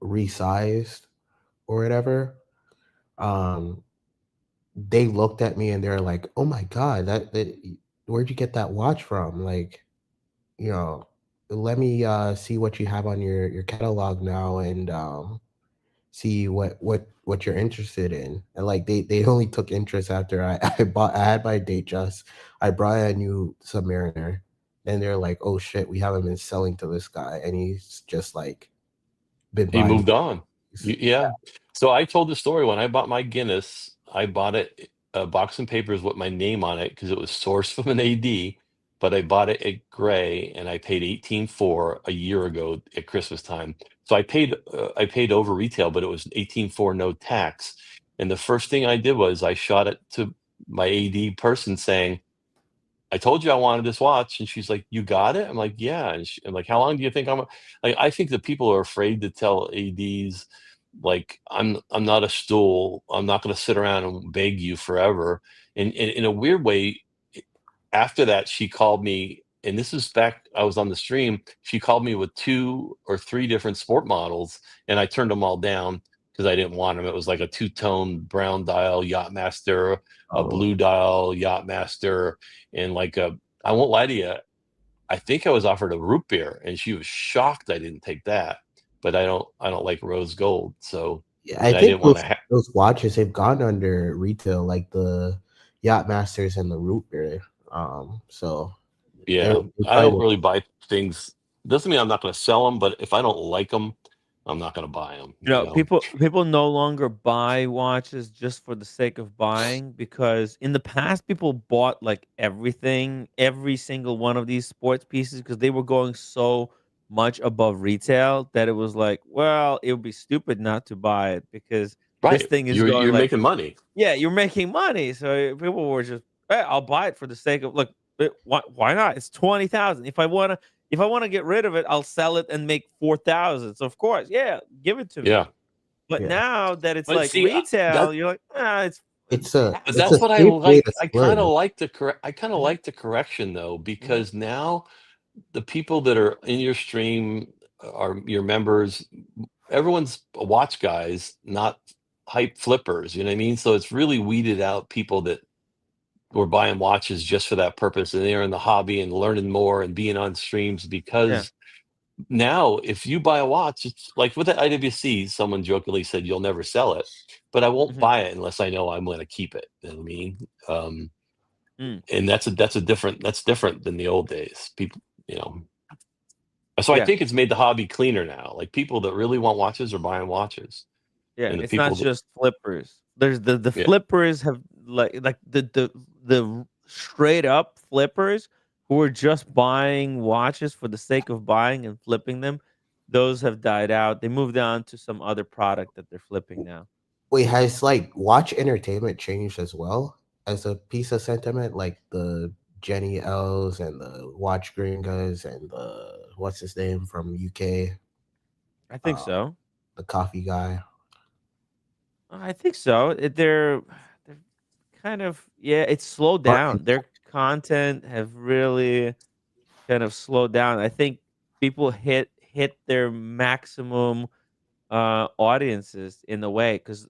resized or whatever. Um, they looked at me and they're like, "Oh my god, that where'd you get that watch from?" Like, you know, let me see what you have on your catalog now and see what you're interested in. And like they only took interest after I had my date just I brought a new Submariner, and they're like, oh shit, we haven't been selling to this guy, and he's just like been he buying moved on. these. Yeah. So I told the story when I bought my Guinness. I bought it a box and papers with my name on it because it was sourced from an AD, but I bought it at gray, and I paid 18.4 a year ago at Christmas time. So I paid over retail, but it was 18.4, no tax. And the first thing I did was I shot it to my AD person saying, I told you I wanted this watch. And she's like, you got it? I'm like, yeah. And I'm like, how long do you think like, I think that people are afraid to tell ADs, like, I'm not a stool. I'm not going to sit around and beg you forever. And in a weird way, after that, she called me, and this is back, I was on the stream. She called me with 2 or 3 different sport models, and I turned them all down because I didn't want them. It was like a two-tone brown dial Yachtmaster, a Oh blue dial Yachtmaster, and like I won't lie to you, I think I was offered a root beer, and she was shocked I didn't take that. But I don't like rose gold, so, yeah, I and I think didn't want to. those watches have gone under retail, like the Yacht Masters and the Root Beer. So Yeah, they I probably don't did. really buy things. Doesn't mean I'm not going to sell them, but if I don't like them, I'm not going to buy them. You know, people no longer buy watches just for the sake of buying, because in the past people bought like everything, every single one of these sports pieces, because they were going so much above retail that it was like, well, it would be stupid not to buy it because this Right. thing is going You're like, making money. yeah, you're making money. So people were just, hey, I'll buy it for the sake of look. Why not? It's 20,000. If I want to get rid of it, I'll sell it and make 4,000. So of course, yeah, give it to me. Yeah. But Yeah. now that it's But like see, retail, you're like, it's It's a but it's a that's what I safe way like. to I kind of splurge. like the correct. I kind of Mhm, like the correction though, mhm, because now the people that are in your stream are your members. Everyone's watch guys, not hype flippers. You know what I mean? So it's really weeded out people that were buying watches just for that purpose, and they're in the hobby and learning more and being on streams. yeah, Because now, if you buy a watch, it's like with the IWC. Someone jokingly said, "You'll never sell it," but I won't mhm, buy it unless I know I'm going to keep it. You know what I mean? Um, mm, and that's different than the old days. People, you know. So I yeah, think it's made the hobby cleaner now. Like people that really want watches are buying watches, yeah. and the It's not people that just flippers. There's the yeah flippers have like the straight up flippers who are just buying watches for the sake of buying and flipping them. Those have died out. They moved on to some other product that they're flipping now. Wait, has like watch entertainment changed as well as a piece of sentiment? Like the Jenny L's and the Watch Gringas and the what's his name from UK, I think um, so. the coffee guy. I think so. They're kind of, yeah. It's slowed Martin. down. Their content have really kind of slowed down. I think people hit their maximum audiences in a way, because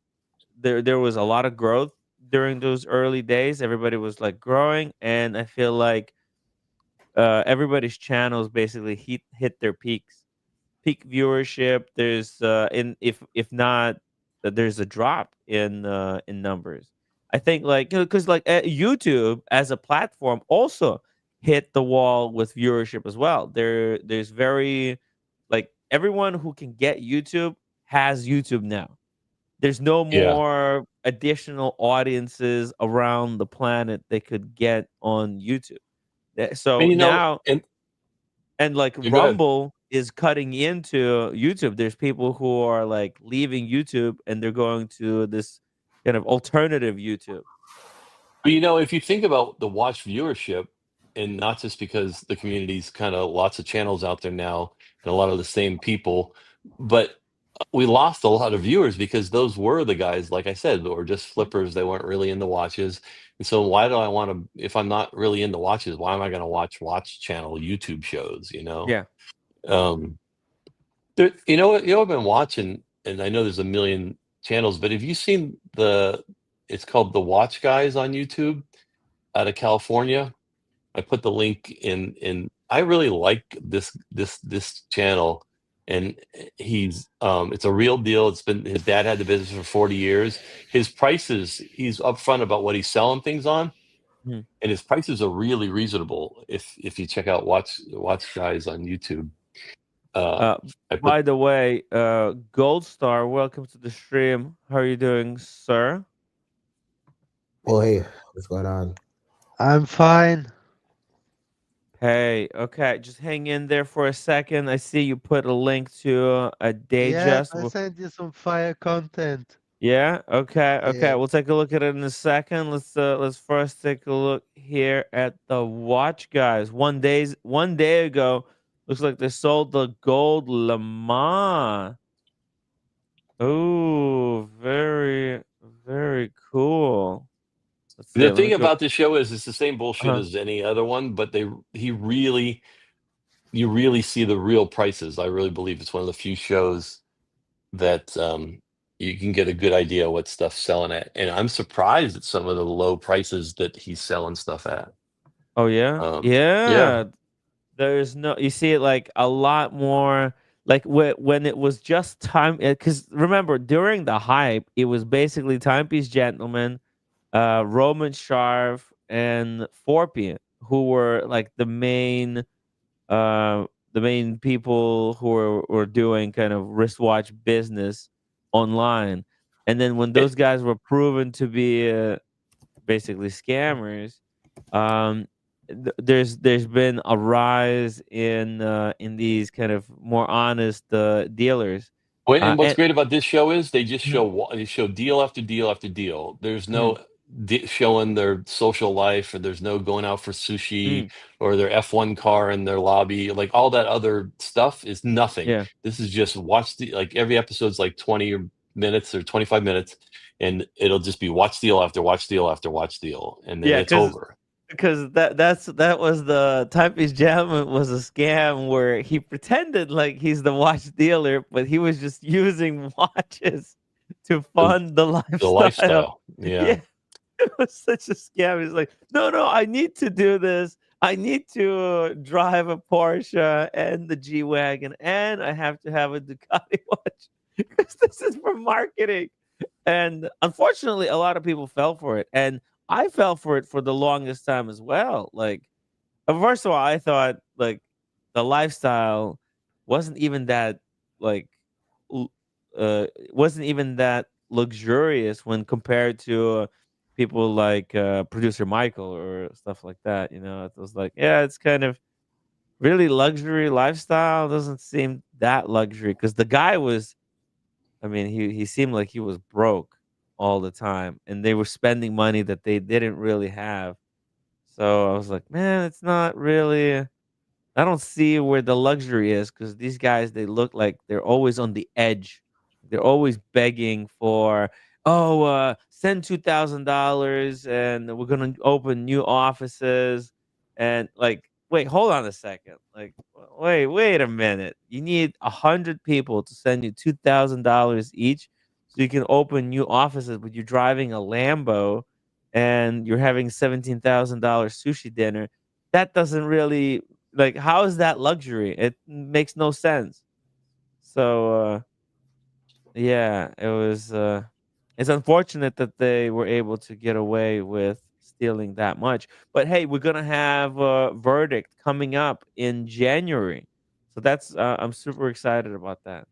there was a lot of growth during those early days. Everybody was like growing, and I feel like everybody's channels basically hit their peak viewership. There's in if not there's a drop in numbers. I think like because like YouTube as a platform also hit the wall with viewership as well. There's very like everyone who can get YouTube has YouTube now. There's no yeah. more additional audiences around the planet they could get on YouTube. And So you know, now and and like you go ahead. Rumble is cutting into YouTube. There's people who are like leaving YouTube and they're going to this kind of alternative YouTube. But you know, if you think about the watch viewership, and not just because the community's kind of lots of channels out there now and a lot of the same people, but we lost a lot of viewers because those were the guys, like I said, that were just Mhm. flippers. They weren't really into watches. And so why do I want to, if I'm not really into watches, why am I going to watch channel YouTube shows, you know? Yeah. Um, you know, I've been watching, and I know there's a million channels, but have you seen it's called The Watch Guys on YouTube out of California? I put the link in. I really like this channel, and it's a real deal. It's been his dad had the business for 40 years. His prices, he's upfront about what he's selling things on, Mhm. and his prices are really reasonable. If you check out Watch Guys on YouTube, uh, Uh, I put by the way, Gold Star, welcome to the stream. How are you doing, sir? Well, hey, what's going on? I'm fine. Hey, okay, just hang in there for a second. I see you put a link to a Yes, Datejust. I sent you some fire content. Yeah. Okay. Okay. Yeah. We'll take a look at it in a second. Let's first take a look here at the watch guys. 1 day ago, looks like they sold the gold Lamar. Oh, very cool. Let's see. the Let me thing go. about this show is it's the same bullshit Uh-huh. as any other one, but you really see the real prices. I really believe it's one of the few shows that you can get a good idea what stuff's selling at. And I'm surprised at some of the low prices that he's selling stuff at. Oh yeah. Yeah, Yeah. There's no, you see it like a lot more like when it was just time, because remember during the hype, it was basically Timepiece Gentleman, Roman Sharf, and Forpian who were like the main main people who were doing kind of wristwatch business online. And then when those guys were proven to be basically scammers, um, there's been a rise in these kind of more honest dealers. Wait, and what's And great about this show is they just Mhm, they show deal after deal after deal. There's mhm, no showing their social life, or there's no going out for sushi mm, or their F1 car in their lobby. Like all that other stuff is nothing. yeah, This is just watch the like every episode's like 20 minutes or 25 minutes, and it'll just be watch deal after watch deal after watch deal, and then yeah, it's over. because that was the Timepiece Gem was a scam where he pretended like he's the watch dealer, but he was just using watches to The, fund the the lifestyle. lifestyle. Yeah. Yeah, it was such a scam. He's like, no, I need to do this. I need to drive a Porsche and the G wagon, and I have to have a Ducati watch because this is for marketing. And unfortunately, a lot of people fell for it, and I fell for it for the longest time as well. Like, first of all, I thought like the lifestyle wasn't even that like l- wasn't even that luxurious when compared to people like producer Michael or stuff like that. You know, it was like, yeah, it's kind of really luxury lifestyle. Doesn't seem that luxury because the guy was. I mean, he seemed like he was broke all the time, and they were spending money that they didn't really have. So I was like, man, it's not really. I don't see where the luxury is because these guys, they look like they're always on the edge. They're always begging for, oh, send $2,000 and we're gonna open new offices. And like, wait, hold on a second. Like, wait a minute. You need 100 people to send you $2,000 each, so you can open new offices. But you're driving a Lambo, and you're having $17,000 sushi dinner. That doesn't really like, how is that luxury? It makes no sense. So yeah, it's unfortunate that they were able to get away with stealing that much. But hey, we're gonna have a verdict coming up in January. So that's I'm super excited about that.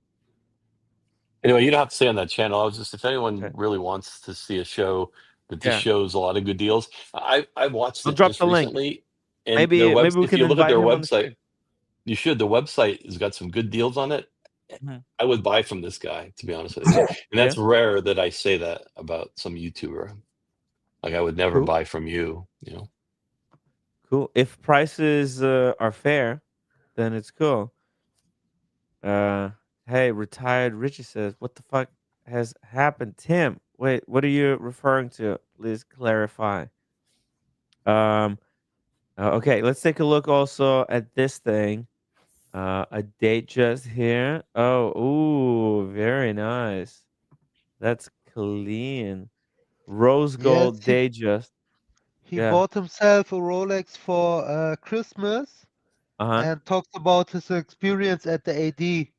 Anyway, you don't have to stay on that channel. I was just, if anyone Okay. really wants to see a show that just Yeah. shows a lot of good deals, I watched I'll it drop just the link. recently, and their Maybe we if can you look at invite their him on the website, stream. you should. The website has got some good deals on it. Mhm. I would buy from this guy, to be honest with you, and Yeah. that's rare that I say that about some YouTuber. Like I would never Cool. buy from you. You know. Cool. If prices are fair, then it's cool. Uh, hey, retired Richie says, "What the fuck has happened, Tim? Wait, what are you referring to? Please clarify." Um, okay, let's take a look also at this thing. A date just here. Oh, ooh, very nice. That's clean. Rose Yes, gold day just. he Yeah. bought himself a Rolex for Christmas Uh huh. and talks about his experience at the AD.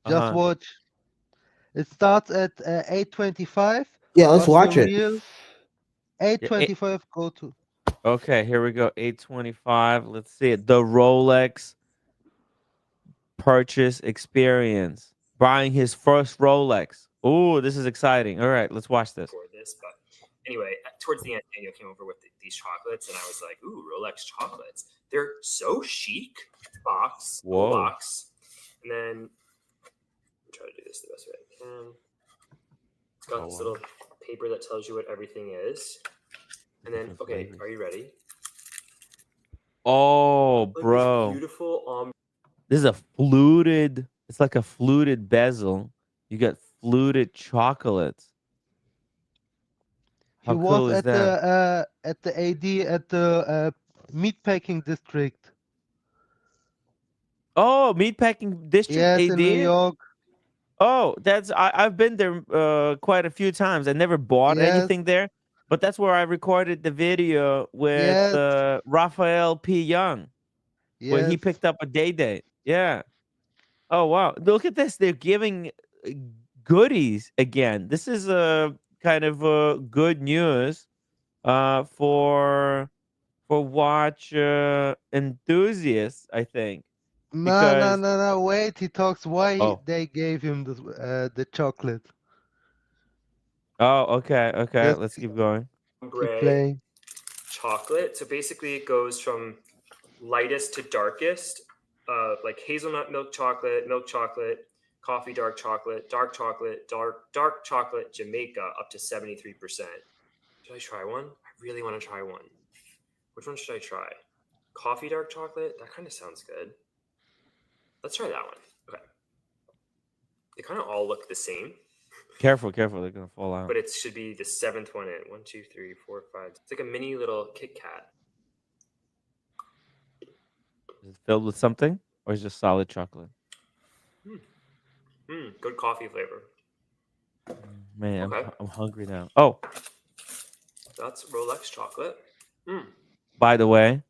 Uh Just huh. watch. It starts at 825. Yeah, let's Was the watch it. real Yeah. 825 go to? Okay, here we go. 825. Let's see it. The Rolex purchase experience. Buying his first Rolex. Ooh, this is exciting. All right, let's watch this. For this, but anyway, towards the end, Daniel came over with these chocolates, and I was like, "Ooh, Rolex chocolates! They're so chic." Box, little Whoa. box, and then I'll try to do this the best way I can. It's got Oh, this wow. little paper that tells you what everything is, and then Different okay, flavors. are you ready? Oh, Look at this bro. beautiful This is a fluted, it's like a fluted bezel. You got fluted chocolates. He How was cool is that? at the AD at the meatpacking district. Oh, meatpacking district Yes, in New AD. York. Oh, I've been there quite a few times. I never bought Yes, anything there, but that's where I recorded the video with yes, Raphael P. Young, where he yes. picked up a day date. Yeah. Oh wow! Look at this. They're giving uh, goodies again. This is kind of good news for watch enthusiasts, I think. Because No. Wait, he talks why oh they gave him the chocolate. okay. Just Let's keep going. keep Gray playing. chocolate. So basically, it goes from lightest to darkest, like hazelnut milk chocolate, coffee dark chocolate, dark chocolate, Jamaica, up to 73%. Should I try one? I really want to try one. Which one should I try? Coffee dark chocolate? That kind of sounds good. Let's try that one. Okay. They kind of all look the same, Careful, they're gonna fall out. but it should be the seventh one in. 1, 2, 3, 4, 5. It's like a mini little Kit Kat. Is it filled with something, or is it just solid chocolate? Good coffee flavor. Man, Okay. I'm hungry now. Oh, That's Rolex chocolate. by the way,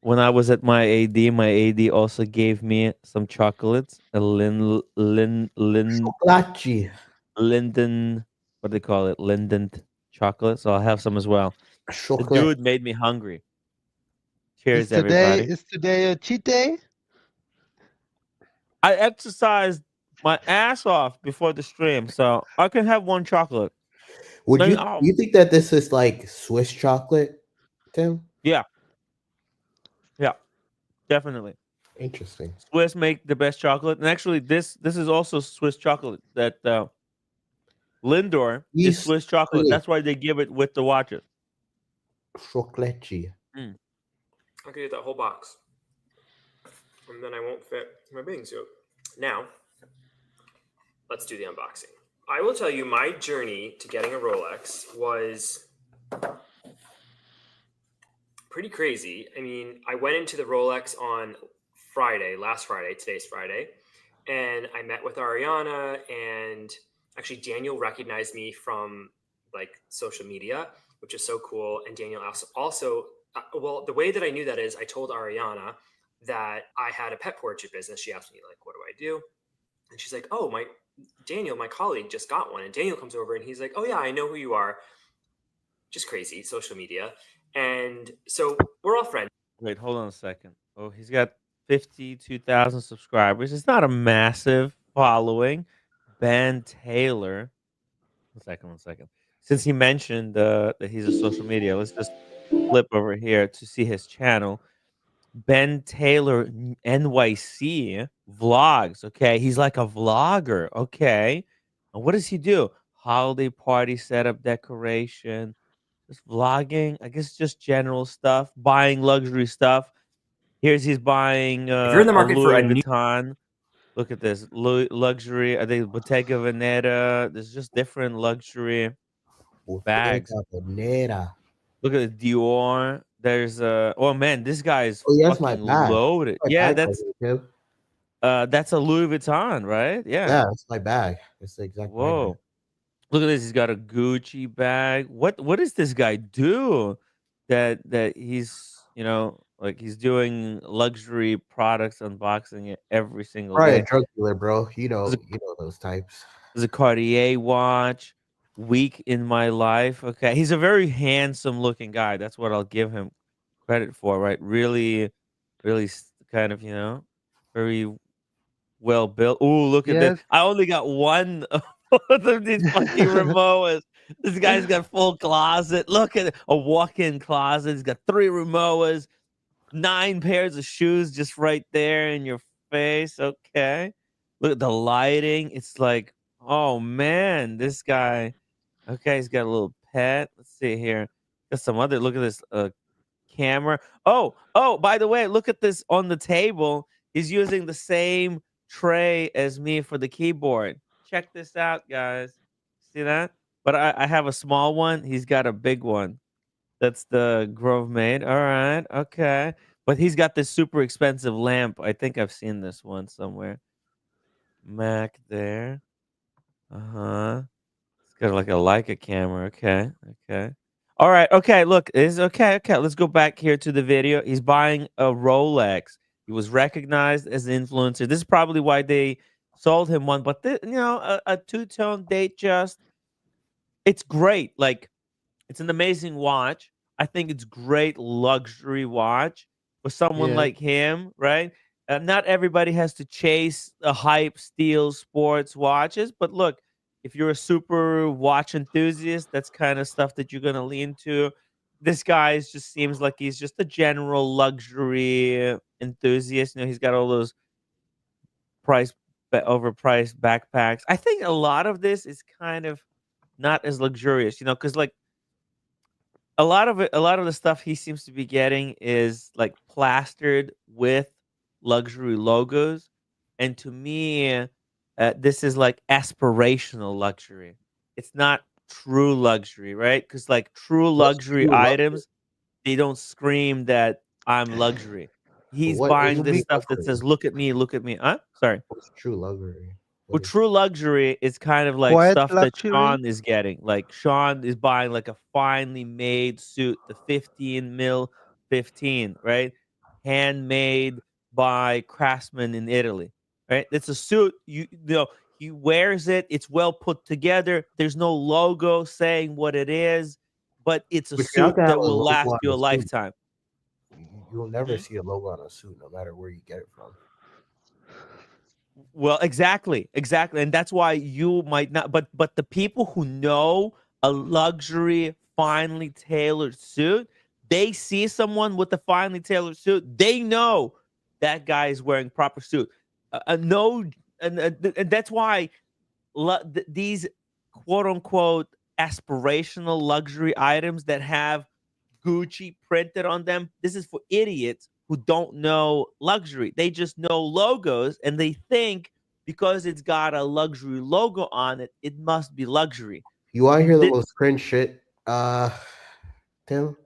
when I was at my AD also gave me some chocolates, a linden, what do they call it? Linden chocolate. So I'll have some as well. The Chocolate. dude made me hungry. Cheers, everybody. Is today a cheat day? I exercised my ass off before the stream, so I can have one chocolate. Would Maybe- you you think that this is like Swiss chocolate, Tim? Yeah, definitely. Interesting. Swiss make the best chocolate, and actually, this is also Swiss chocolate. That Lindor is Yes, Swiss chocolate. really. That's why they give it with the watches. Chocolate. I could eat that whole box. And then I won't fit my bathing suit. Now, let's do the unboxing. I will tell you my journey to getting a Rolex was pretty crazy. I mean, I went into the Rolex on last Friday, today's Friday, and I met with Ariana, and actually Daniel recognized me from like social media, which is so cool. And Daniel also well, the way that I knew that is I told Ariana that I had a pet portrait business. She asked me like, what do I do? And she's like, oh, Daniel, my colleague, just got one. And Daniel comes over and he's like, oh yeah, I know who you are. Just crazy, social media. And so we're all friends. Wait, hold on a second. Oh, he's got 52,000 subscribers. It's not a massive following. Ben Taylor. One second. Since he mentioned that he's a social media, let's just flip over here to see his channel. Ben Taylor NYC vlogs. Okay, he's like a vlogger. Okay, and what does he do? Holiday party setup, decoration, just vlogging. I guess just general stuff, buying luxury stuff. He's buying If you're in the a market for Louis a new Vuitton. Look at this luxury. I think Bottega Veneta. There's just different luxury bags. Bottega. Look at the Dior. There's oh man, this guy is Oh, yes, my fucking bag. loaded. My Yeah, bag, Tim. that's a Louis Vuitton, right? Yeah. Yeah, it's my bag. It's the exact my bag. Whoa. Look at this. He's got a Gucci bag. What does this guy do that he's, like he's doing luxury products unboxing it every single Probably day. a drug dealer, bro. You know There's those types. There's a Cartier watch. Week in my life. Okay. He's a very handsome looking guy. That's what I'll give him credit for, right? Really, really kind of, very well built. Ooh, look at this. Yes. I only got one of these fucking Rimowas. This guy's got full closet. Look at it. A walk-in closet. He's got 3 Rimowas, 9 pairs of shoes just right there in your face. Okay. Look at the lighting. It's like, oh man, this guy. Okay, he's got a little pet. Let's see here. Got some other. Look at this camera. Oh, by the way, look at this on the table. He's using the same tray as me for the keyboard. Check this out, guys. See that? But I have a small one. He's got a big one. That's the Grove Maid. All right. Okay. But he's got this super expensive lamp. I think I've seen this one somewhere. Mac there. Uh-huh. It's got like a Leica camera. Okay. Okay. All right. Okay. Look, is okay. Okay. Let's go back here to the video. He's buying a Rolex. He was recognized as an influencer. This is probably why they sold him one. But a two-tone date just, it's great. Like, it's an amazing watch. I think it's great luxury watch for someone Yes. like him, right? Not everybody has to chase a hype, steal sports watches. But look, if you're a super watch enthusiast, that's kind of stuff that you're gonna lean to. This guy just seems like he's just a general luxury enthusiast. You know, he's got all those price overpriced backpacks. I think a lot of this is kind of not as luxurious, you know, because like a lot of the stuff he seems to be getting is like plastered with luxury logos, and to me, this is like aspirational luxury. It's not true luxury, right? Because like true What's luxury true luxury? items, they don't scream that I'm luxury. He's What do buying you this mean stuff that luxury? says, "Look at me, look at me." Huh? Sorry. What's true luxury? Well, What is true luxury is kind of like Quiet stuff that luxury. Sean is getting. Like Sean is buying like a finely made suit, the 15 mil 15, right? Handmade by craftsmen in Italy, right? It's a suit. You know, he wears it. It's well put together. There's no logo saying what it is, but it's a But you have suit to have that a will logo last on you a a suit. lifetime. You'll never Hmm? see a logo on a suit, no matter where you get it from. Well, exactly, exactly, and that's why you might not. But the people who know a luxury, finely tailored suit, they see someone with a finely tailored suit, they know that guy is wearing proper suit. No, and that's why these quote unquote aspirational luxury items that have Gucci printed on them. This is for idiots who don't know luxury. They just know logos and they think because it's got a luxury logo on it, it must be luxury. You want to hear the Th- most cringe shit, Tim?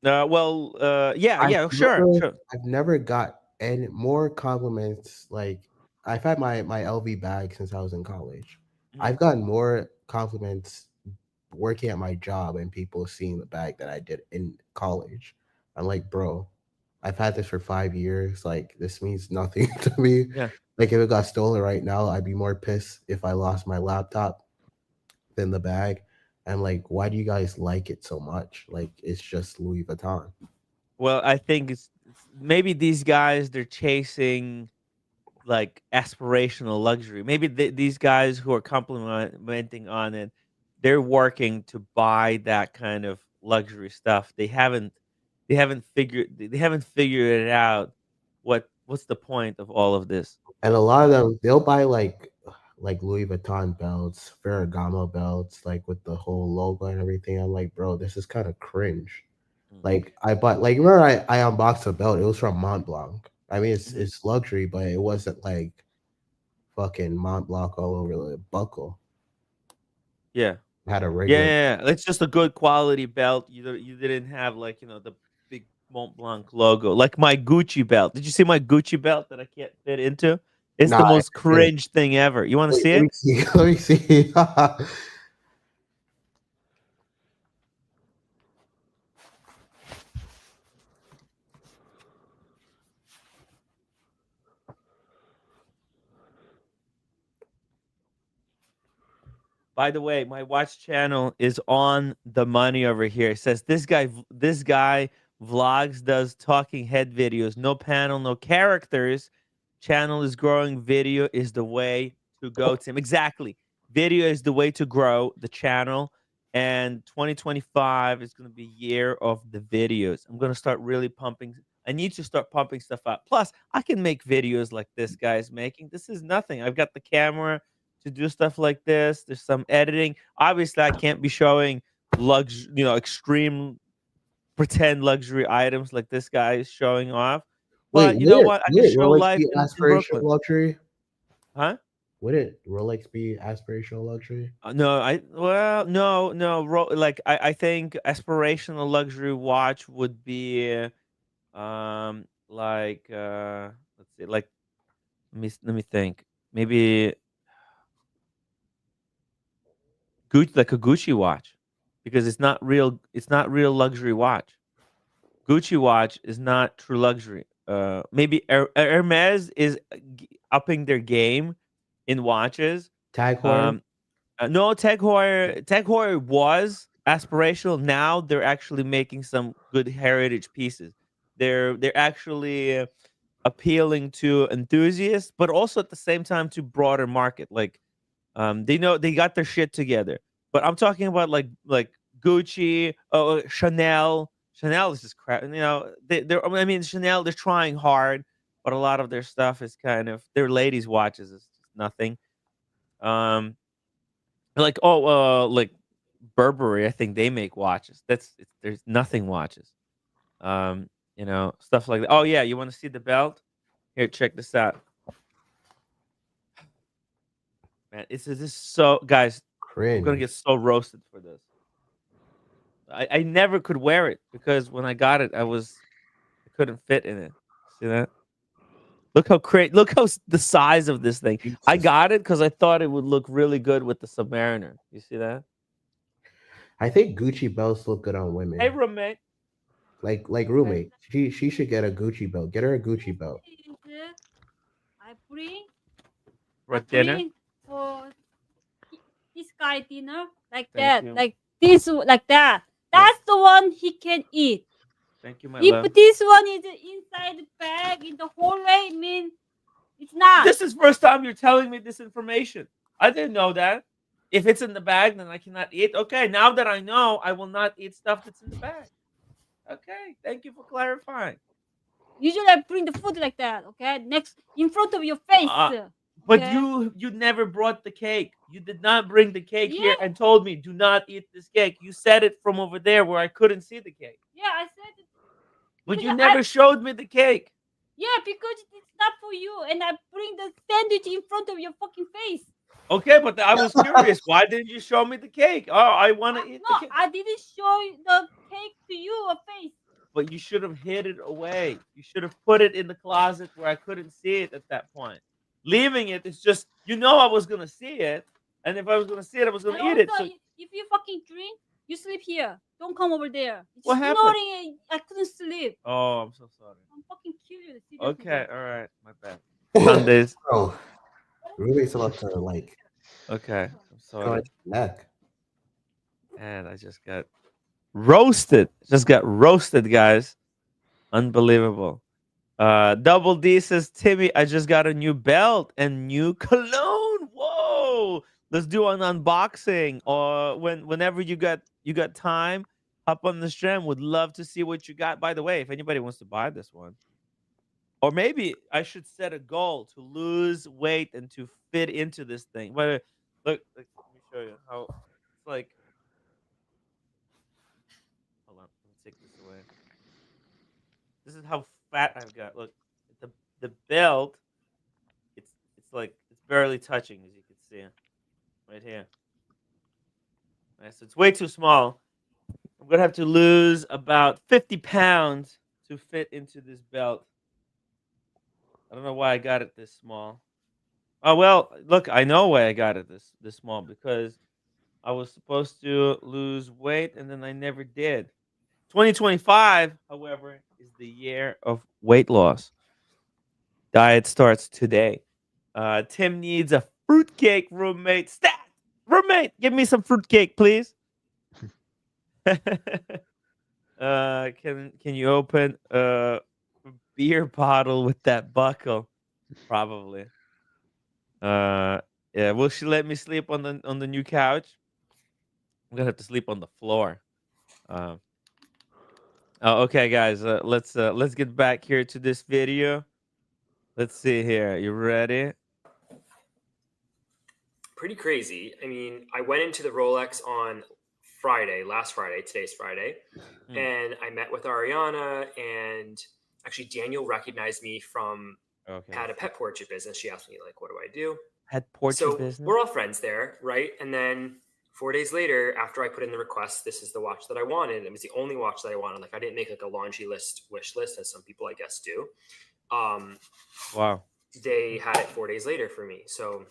yeah, I've yeah, sure, never, sure. I've never got any more compliments. Like I've had my LV bag since I was in college. Mhm. I've gotten more compliments working at my job and people seeing the bag that I did in college. I'm like, bro, I've had this for 5 years. Like this means nothing to me. Yeah. Like if it got stolen right now, I'd be more pissed if I lost my laptop than the bag. And like, why do you guys like it so much? Like it's just Louis Vuitton. Well, I think it's maybe these guys they're chasing like aspirational luxury. Maybe these guys who are complimenting on it, they're working to buy that kind of luxury stuff. They haven't figured it out. What's the point of all of this? And a lot of them they'll buy like Louis Vuitton belts, Ferragamo belts, like with the whole logo and everything. I'm like, bro, this is kind of cringe. Mm. Like I bought like remember I unboxed a belt. It was from Mont Blanc. I mean Mhm. it's luxury, but it wasn't like fucking Mont Blanc all over the buckle. Yeah. It had a Yeah, regular. yeah, yeah. It's just a good quality belt. You didn't have like the big Mont Blanc logo, like my Gucci belt. Did you see my Gucci belt that I can't fit into? It's Nah, the I most didn't see it. cringe thing ever. You want to Wait, see let it? me see. Let me see. By the way, my watch channel is on the money over here. It says this guy vlogs, does talking head videos, no panel, no characters. Channel is growing. Video is the way to go, Tim. Exactly. Video is the way to grow the channel. And 2025 is going to be year of the videos. I'm going to start really pumping. I need to start pumping stuff out. Plus, I can make videos like this guy's making. This is nothing. I've got the camera to do stuff like this. There's some editing. Obviously, I can't be showing extreme pretend luxury items like this guy is showing off. Wait, But you know what? I can would show Rolex life be in aspirational Brooklyn. luxury? Huh? Would it Rolex be aspirational luxury? No, no. Like I think aspirational luxury watch would be like let's see, like let me think. Maybe Gucci, like a Gucci watch, because it's not real. It's not real luxury watch. Gucci watch is not true luxury. Maybe Hermes is upping their game in watches. Tag Heuer? Um, no, Tag Heuer was aspirational. Now they're actually making some good heritage pieces. They're actually appealing to enthusiasts, but also at the same time to broader market. Like, they know they got their shit together. But I'm talking about like Gucci, Chanel. Chanel is just crap. You know, I mean, Chanel, they're trying hard, but a lot of their stuff is kind of their ladies' watches is just nothing. Um, like like Burberry, I think they make watches. There's nothing watches. You know, stuff like that. Oh yeah, you want to see the belt? Here, check this out, man. This is so, guys. I'm gonna Cringe. get so roasted for this. I never could wear it because when I got it, I couldn't fit in it. See that? Look how the size of this thing. I Jesus. got it because I thought it would look really good with the Submariner. You see that? I think Gucci belts look good on women. Hey, roommate. Like roommate. She should get a Gucci belt. Get her a Gucci belt. I bring For dinner. for this guy dinner like Thank that, you. like this, like that. That's the one he can eat. Thank you, my If love. this one is inside the bag in the hallway, mean it's not. This is first time you're telling me this information. I didn't know that. If it's in the bag, then I cannot eat. Okay, now that I know, I will not eat stuff that's in the bag. Okay, thank you for clarifying. Usually I bring the food like that. Okay, next in front of your face. But okay? you never brought the cake. You did not bring the cake here Yeah. and told me, do not eat this cake. You said it from over there where I couldn't see the cake. Yeah, I said it. But Because you never showed me the cake. Yeah, because it's not for you, and I bring the sandwich in front of your fucking face. Okay, but I was curious. Why didn't you show me the cake? Oh, I want to eat the No, cake. I didn't show the cake to you a face. But you should have hid it away. You should have put it in the closet where I couldn't see it at that point. Leaving it is just, I was going to see it. And if I was going to see it, I was going to eat it. So If you fucking drink, you sleep here. Don't come over there. It's What happened? snoring and I couldn't sleep. Oh, I'm so sorry. I'm fucking curious. Okay, all right. My bad. Sundays. Bro, roommate's about to like Okay, I'm go sorry. at your neck. And I just got roasted. Just got roasted, guys. Unbelievable. Double D says, Timmy, I just got a new belt and new cologne. Whoa! Let's do an unboxing. Or whenever you got time, hop on the stream. Would love to see what you got. By the way, if anybody wants to buy this one, or maybe I should set a goal to lose weight and to fit into this thing. But look, let me show you how it's like. Hold on, let me take this away. This is how fat I've got. Look, the belt. It's like it's barely touching, as you can see, right here. Right, so it's way too small. I'm gonna have to lose about 50 pounds to fit into this belt. I don't know why I got it this small. Oh well, look, I know why I got it this small, because I was supposed to lose weight and then I never did. 2025, however, is the year of weight loss. Diet starts today. Tim needs a fruitcake, roommate. Stat! Roommate, give me some fruitcake, please. Can you open a beer bottle with that buckle? Probably. Yeah. Will she let me sleep on the new couch? I'm gonna have to sleep on the floor. Oh, okay, guys. Let's get back here to this video. Let's see here. You ready? Pretty crazy. I mean, I went into the Rolex on last Friday, today's Friday, and I met with Ariana, and actually Daniel recognized me from had a pet portrait business. She asked me, like, what do I do? Pet portrait business? We're all friends there, right? And then 4 days later, after I put in the request, this is the watch that I wanted. It was the only watch that I wanted. Like, I didn't make like a laundry list wish list, as some people I guess do. Wow. They had it 4 days later for me. So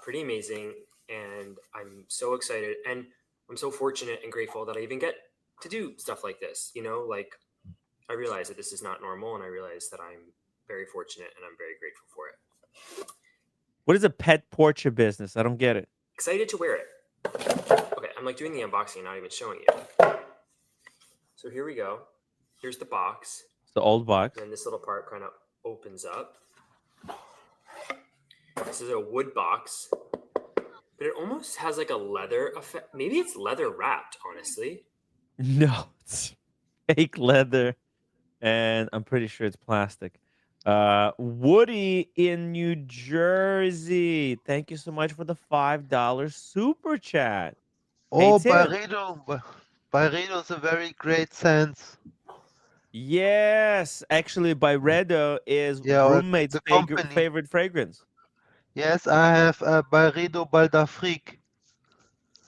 pretty amazing. And I'm so excited. And I'm so fortunate and grateful that I even get to do stuff like this. Like, I realize that this is not normal, and I realize that I'm very fortunate and I'm very grateful for it. What is a pet portrait business? I don't get it. Excited to wear it. Okay, I'm like doing the unboxing, not even showing you. So here we go. Here's the box. It's the old box. And then this little part kind of opens up. This is a wood box, but it almost has like a leather effect. Maybe it's leather wrapped, honestly. No, it's fake leather, and I'm pretty sure it's plastic. Woody in New Jersey. Thank you so much for the $5 super chat. Hey Oh, Tim. Byredo is a very great sense. Yes, actually, Byredo is Yeah, roommate's the company. favorite fragrance. Yes, I have a Byredo Baldafrique.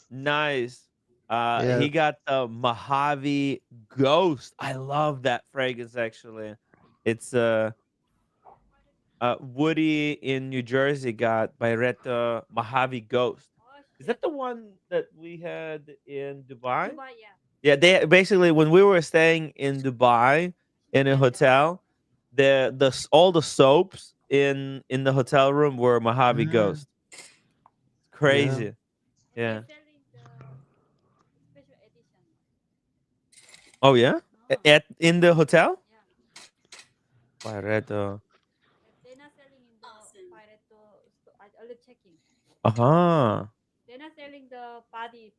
Nice. Yeah. He got the Mojave Ghost. I love that fragrance. Actually, it's Woody in New Jersey got Byredo Mojave Ghost. Oh, Is that the one that we had in Dubai? Dubai, yeah. Yeah, they basically when we were staying in Dubai in a hotel, all the soaps in the hotel room were Mojave Mm, Ghost. yeah. Crazy. And Yeah. they're selling the special edition one. Oh yeah. Oh, At in the hotel. yeah. Byredo. They're not selling in the Pareto store. I only checking. Uh huh. They're not selling the body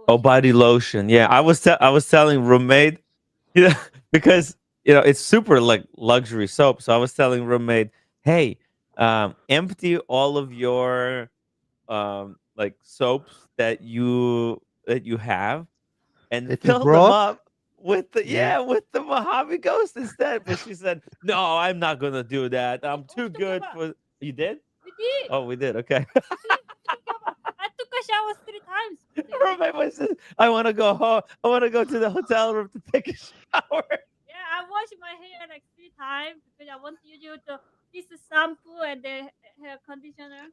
Oh, lotion. body lotion. Yeah, I was telling roommate, you know, because it's super like luxury soap. So I was telling roommate, hey, empty all of your like soaps that you have and That you fill them brought? up with the Yeah. with the Mojave Ghost instead. But she said, no, I'm not gonna do that. I'm Oh, too good for. You did? we did. Oh, we did. Okay. I took a shower 3 times. Roommate was just, I want to go home. I want to go to the hotel room to take a shower. Yeah, I wash my hair like 3 times because I want to use this shampoo and the hair conditioner.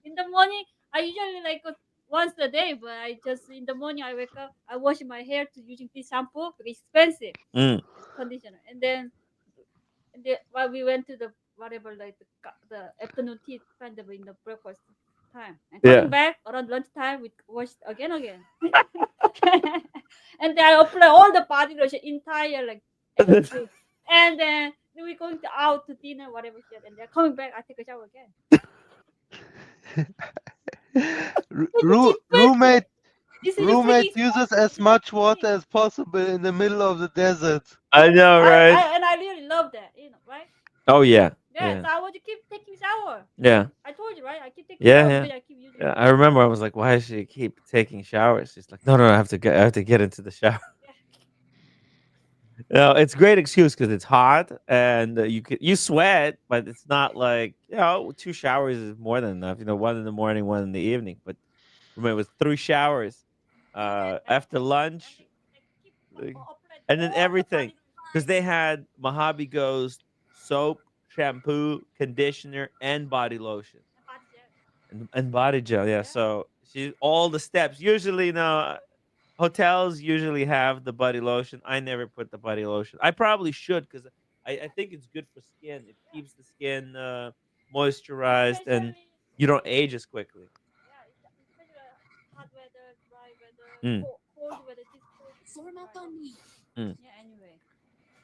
In the morning, I usually like once a day, but I just in the morning I wake up, I wash my hair to using this shampoo because it's expensive Mm. conditioner, and then while we went to the whatever like the afternoon tea kind of in the breakfast time, and coming Yeah. back around lunchtime we wash again. And then I apply all the body lotion entire like everything. And then we going out to dinner, whatever shit, and then coming back I take a shower again. Roommate This is really roommate uses expensive. as much water as possible in the middle of the desert. I know, right? And I really love that, right? Oh yeah. Yeah, Yeah. so I want to keep taking shower. Yeah. I told you, right? I keep taking Yeah. shower Yeah. because I keep using Yeah. it. I remember I was like, why does she keep taking showers? She's like, no, I have to get into the shower. No, it's a great excuse because it's hot and you sweat, but it's not like 2 showers is more than enough. One in the morning, one in the evening. But remember, it was 3 showers after lunch, I keep like, applying and then all the everything body because they had Mojave Ghost soap, shampoo, conditioner, and body lotion and body gel. and body gel. Yeah, Yeah. so she all the steps. Usually, hotels usually have the body lotion. I never put the body lotion. I probably should because I think it's good for skin. It keeps the skin moisturized and Especially you don't age as quickly. yeah, especially hot weather, dry weather, Mm, cold weather. This cold. mm. Yeah. Anyway.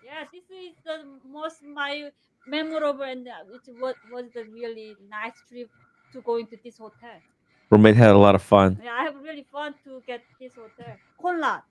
Yeah, this is the most my memorable and what was the really nice trip to go into this hotel. Roommate had a lot of fun. Yeah, I have really fun to get this hotel. Conrad.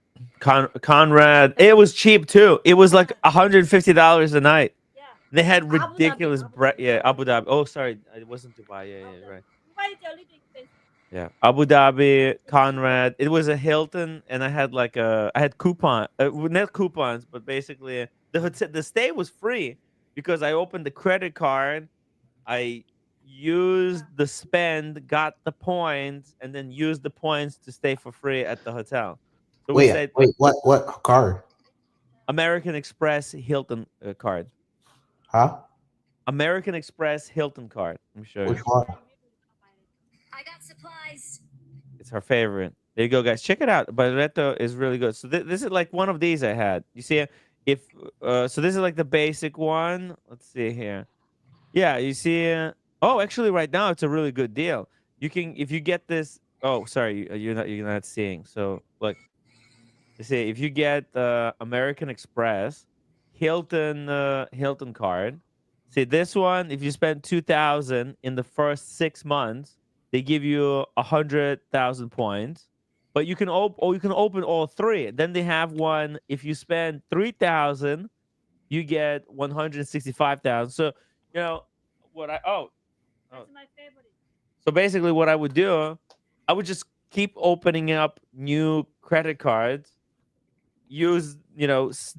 Conrad, it was cheap too. It was like $150 a night. Yeah. They had Abu Dhabi, ridiculous Abu Dhabi. yeah, Abu Dhabi. Oh, sorry, it wasn't Dubai. Yeah, Abu yeah, Dhabi. right. Dubai is a little expensive. Yeah, Abu Dhabi, Conrad. It was a Hilton, and I had not coupons, but basically the stay was free because I opened the credit card. I used the spend, got the points, and then used the points to stay for free at the hotel. So we stayed Wait, what card? American Express Hilton card. Huh? American Express Hilton card. Let me show Which you. one? I got supplies. It's her favorite. There you go, guys. Check it out. Barretto is really good. So this is like one of these I had. You see, if so, this is like the basic one. Let's see here. Yeah, you see. Oh, actually, right now it's a really good deal. You can if you get this. Oh, sorry, you're not seeing. So look, you see, if you get American Express, Hilton card. See this one, if you spend 2,000 in the first 6 months, they give you 100,000 points. But you can open all three. Then they have one. If you spend 3,000, you get 165,000. So what I That's my favorite. so basically what I would do, I would just keep opening up new credit cards, use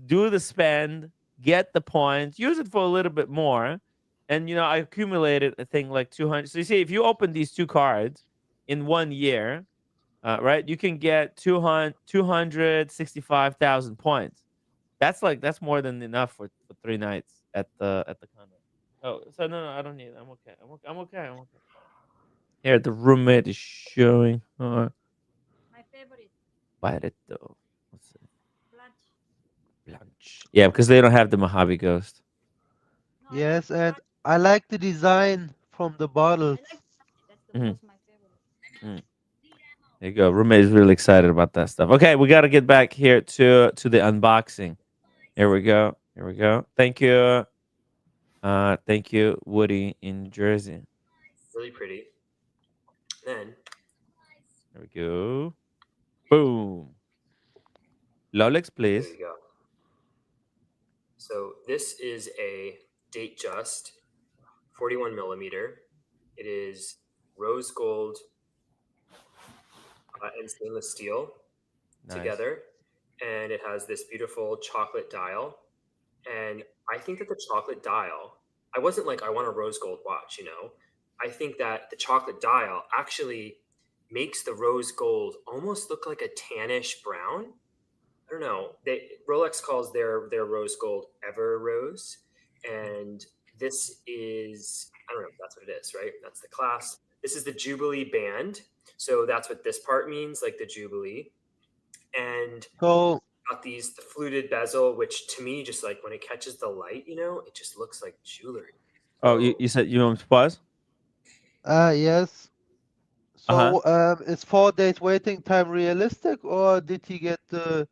do the spend, get the points, use it for a little bit more, and I accumulated a thing like 200. So you see, if you open these two cards in 1 year, right, you can get 265,000 points. That's more than enough for 3 nights at the condo. Oh, so no, I don't need it. I'm okay. I'm okay. I'm okay. Here, the roommate is showing her My favorite. Barreto. What's it? Blanche. Blanche. Yeah, because they don't have the Mojave Ghost. No, I like Yes, and Blanche. I like the design from the I bottles. like Blanche. That's the Mhm. was my favorite. Mm. There you go. Roommate is really excited about that stuff. Okay, we got to get back here to the unboxing. Here we go. Here we go. Thank you, Woody in Jersey. Really pretty. Then There we go. Boom. Rolex, there please. you go. So this is a date just 41 millimeter. It is rose gold and stainless steel Nice. together, and it has this beautiful chocolate dial. And I think that the chocolate dial, I wasn't like, I want a rose gold watch, I think that the chocolate dial actually makes the rose gold almost look like a tannish brown. I don't know. Rolex calls their rose gold ever rose, and this is, I don't know if that's what it is, right? That's the class. This is the Jubilee band, so that's what this part means, like the Jubilee. And So got the fluted bezel, which to me, just like when it catches the light, it just looks like jewelry. Oh, So you said you want to pause? yes. Uh-huh. So is 4 days waiting time realistic, or did he get the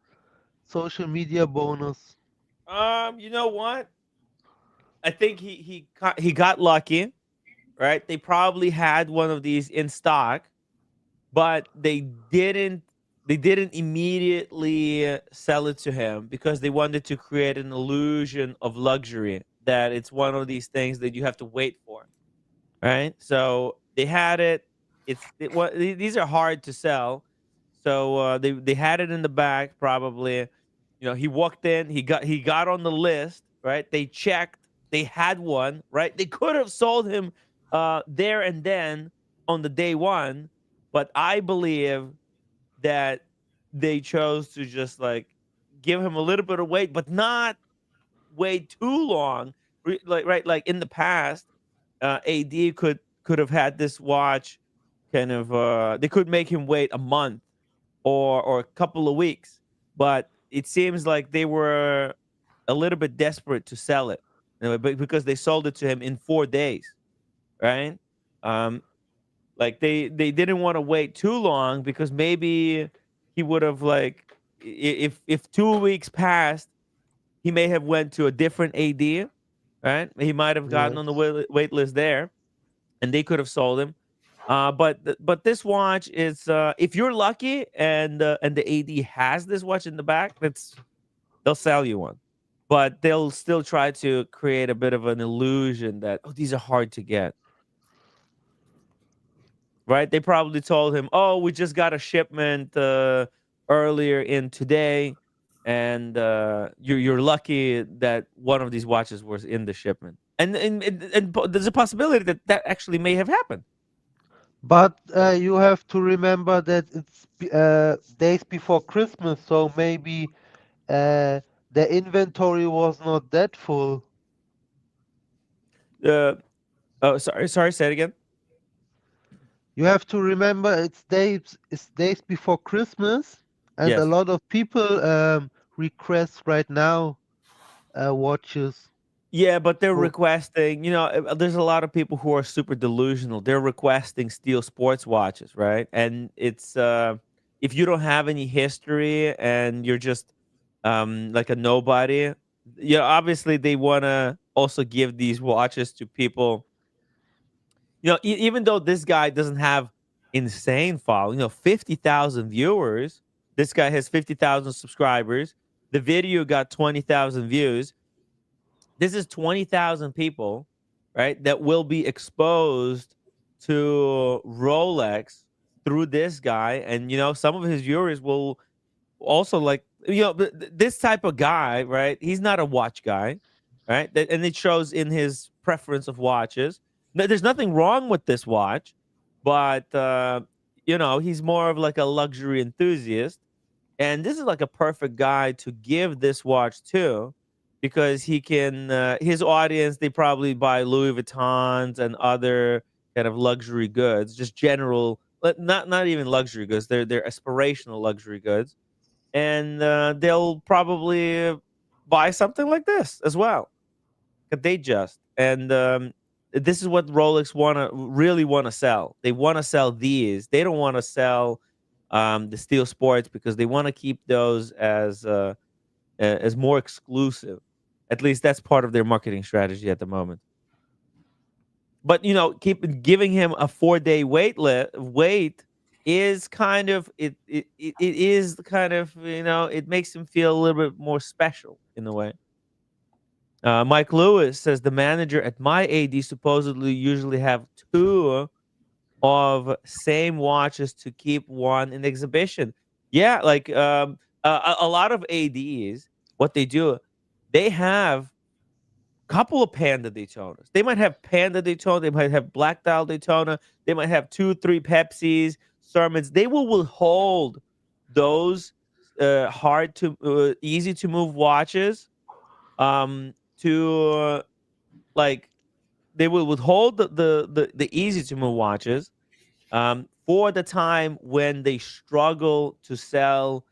social media bonus? You know what? I think he got lucky, right? They probably had one of these in stock, but they didn't immediately sell it to him because they wanted to create an illusion of luxury, that it's one of these things that you have to wait for, right? So they had it. These are hard to sell, so they had it in the back probably. He walked in, he got on the list, right? They checked, they had one, right? They could have sold him there and then on the day one, but I believe that they chose to just like give him a little bit of wait, but not wait too long. Like right, like in the past, AD could have had this watch kind of they could make him wait a month or a couple of weeks, but it seems like they were a little bit desperate to sell it, because they sold it to him in 4 days, right? Um, like they didn't want to wait too long because maybe he would have like if 2 weeks passed, he may have went to a different AD, right? He might have gotten on the Yes. wait list there, and they could have sold him. But this watch is if you're lucky and the AD has this watch in the back, they'll sell you one, but they'll still try to create a bit of an illusion that these are hard to get. Right? They probably told him, "Oh, we just got a shipment earlier in today, and you're lucky that one of these watches was in the shipment." And there's a possibility that that actually may have happened. But you have to remember that it's days before Christmas, so maybe the inventory was not that full. Uh, oh, sorry. Say it again. You have to remember it's days before Christmas, and a Yes. lot of people request right now watches. Yeah, but they're So requesting, there's a lot of people who are super delusional. They're requesting steel sports watches, right? And it's if you don't have any history and you're just like a nobody, Obviously they want to also give these watches to people. Even though this guy doesn't have insane following, 50,000 viewers. This guy has 50,000 subscribers. The video got 20,000 views. This is 20,000 people, right, that will be exposed to Rolex through this guy. And, some of his viewers will also, like, this type of guy, right? He's not a watch guy, right? And it shows in his preference of watches. There's nothing wrong with this watch, but, he's more of like a luxury enthusiast. And this is like a perfect guy to give this watch to, because he can, his audience, they probably buy Louis Vuittons and other kind of luxury goods, just general, not even luxury goods. They're aspirational luxury goods, and they'll probably buy something like this as well. They just, and this is what Rolex really want to sell. They want to sell these. They don't want to sell the steel sports, because they want to keep those as more exclusive. At least that's part of their marketing strategy at the moment. But keep giving him a 4-day wait is kind of it is kind of, it makes him feel a little bit more special in a way. Mike Lewis says the manager at my AD supposedly usually have two of same watches to keep one in exhibition. Yeah, like a lot of ADs, what they do, they have couple of Panda Daytonas. They might have Panda Daytona. They might have Black Dial Daytona. They might have 2, 3 Pepsis, Sermons. They will withhold those easy to move watches to like they will withhold the easy to move watches for the time when they struggle to sell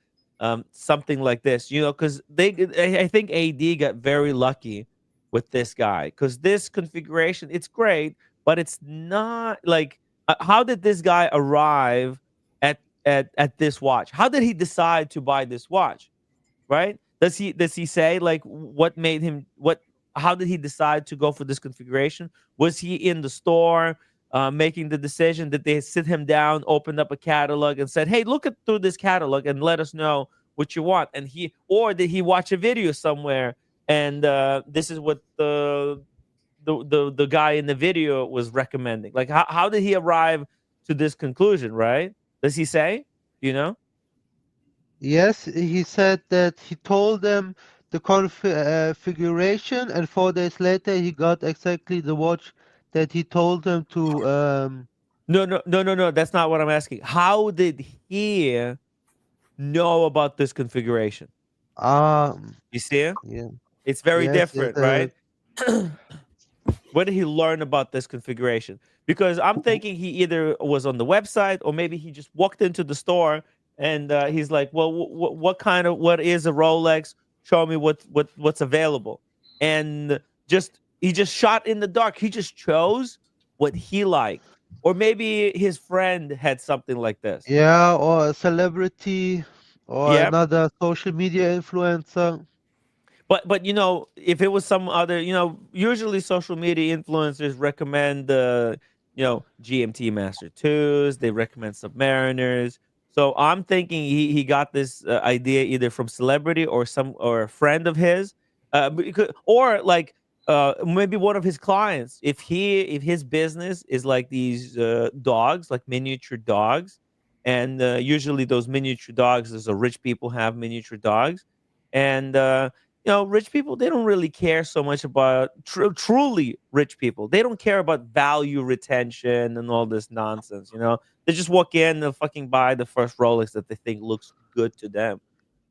something like this, because I think AD got very lucky with this guy, because this configuration, it's great, but it's not like, how did this guy arrive at this watch? How did he decide to buy this watch? Right? Does he say like what made him what how did he decide to go for this configuration? Was he in the store making the decision? Did they sit him down, opened up a catalog and said, hey, look through this catalog and let us know what you want? Or did he watch a video somewhere and this is what the guy in the video was recommending? Like how did he arrive to this conclusion, right? Does he say? You know? Yes, he said that he told them the configuration, and 4 days later he got exactly the watch that he told them to. No. That's not what I'm asking. How did he know about this configuration? Um, You see? yeah, It's very yes, different, right? Where did he learn about this configuration? Because I'm thinking he either was on the website or maybe he just walked into the store and he's like, well, what is a Rolex? Show me what's available. And he just shot in the dark. He just chose what he liked. Or maybe his friend had something like this. yeah, or a celebrity, or Yep. another social media influencer. But if it was some other, usually social media influencers recommend GMT Master 2s, they recommend Submariners. So I'm thinking he got this idea either from celebrity or a friend of his, or like maybe one of his clients. If his business is like these dogs, like miniature dogs, and usually those miniature dogs, is rich people have miniature dogs, and rich people, they don't really care so much about truly rich people. They don't care about value retention and all this nonsense. They just walk in and fucking buy the first Rolex that they think looks good to them,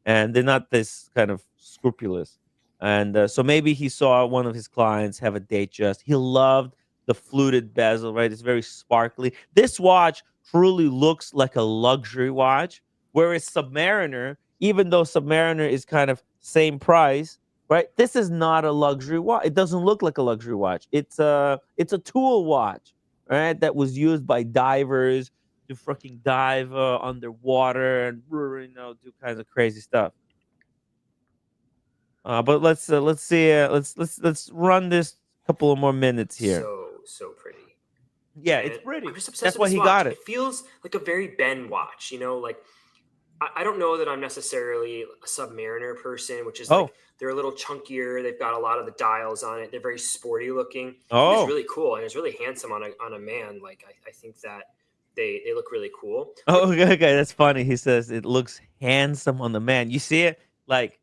and they're not this kind of scrupulous. And so maybe he saw one of his clients have a date just. He loved the fluted bezel, right? It's very sparkly. This watch truly looks like a luxury watch, whereas Submariner, even though Submariner is kind of same price, right? This is not a luxury watch. It doesn't look like a luxury watch. It's a tool watch, right? That was used by divers to freaking dive underwater and do kinds of crazy stuff. But let's see. Let's run this couple of more minutes here. So pretty. Yeah, And it's pretty. I'm just obsessed That's with why this he watch. got It it. feels like a very Ben watch, you know, like I don't know that I'm necessarily a Submariner person, which is Oh. like they're a little chunkier. They've got a lot of the dials on it. They're very sporty looking. Oh. It's really cool and it's really handsome on a man. Like I think that they look really cool. Oh, okay, that's funny. He says it looks handsome on the man. You see it? Like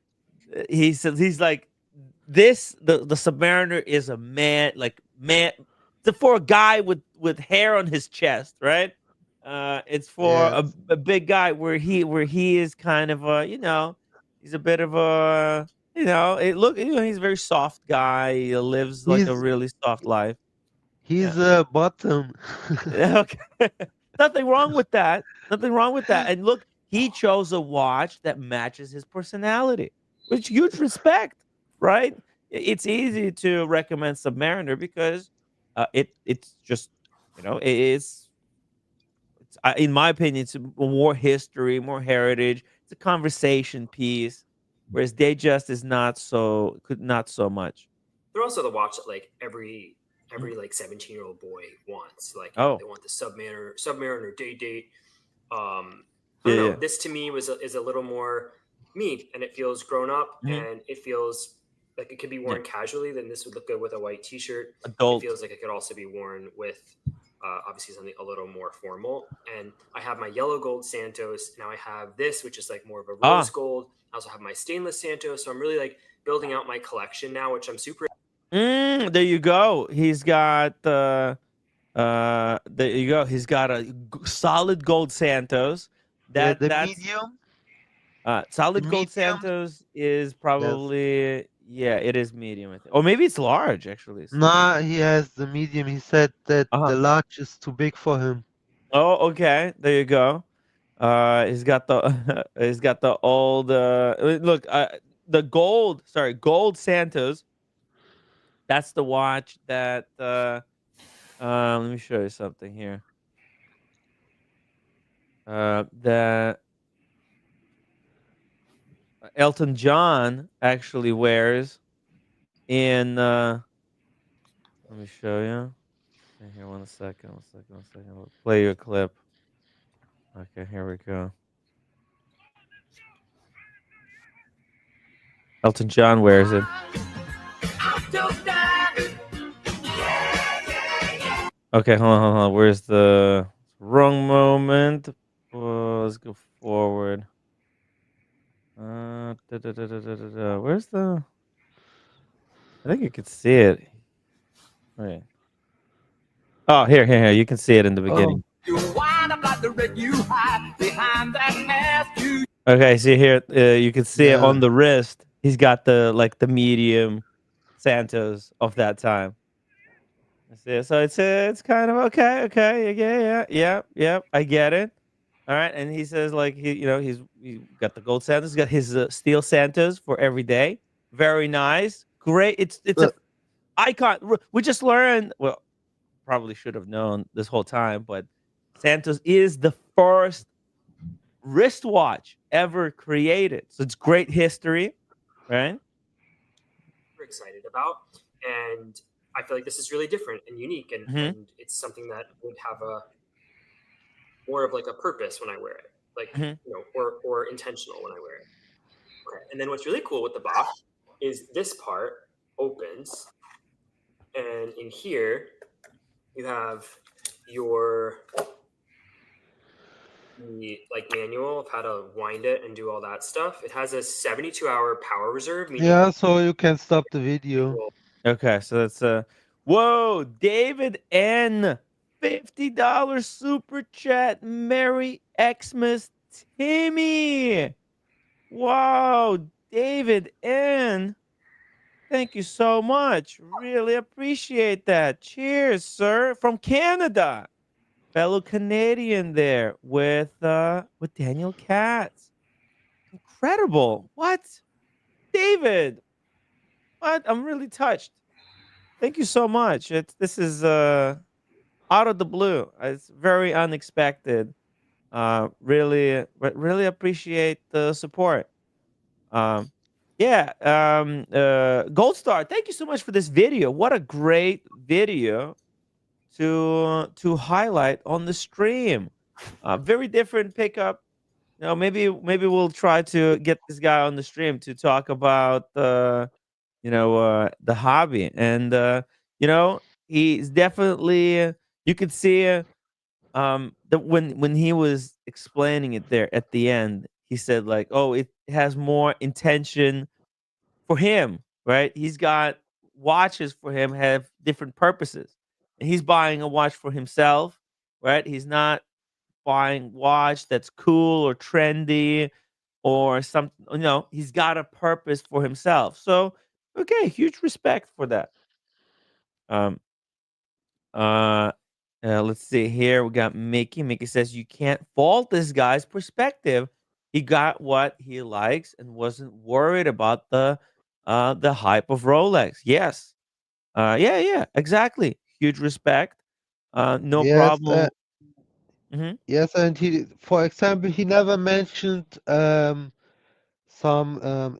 he says he's like this. The Submariner is a man, like man. For a guy with hair on his chest, right? It's for Yes. a big guy where he is kind of a he's a bit of a he's a very soft guy. He lives like a He's really soft life. he's a bottom. Okay. Nothing wrong with that. Nothing wrong with that. And look, he chose a watch that matches his personality, which huge respect, right? It's easy to recommend Submariner because it's just in my opinion it's more history, more heritage. It's a conversation piece, whereas Datejust is not so much. They're also the watch that like every like 17-year-old boy wants. Like Oh. they want the Submariner date. I Yeah, don't know. yeah. This to me is a little more me, and it feels grown up, Mhm. and it feels like it could be worn casually. Then this would look good with a white T-shirt. Adult. It feels like it could also be worn with obviously something a little more formal. And I have my yellow gold Santos. Now I have this, which is like more of a rose gold. I also have my stainless Santos. So I'm really like building out my collection now, which I'm super. There you go. He's got there you go. He's got a solid gold Santos. That's medium. solid the gold medium. Santos is probably it is medium, I think. Or maybe it's large actually. So. Nah, he has the medium. He said that the large is too big for him. Oh, okay. There you go. He's got the he's got the old look, the gold Santos. That's the watch that let me show you something here. That Elton John actually wears in let me show you. Okay, here, one second. I'll play you a clip. Okay, here we go. Elton John wears it. Okay, hold on. Where's the wrong moment? Let's go forward. Where's the? I think you could see it. Right. Oh, here. You can see it in the beginning. Okay, see here. You can see it on the wrist. He's got the medium Santos of that time. See, so it's kind of okay. Yeah. I get it. All right, and he says like he's got the gold Santos, he's got his steel Santos for every day. Very nice, great. It's a icon. We just learned. Well, probably should have known this whole time, but Santos is the first wristwatch ever created. So it's great history, right? Super excited about, and I feel like this is really different and unique, and it's something that would have a more of like a purpose when I wear it, like or intentional when I wear it. Okay, and then what's really cool with the box is this part opens, and in here you have your like manual of how to wind it and do all that stuff. It has a 72-hour power reserve. Yeah, so you can stop the video. Okay, so that's whoa, David N. $50 super chat. Merry Xmas, Timmy. Wow, David N. Thank you so much. Really appreciate that. Cheers, sir. From Canada. Fellow Canadian there with Daniel Katz. Incredible. What? David. What? I'm really touched. Thank you so much. This is out of the blue. It's very unexpected. Really appreciate the support. Yeah, Gold Star, thank you so much for this video. What a great video to highlight on the stream. Very different pickup. You know, maybe we'll try to get this guy on the stream to talk about the hobby. And you know, he's definitely, you could see that when he was explaining it there at the end, he said like, oh, it has more intention for him, right? He's got watches for him have different purposes. And he's buying a watch for himself, right? He's not buying watch that's cool or trendy or something. He's got a purpose for himself. So, okay, huge respect for that. Um, uh, let's see here. We got Mickey. Mickey says you can't fault this guy's perspective. He got what he likes and wasn't worried about the hype of Rolex. Yes. Yeah, exactly. Huge respect. No Yes, problem. Hmm. yes, and for example, he never mentioned some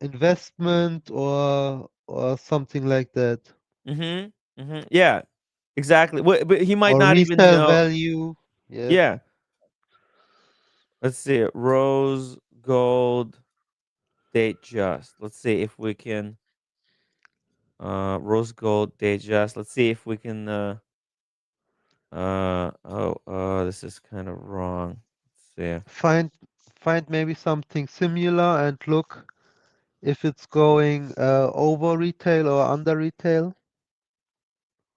investment or something like that, Hmm. Yeah, exactly. But he might or not even resale know. value. Yes, Yeah. Let's see. Rose gold date just. Let's see if we can rose gold date just. Let's see if we can this is kind of wrong. Let's see. find find maybe something similar and look if it's going over retail or under retail.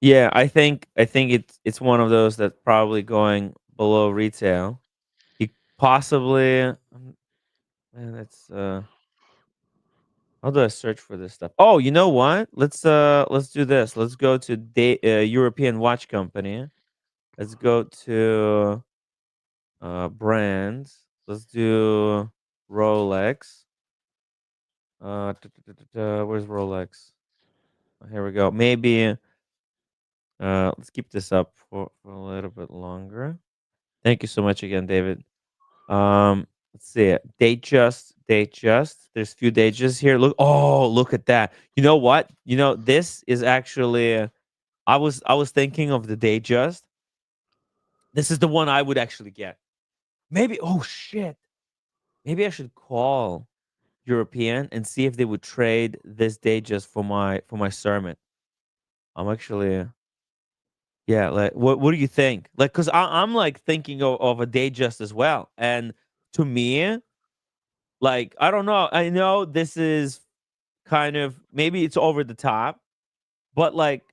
Yeah, I think it's one of those that's probably going below retail. You possibly man, that's how do I search for this stuff? Oh, you know what? Let's do this. Let's go to European Watch Company. Let's go to brands. Let's do Rolex. Where's Rolex? Here we go. Maybe let's keep this up for a little bit longer. Thank you so much again, David. Let's see it. Date just. There's few dates here. Look at that. You know what? This is actually I was thinking of the date just. This is the one I would actually get. Maybe oh shit. Maybe I should call European and see if they would trade this date just for my sermon. I'm actually yeah, like what do you think? Like cuz I'm like thinking of a date just as well. And to me, like I don't know. I know this is kind of maybe it's over the top, but like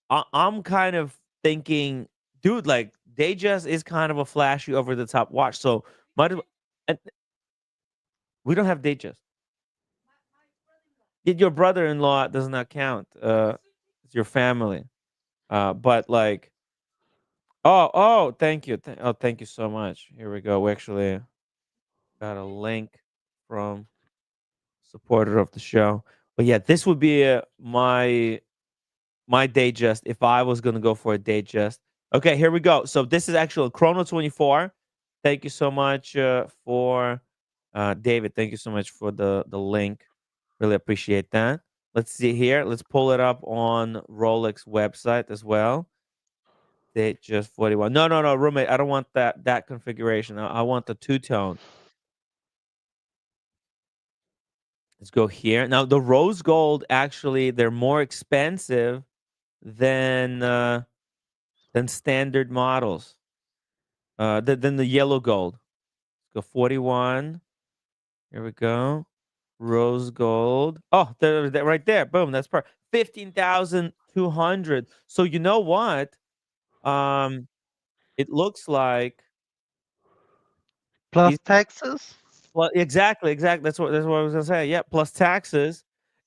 I'm kind of thinking, dude, like Datejust is kind of a flashy over the top watch. So might as well, and we don't have Datejust. Your brother-in-law does not count. It's your family. But like, oh, thank you. Thank you so much. Here we go. We actually got a link from supporter of the show. But yeah, this would be my day just if I was gonna go for a day just. Okay, here we go. So this is actually Chrono 24. Thank you so much for David. Thank you so much for the link. Really appreciate that. Let's see here. Let's pull it up on Rolex website as well. Date just 41. No, roommate. I don't want that configuration. I want the two tone. Let's go here. Now the rose gold actually they're more expensive than standard models. Than the yellow gold. Let's go 41. Here we go. Rose gold. Oh, there right there. Boom. That's per 15,200. So you know what? Um, it looks like Plus these. taxes. Well, exactly. That's what I was gonna say. Yeah, plus taxes,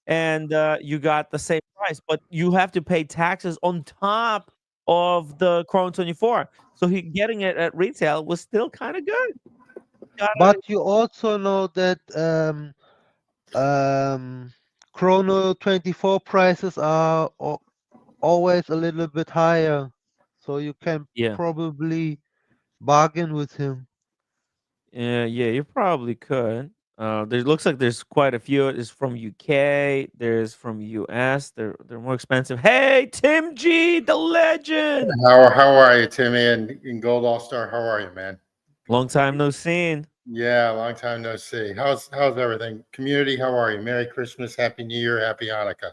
and you got the same price, but you have to pay taxes on top of the Chrome 24. So he getting it at retail was still kind of good. Gotta, But you also know that um, Chrono 24 prices are always a little bit higher, so you can yeah, probably bargain with him. yeah, you probably could. There looks like there's quite a few. There's from UK. There's from US. They're more expensive. Hey, Tim G, the legend. How are you, Timmy and Gold All Star? How are you, man? Long time no seen. Yeah, long time no see. How's everything? Community, how are you? Merry Christmas, Happy New Year, Happy Hanukkah.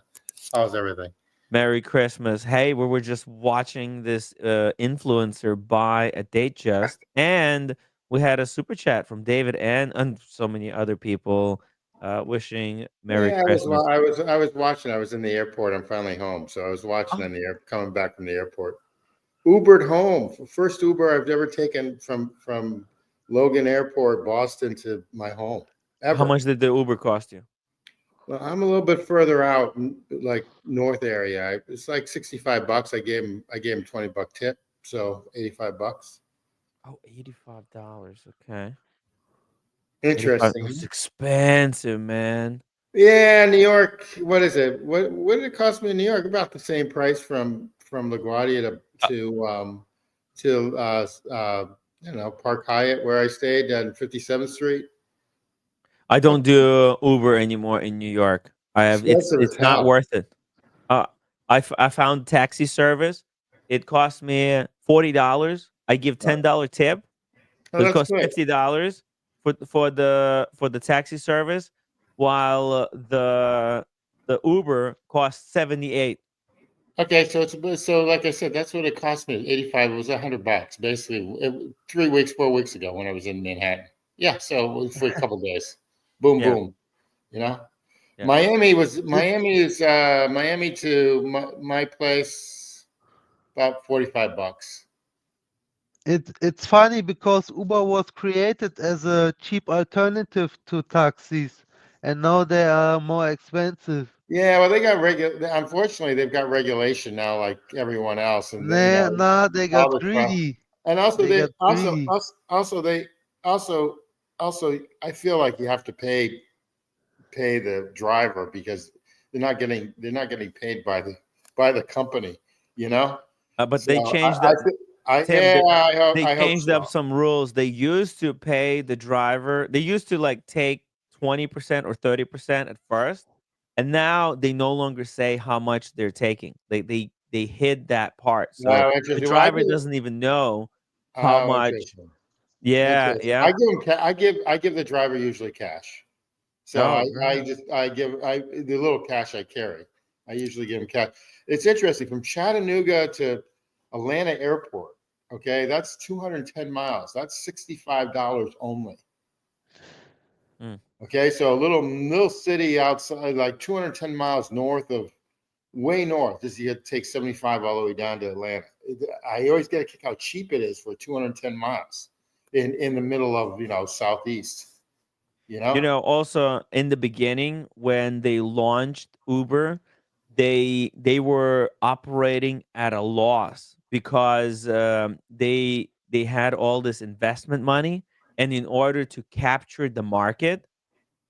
How's everything? Merry Christmas. Hey, we were just watching this influencer buy a Datejust, and we had a super chat from David and so many other people wishing Merry Yeah, Christmas. I was watching. I was in the airport. I'm finally home, so I was watching Oh, on the air coming back from the airport. Ubered home. First Uber I've ever taken from Logan Airport, Boston to my home how ever. much did the Uber cost you? Well, I'm a little bit further out, like north area. It's like $65. I gave him $20 tip, so $85. Oh, $85. Okay. 85 Interesting. was expensive, man. Yeah, New York. What is it? What did it cost me in New York? About the same price from LaGuardia to Park Hyatt where I stayed on 57th Street. I don't do Uber anymore in New York. I have Expensive as it's not hell. worth it. Uh, I found taxi service. It cost me $40. I give $10 tip, Oh, but it that's costs good. $50 for the taxi service, while the Uber costs 78. Okay, so like I said, that's what it cost me. 85. It was $100 basically. 3 weeks, 4 weeks ago when I was in Manhattan. Yeah, so for a couple days. Boom, Yeah, boom. You know, yeah. Miami is It's Miami to my place about $45. it's funny because Uber was created as a cheap alternative to taxis, and now they are more expensive. Yeah, well, they got Unfortunately, they've got regulation now, like everyone else, and Nah, they all got the stuff. greedy. And also, They they got greedy. also I feel like you have to pay the driver because they're not getting paid by the company, you know. But So they changed up. Tim, yeah, they I hope changed up so. some rules. They used to pay the driver. They used to like take 20% or 30% at first, and now they no longer say how much they're taking. They hid that part, so Wow, the interesting. Well, driver doesn't even know how much. interesting. Yeah, Interesting. yeah. I give the driver usually cash. So Oh, great. I give the little cash I carry. I usually give them cash. It's interesting from Chattanooga to Atlanta Airport. Okay, that's 210 miles. That's $65 only. Mm. Okay, so a little city outside, like 210 miles north of, way north. This you have to take 75 all the way down to Atlanta. I always get a kick how cheap it is for 210 miles in the middle of southeast. Also in the beginning when they launched Uber, they were operating at a loss because they had all this investment money, and in order to capture the market,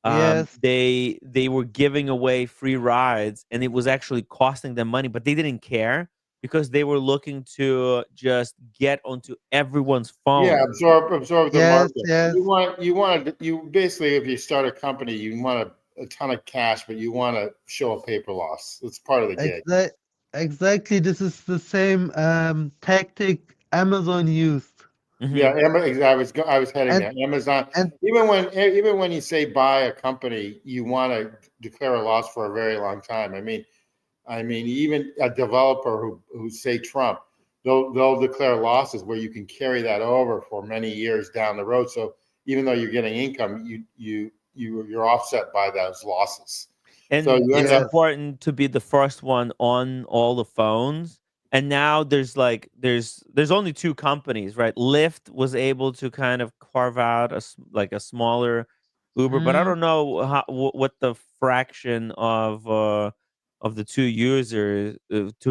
Yes, they were giving away free rides, and it was actually costing them money, but they didn't care because they were looking to just get onto everyone's Yeah, phone. absorb the yes, market. yes. You basically, if you start a company, you want a ton of cash, but you want to show a paper loss. It's part of the gig. Exa exactly. This is the same tactic Amazon used. Yeah, Hmm. I was heading And there. Amazon, and even when you say buy a company, you want to declare a loss for a very long time. I mean, even a developer who say Trump, they'll declare losses where you can carry that over for many years down the road. So even though you're getting income, you're offset by those losses. So And you end it's up, yes, important to be the first one on all the phones. And now there's only two companies, right? Lyft was able to kind of carve out like a smaller Uber, but I mm, don't know what the fraction of the two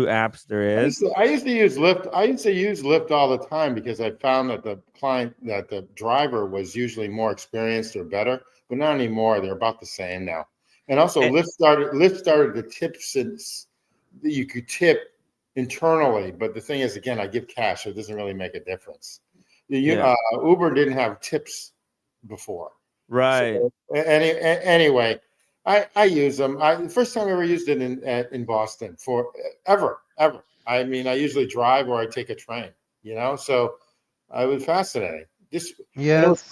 apps there is. I used to use Lyft. I used to use Lyft all the time because I found that the driver was usually more experienced or better, but not anymore. They're about the same now. And also, Eh, Lyft started to tip since you could tip internally, but the thing is, again, I give cash, so it doesn't really make a difference. yeah. Uber didn't have tips before. Right. So anyway, I use them. The first time I ever used it in Boston for ever. I mean, I usually drive or I take a train. So it was fascinating. And it was, Yes.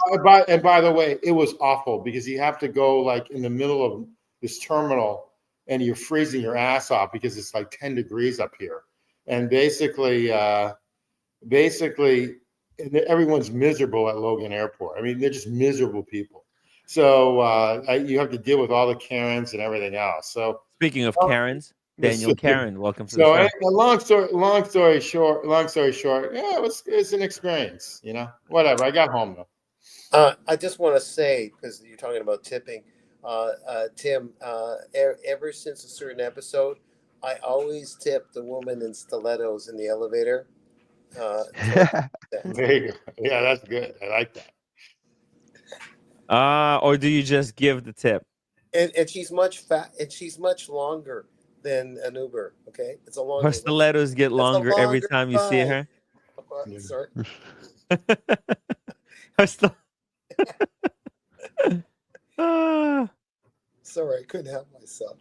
by the way, it was awful because you have to go like in the middle of this terminal and you're freezing your ass off because it's like 10 degrees up here, and basically everyone's miserable at Logan Airport. I mean, they're just miserable people. So you have to deal with all the Karens and everything else. So Speaking of uh, Karens, Daniel Karen, welcome to the so show. long story short, yeah, it's an experience. Whatever. I got home though. I just want to say, because you're talking about tipping, Tim, ever since a certain episode, I always tip the woman in stilettos in the elevator. 20%. There you go. Yeah, that's good. I like that. Or do you just give the tip? And she's much fat, and she's much longer than an Uber. Okay, it's a Her longer. stilettos get It's a longer every longer time you see ride. her. What? Sorry. Her st- Ah. Sorry, I couldn't help myself.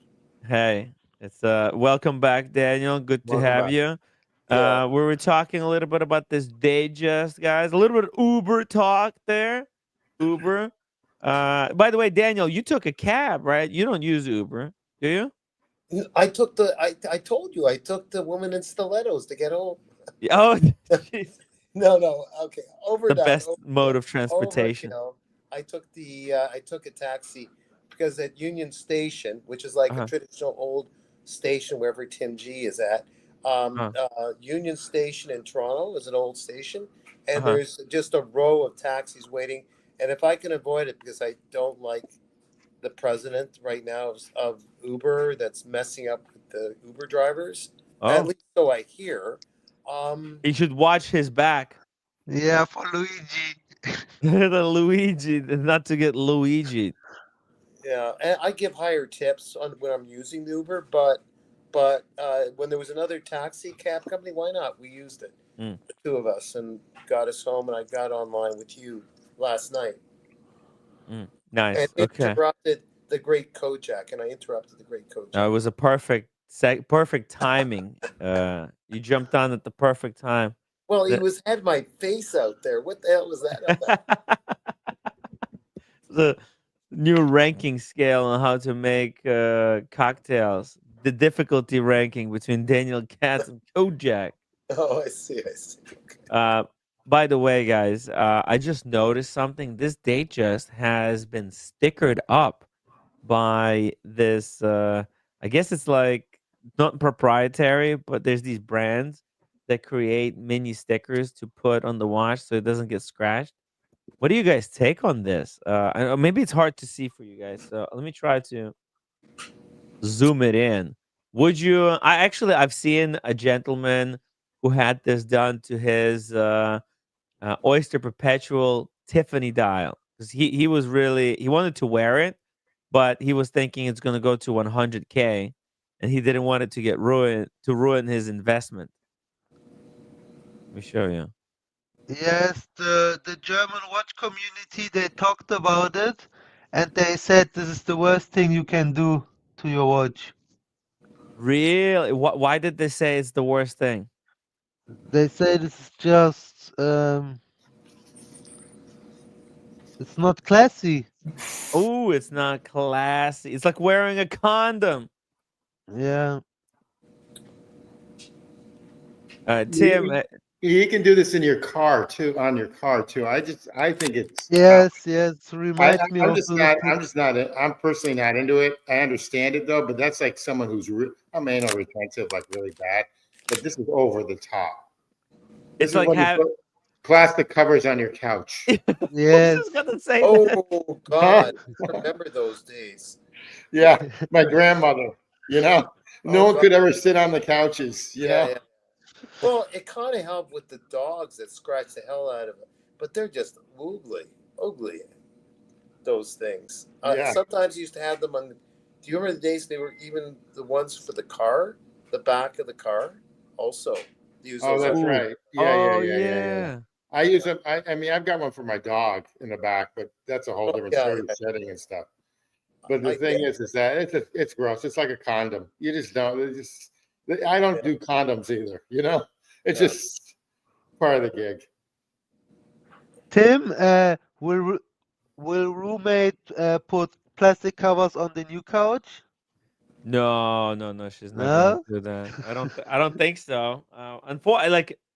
Hey, it's welcome back, Daniel. Good to Welcome have back. you. Yeah. We were talking a little bit about this Datejust, guys. A little bit of Uber talk there. Uber. By the way, Daniel, you took a cab, right? You don't use Uber, do you? I took the. I told you I took the woman in stilettos to get home. Oh, jeez. No. Okay, The overdone. best mode of transportation. Overkill. I took the. I took a taxi because at Union Station, which is like a Uh-huh. traditional old station wherever Tim G is at. Uh-huh. Union Station in Toronto is an old station, and Uh-huh. there's just a row of taxis waiting. And if I can avoid it, because I don't like the president right now of Uber that's messing up with the Uber drivers. At Oh, least so I hear. Um, he should watch his back. Yeah, for Luigi. The Luigi, not to get Luigi. yeah, and I give higher tips on when I'm using the Uber, but when there was another taxi cab company, why not? We used it, Mm. the two of us, and got us home. And I got online with you last night and Nice. Okay. interrupted the great Kojak, and I interrupted the great It Kojak. was a perfect timing. You jumped on at the perfect time. Well, he The had my face out there. What the hell was that about? the new ranking scale on how to make cocktails. The difficulty ranking between Daniel Katz and Kojak. Oh, I see. Okay. By the way, guys, I just noticed something. This Datejust has been stickered up by this. I guess it's like not proprietary, but there's these brands that create mini stickers to put on the watch so it doesn't get scratched. What do you guys take on this? Maybe it's hard to see for you guys. So let me try to zoom it in. Would you? I've seen a gentleman who had this done to his Oyster Perpetual Tiffany dial because he was really he wanted to wear it, but he was thinking it's going to go to 100K, and he didn't want it to get ruin his investment. Let me show you. Yes, the German watch community, they talked about it and they said this is the worst thing you can do to your watch. Really? Why did they say it's the worst thing? They say this is just it's not classy. Oh, it's not classy. It's like wearing a condom. Yeah. Tim, You can do this in your car too, on your car too. I think it's. Yes, reminds me I'm of just the not. I'm just not. I'm personally not into it. I understand it though, but that's like someone who's. I'm anal retentive, like really bad. But this is over the top. This it's is like when you have. put plastic covers on your couch. I was Yes. just gonna say that. Oh God, I remember those days. Yeah, my grandmother. No Oh, one God. could ever sit on the couches. Yeah. Well, it kind of helped with the dogs that scratch the hell out of it, but they're just ugly. Those things. Yeah. Sometimes you used to have them on. Do you remember the days they were even the ones for the car, the back of the car, also use Oh, those. that's Ooh. right. Oh Yeah. yeah. I use them. I mean, I've got one for my dog in the back, but that's a whole different story, shedding and stuff. But the thing is that it's gross. It's like a condom. You just don't. I don't do condoms either. You know, it's just part of the gig. Tim, will roommate put plastic covers on the new couch? No, she's not going No? to do that. I don't think so.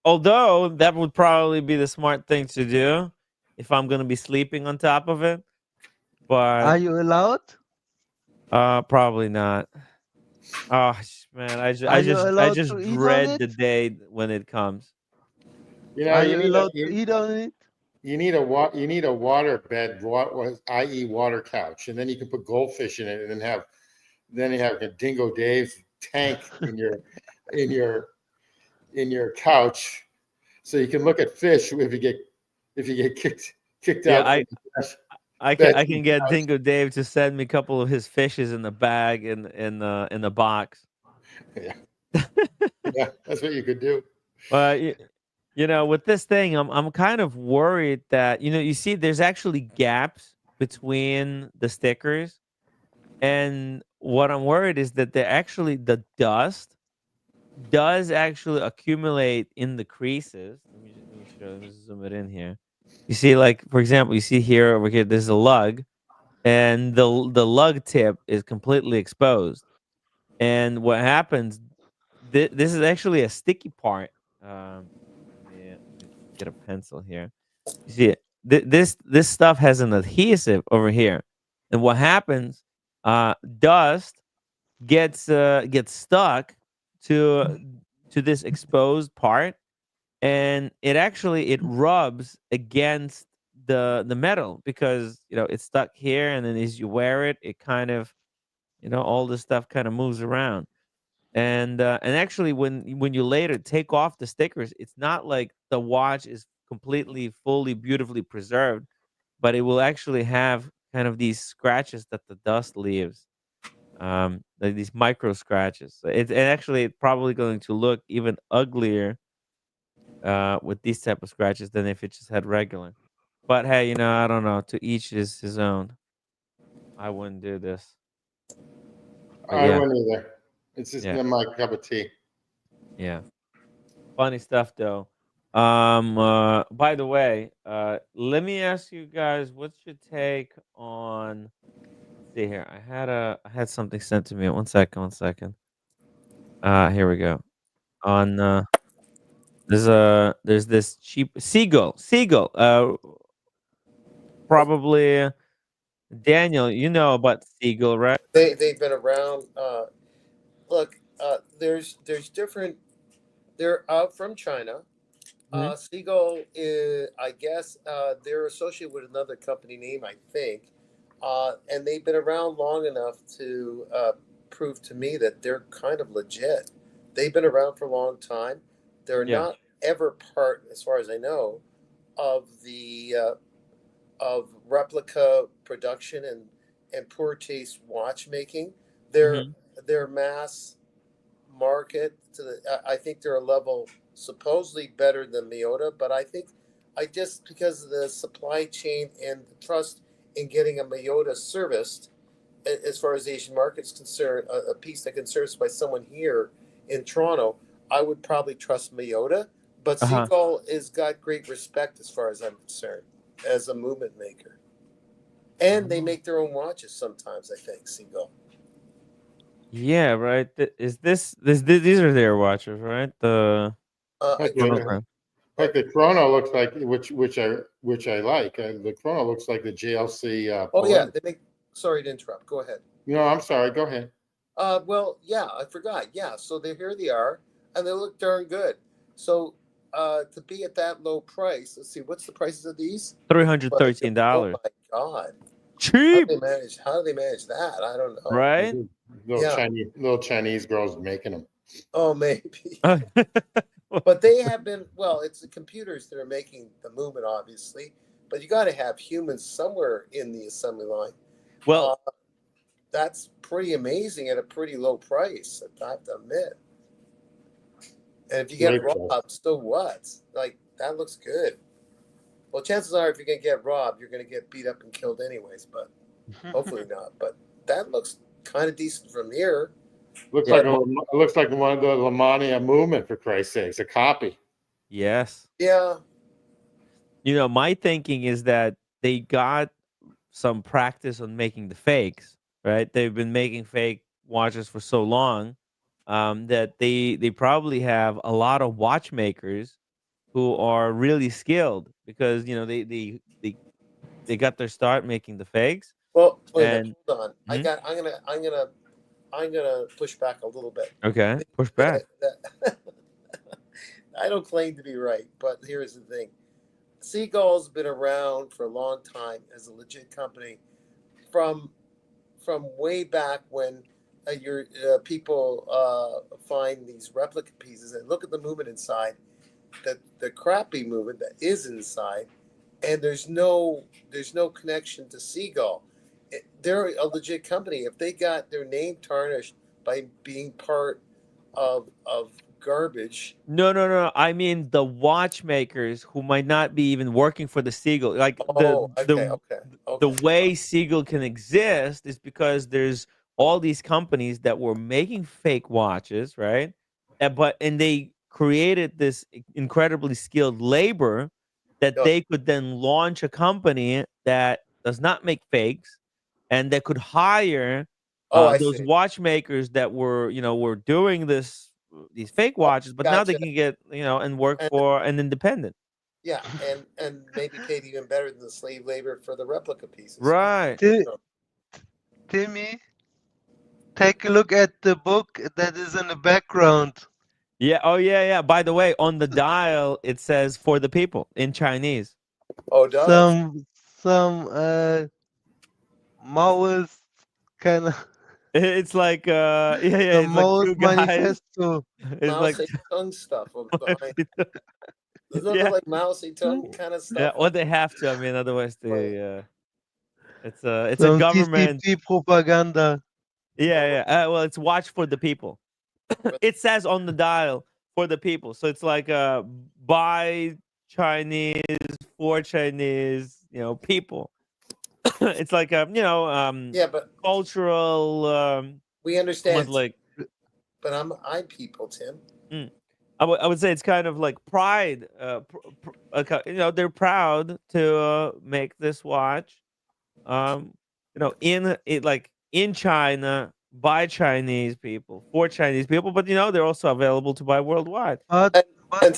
Although that would probably be the smart thing to do if I'm going to be sleeping on top of it, Are but you allowed? probably not. Oh man, Are you I allowed just to eat on dread it? the day when it comes. You know, Are you allowed to eat on it? you need a water bed, i.e. water couch, and then you can put goldfish in it, and then you have a Dingo Dave's tank in your couch, so you can look at fish if you get kicked Yeah, out. I can get Dingo Dave to send me a couple of his fishes in the bag in the box. Yeah, yeah, that's what you could do. But with this thing, I'm kind of worried that you see, there's actually gaps between the stickers, and what I'm worried is that the dust does actually accumulate in the creases. Let me zoom it in here. You see, like for example, you see here over here, there's a lug, and the lug tip is completely exposed. And what happens? This is actually a sticky part. Let me get a pencil here. You see it? This stuff has an adhesive over here, and what happens? Dust gets stuck to this exposed part, and it rubs against the metal, because it's stuck here, and then as you wear it, it kind of all this stuff kind of moves around. And actually, when you later take off the stickers, it's not like the watch is completely, fully, beautifully preserved, but it will actually have kind of these scratches that the dust leaves, like these micro scratches. So and actually, it's probably going to look even uglier with these type of scratches than if it just had regular. But hey, I don't know. To each is his own. I wouldn't do this. But I yeah, wouldn't either. It's just yeah, not my cup of tea. yeah. Funny stuff though. By the way, let me ask you guys, what's your take on, let's see here. I had something sent to me. One second. Here we go. On there's this cheap Seagull. Probably Daniel, you know about Seagull, right? They've been around. Look, there's different. They're from China. Mhm. Seagull is, I guess, they're associated with another company name, I think, and they've been around long enough to prove to me that they're kind of legit. They've been around for a long time. They're Yeah. not ever part, as far as I know, of the of replica production and poor taste watchmaking. They're Mhm. they're mass market to I think they're a level supposedly better than Miyota, but I think I just because of the supply chain and the trust in getting a Miyota serviced, as far as the Asian market's concerned, a piece that can service by someone here in Toronto, I would probably trust Miyota. But Uh-huh. Seagull has got great respect as far as I'm concerned as a movement maker, and they Oh. make their own watches sometimes. I think Seagull. Yeah, right. Is these are their watches, right? The I Heck, think. chronograph. heck, the Chrono looks like which I like. The Chrono looks like the JLC. Oh yeah, Palladium. they make. Sorry to interrupt. Go ahead. No, I'm sorry. Go ahead. Well, yeah, I forgot. Yeah, so here they are, and they look darn good. So, to be at that low price, let's see, what's the prices of these? Three hundred Like, thirteen oh dollars. my God, Cheap, How do they manage that? I don't know. right? Yeah. Little Chinese girls making them. Oh, maybe. But they have been. Well, it's the computers that are making the movement, obviously. But you got to have humans somewhere in the assembly line. Well, That's pretty amazing at a pretty low price, I have to admit. And if you get Great price. robbed, so what? Like that looks good. Well, chances are, if you're gonna get robbed, you're gonna get beat up and killed anyways. But hopefully not. But that looks kind of decent from here. Looks Yeah, like looks like one of the Lamania movement, for Christ's sakes, a copy. yes. Yeah. You know, my thinking is that they got some practice on making the fakes, right? They've been making fake watches for so long that they probably have a lot of watchmakers who are really skilled because you know they got their start making the fakes. Well, wait a minute. And Hold on. Mhm. I'm gonna push back a little bit. Okay, push back. I don't claim to be right, but here's the thing: Seagull's been around for a long time as a legit company, from way back when your people find these replica pieces and look at the movement inside, the crappy movement that is inside, and there's no connection to Seagull. They're a legit company. If they got their name tarnished by being part of garbage, No. I mean the watchmakers who might not be even working for the Seagull. Like the okay. way Seagull can exist is because there's all these companies that were making fake watches, right? And they created this incredibly skilled labor that Yeah. they could then launch a company that does not make fakes and that could hire Oh, I those see. watchmakers that were doing these fake watches, but now they Gotcha. can get and work And for an independent. yeah, and maybe paid even better than the slave labor for the replica pieces. Right. Timmy, take a look at the book that is in the background. Yeah. Oh, yeah. By the way, on the dial it says "for the people" in Chinese. Oh, it does. Some Maoist kind of It's like yeah, some it's like two Maoist guys. manifesto. It's Mao like Zedong stuff. Doesn't it yeah, look like Mao Zedong kind of yeah. stuff? Well, they have to. I mean, otherwise Right. it's a Some government. CCP propaganda. Yeah. Well, it's watch for the people. It says on the dial "for the people," so it's like by Chinese for Chinese, people. It's like Yeah, but cultural we almost understand. like But I'm people, Tim. I would say it's kind of like pride. They're proud to make this watch. In China by Chinese people for Chinese people, but they're also available to buy worldwide. But And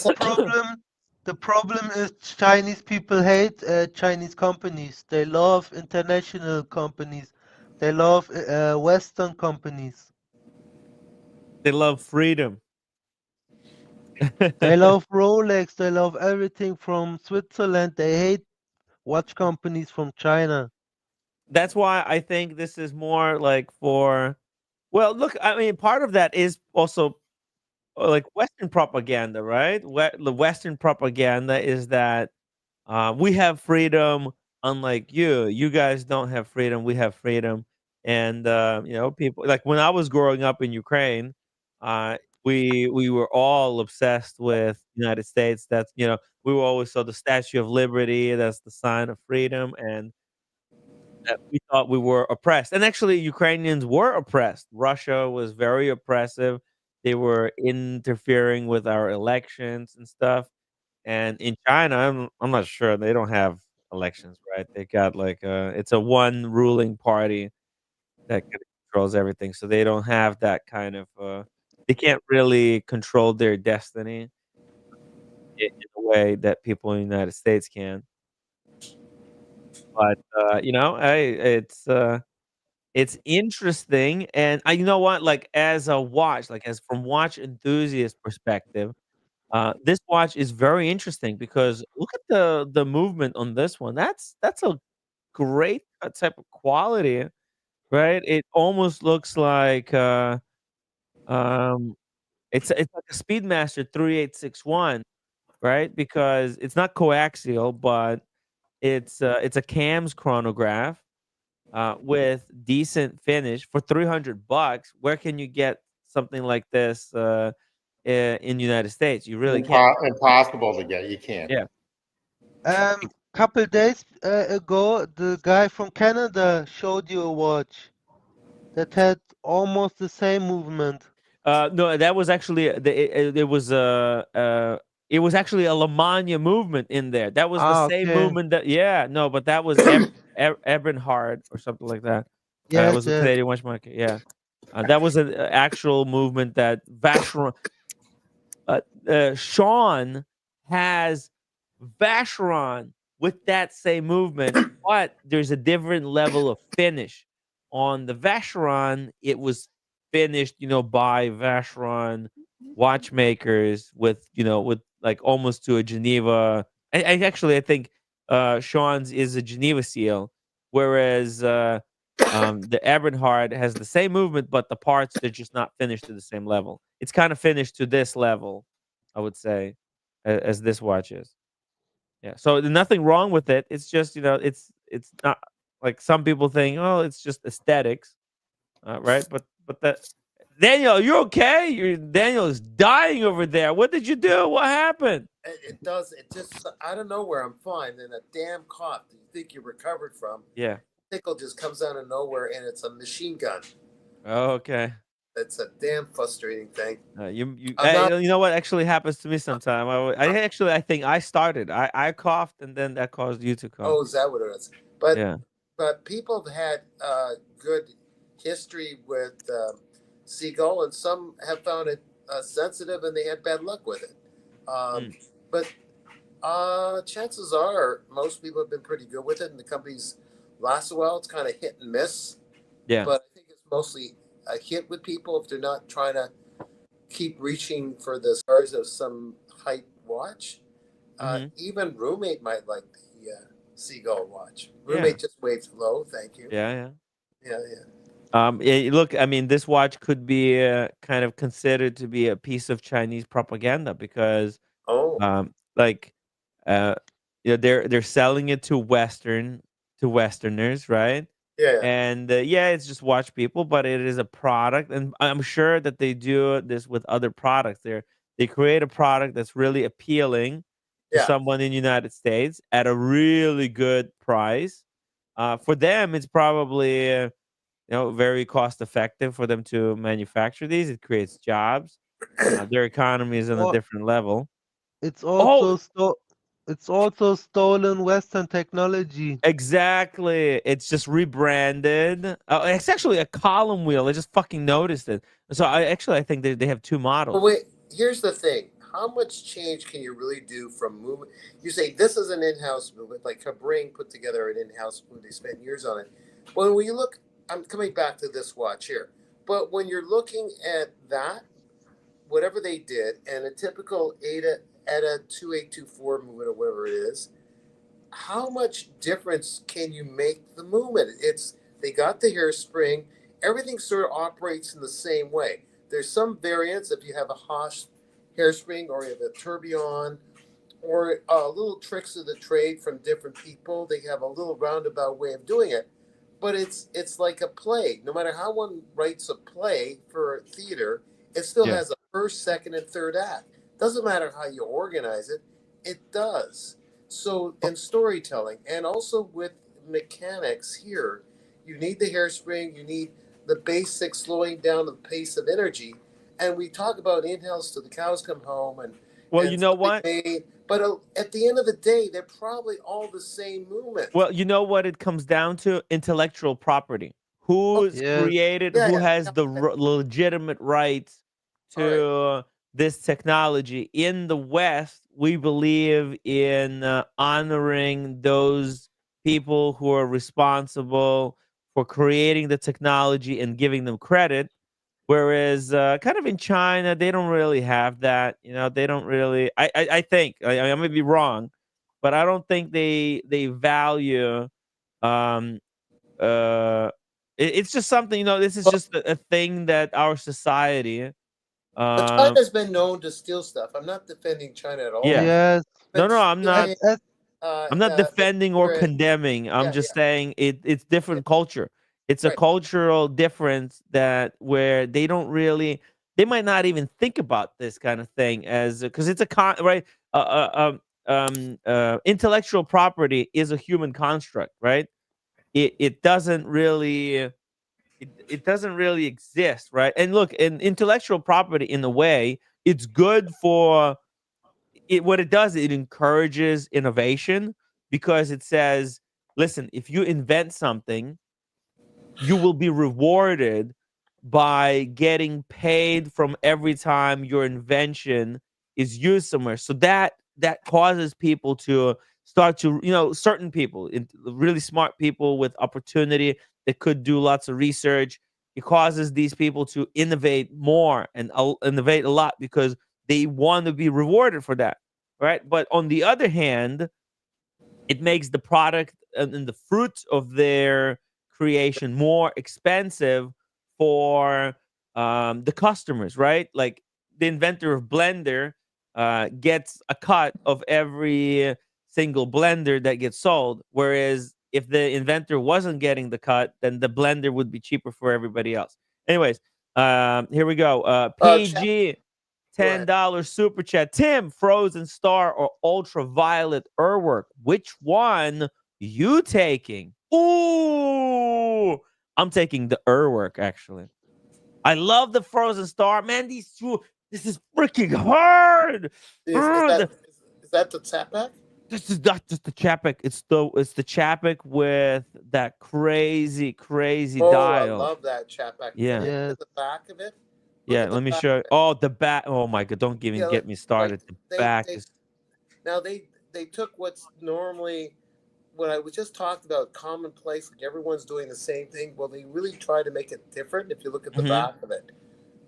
the problem is Chinese people hate Chinese companies. They love international companies. They love Western companies. They love freedom. They love Rolex. They love everything from Switzerland. They hate watch companies from China. That's why I think this is more like for. Well, look, I mean, part of that is also like Western propaganda, right? The Western propaganda is that we have freedom, unlike you. You guys don't have freedom. We have freedom, and people like when I was growing up in Ukraine, we were all obsessed with United States. That's we were always saw the Statue of Liberty. That's the sign of freedom, and that we thought we were oppressed. And actually, Ukrainians were oppressed. Russia was very oppressive. They were interfering with our elections and stuff. And in China, I'm not sure they don't have elections, right? They got like it's a one ruling party that controls everything. So they don't have that kind of they can't really control their destiny in a way that people in the United States can. But it's interesting, and you know what? Like as a watch, like as from watch enthusiast perspective, this watch is very interesting because look at the movement on this one. That's a great type of quality, right? It almost looks like um, it's like a Speedmaster 3861, right? Because it's not coaxial, but it's a cams chronograph with decent finish for $300. Where can you get something like this in United States? You really can't. Impossible to get. You can't. Yeah. Um, couple days ago, the guy from Canada showed you a watch that had almost the same movement. No, that was actually it was actually a Lamagna movement in there. That was the same Okay. movement that no, but that was Eberhard or something like that. It Yes, was a yes. Canadian watchmaker. Yeah, that was an actual movement that Vacheron. Sean has Vacheron with that same movement, but there's a different level of finish. On the Vacheron, it was finished, by Vacheron watchmakers with, with like almost to a Geneva. I think Sean's is a Geneva seal, whereas the Eberhard has the same movement, but the parts they're just not finished to the same level. It's kind of finished to this level, I would say, as this watch is. Yeah. So nothing wrong with it. It's just it's not like some people think. Oh, it's just aesthetics, right? But that Daniel, you okay? Daniel is dying over there. What did you do? What happened? It does. It just out of nowhere. I'm fine. Then a damn cough that you think you recovered from, Yeah. tickle just comes out of nowhere, and it's a machine gun. Okay. It's a damn frustrating thing. You know what actually happens to me sometime. I think I started. I coughed and then that caused you to cough. Oh, is that what it is? But Yeah. but people have had good history with Seagull, and some have found it sensitive, and they had bad luck with it. But chances are most people have been pretty good with it, and the companies last a while. It's kind of hit and miss. Yeah. But I think it's mostly a hit with people if they're not trying to keep reaching for the stars of some hype watch. Even roommate might like the Seagull watch. Roommate just waved hello, thank you. Yeah. Yeah. Look, I mean, this watch could be kind of considered to be a piece of Chinese propaganda because, like, they're selling it to Westerners, right? Yeah. And it's just watch people, but it is a product, and I'm sure that they do this with other products. They create a product that's really appealing to someone in the United States at a really good price. For them, it's probably very cost effective for them to manufacture these. It creates jobs. Their economy is on a Or different level. it's Oh, also stolen Western technology. exactly. It's just rebranded. It's actually a column wheel. I just fucking noticed it. So I think they have two models. But wait, here's the thing. How much change can you really do from movement? You say this is an in-house movement, like Cabring put together an in-house movement. They spent years on it. But when you look, I'm coming back to this watch here. But when you're looking at that, whatever they did, and a typical ETA 2824 movement or whatever it is, how much difference can you make the movement? They got the hairspring. Everything sort of operates in the same way. There's some variants if you have a Haas hairspring or you have a tourbillon or little tricks of the trade from different people. They have a little roundabout way of doing it, but it's like a play. No matter how one writes a play for theater, it still has a first, second, and third act. Doesn't matter how you organize it, it does. So in storytelling and also with mechanics here, you need the hairspring, you need the basic slowing down the pace of energy. And we talk about in-house till the cows come home and you know what? But at the end of the day, they're probably all the same movement. Well, you know what it comes down to? Intellectual property. Who's created? Who has the legitimate rights to this technology? In the West, we believe in honoring those people who are responsible for creating the technology and giving them credit. Whereas, kind of in China, they don't really have that. They don't really. I think I may be wrong, but I don't think they value. Um, it's just something. This is just a thing that our society. But China's been known to steal stuff. I'm not defending China at all. Yeah. Yes. No, I'm not. I'm not defending or Right. condemning. I'm just saying it's different culture. It's a cultural difference where they don't really, they might not even think about this kind of thing as because it's right. intellectual property is a human construct, right? It doesn't really it doesn't really exist, right? And look, in intellectual property, in a way, it's good for it. What it does, it encourages innovation because it says, listen, if you invent something, you will be rewarded by getting paid from every time your invention is used somewhere. So that causes people to start to, certain people, really smart people with opportunity that could do lots of research. It causes these people to innovate more and innovate a lot because they want to be rewarded for that, right? But on the other hand, it makes the product and the fruits of their creation more expensive for the customers, right? Like the inventor of blender gets a cut of every single blender that gets sold, whereas if the inventor wasn't getting the cut, then the blender would be cheaper for everybody else. Anyways, here we go. PG. $10 super chat. Tim, Frozen Star or Ultraviolet Urwerk? Which one you taking? Ooh, I'm taking the Urwerk, actually. I love the Frozen Star. Man, these two, this is freaking hard. Is that the Chapek? This is not just the Chapek. It's the Chapek with that crazy dial. I love that Chapek. Yeah. Look at the back of it. Yeah, let me show you. Oh, the back. Oh my God! Don't even get me started. The back is. Now they took what's normally what I was just talking about, commonplace, like everyone's doing the same thing. Well, they really try to make it different. If you look at the back of it,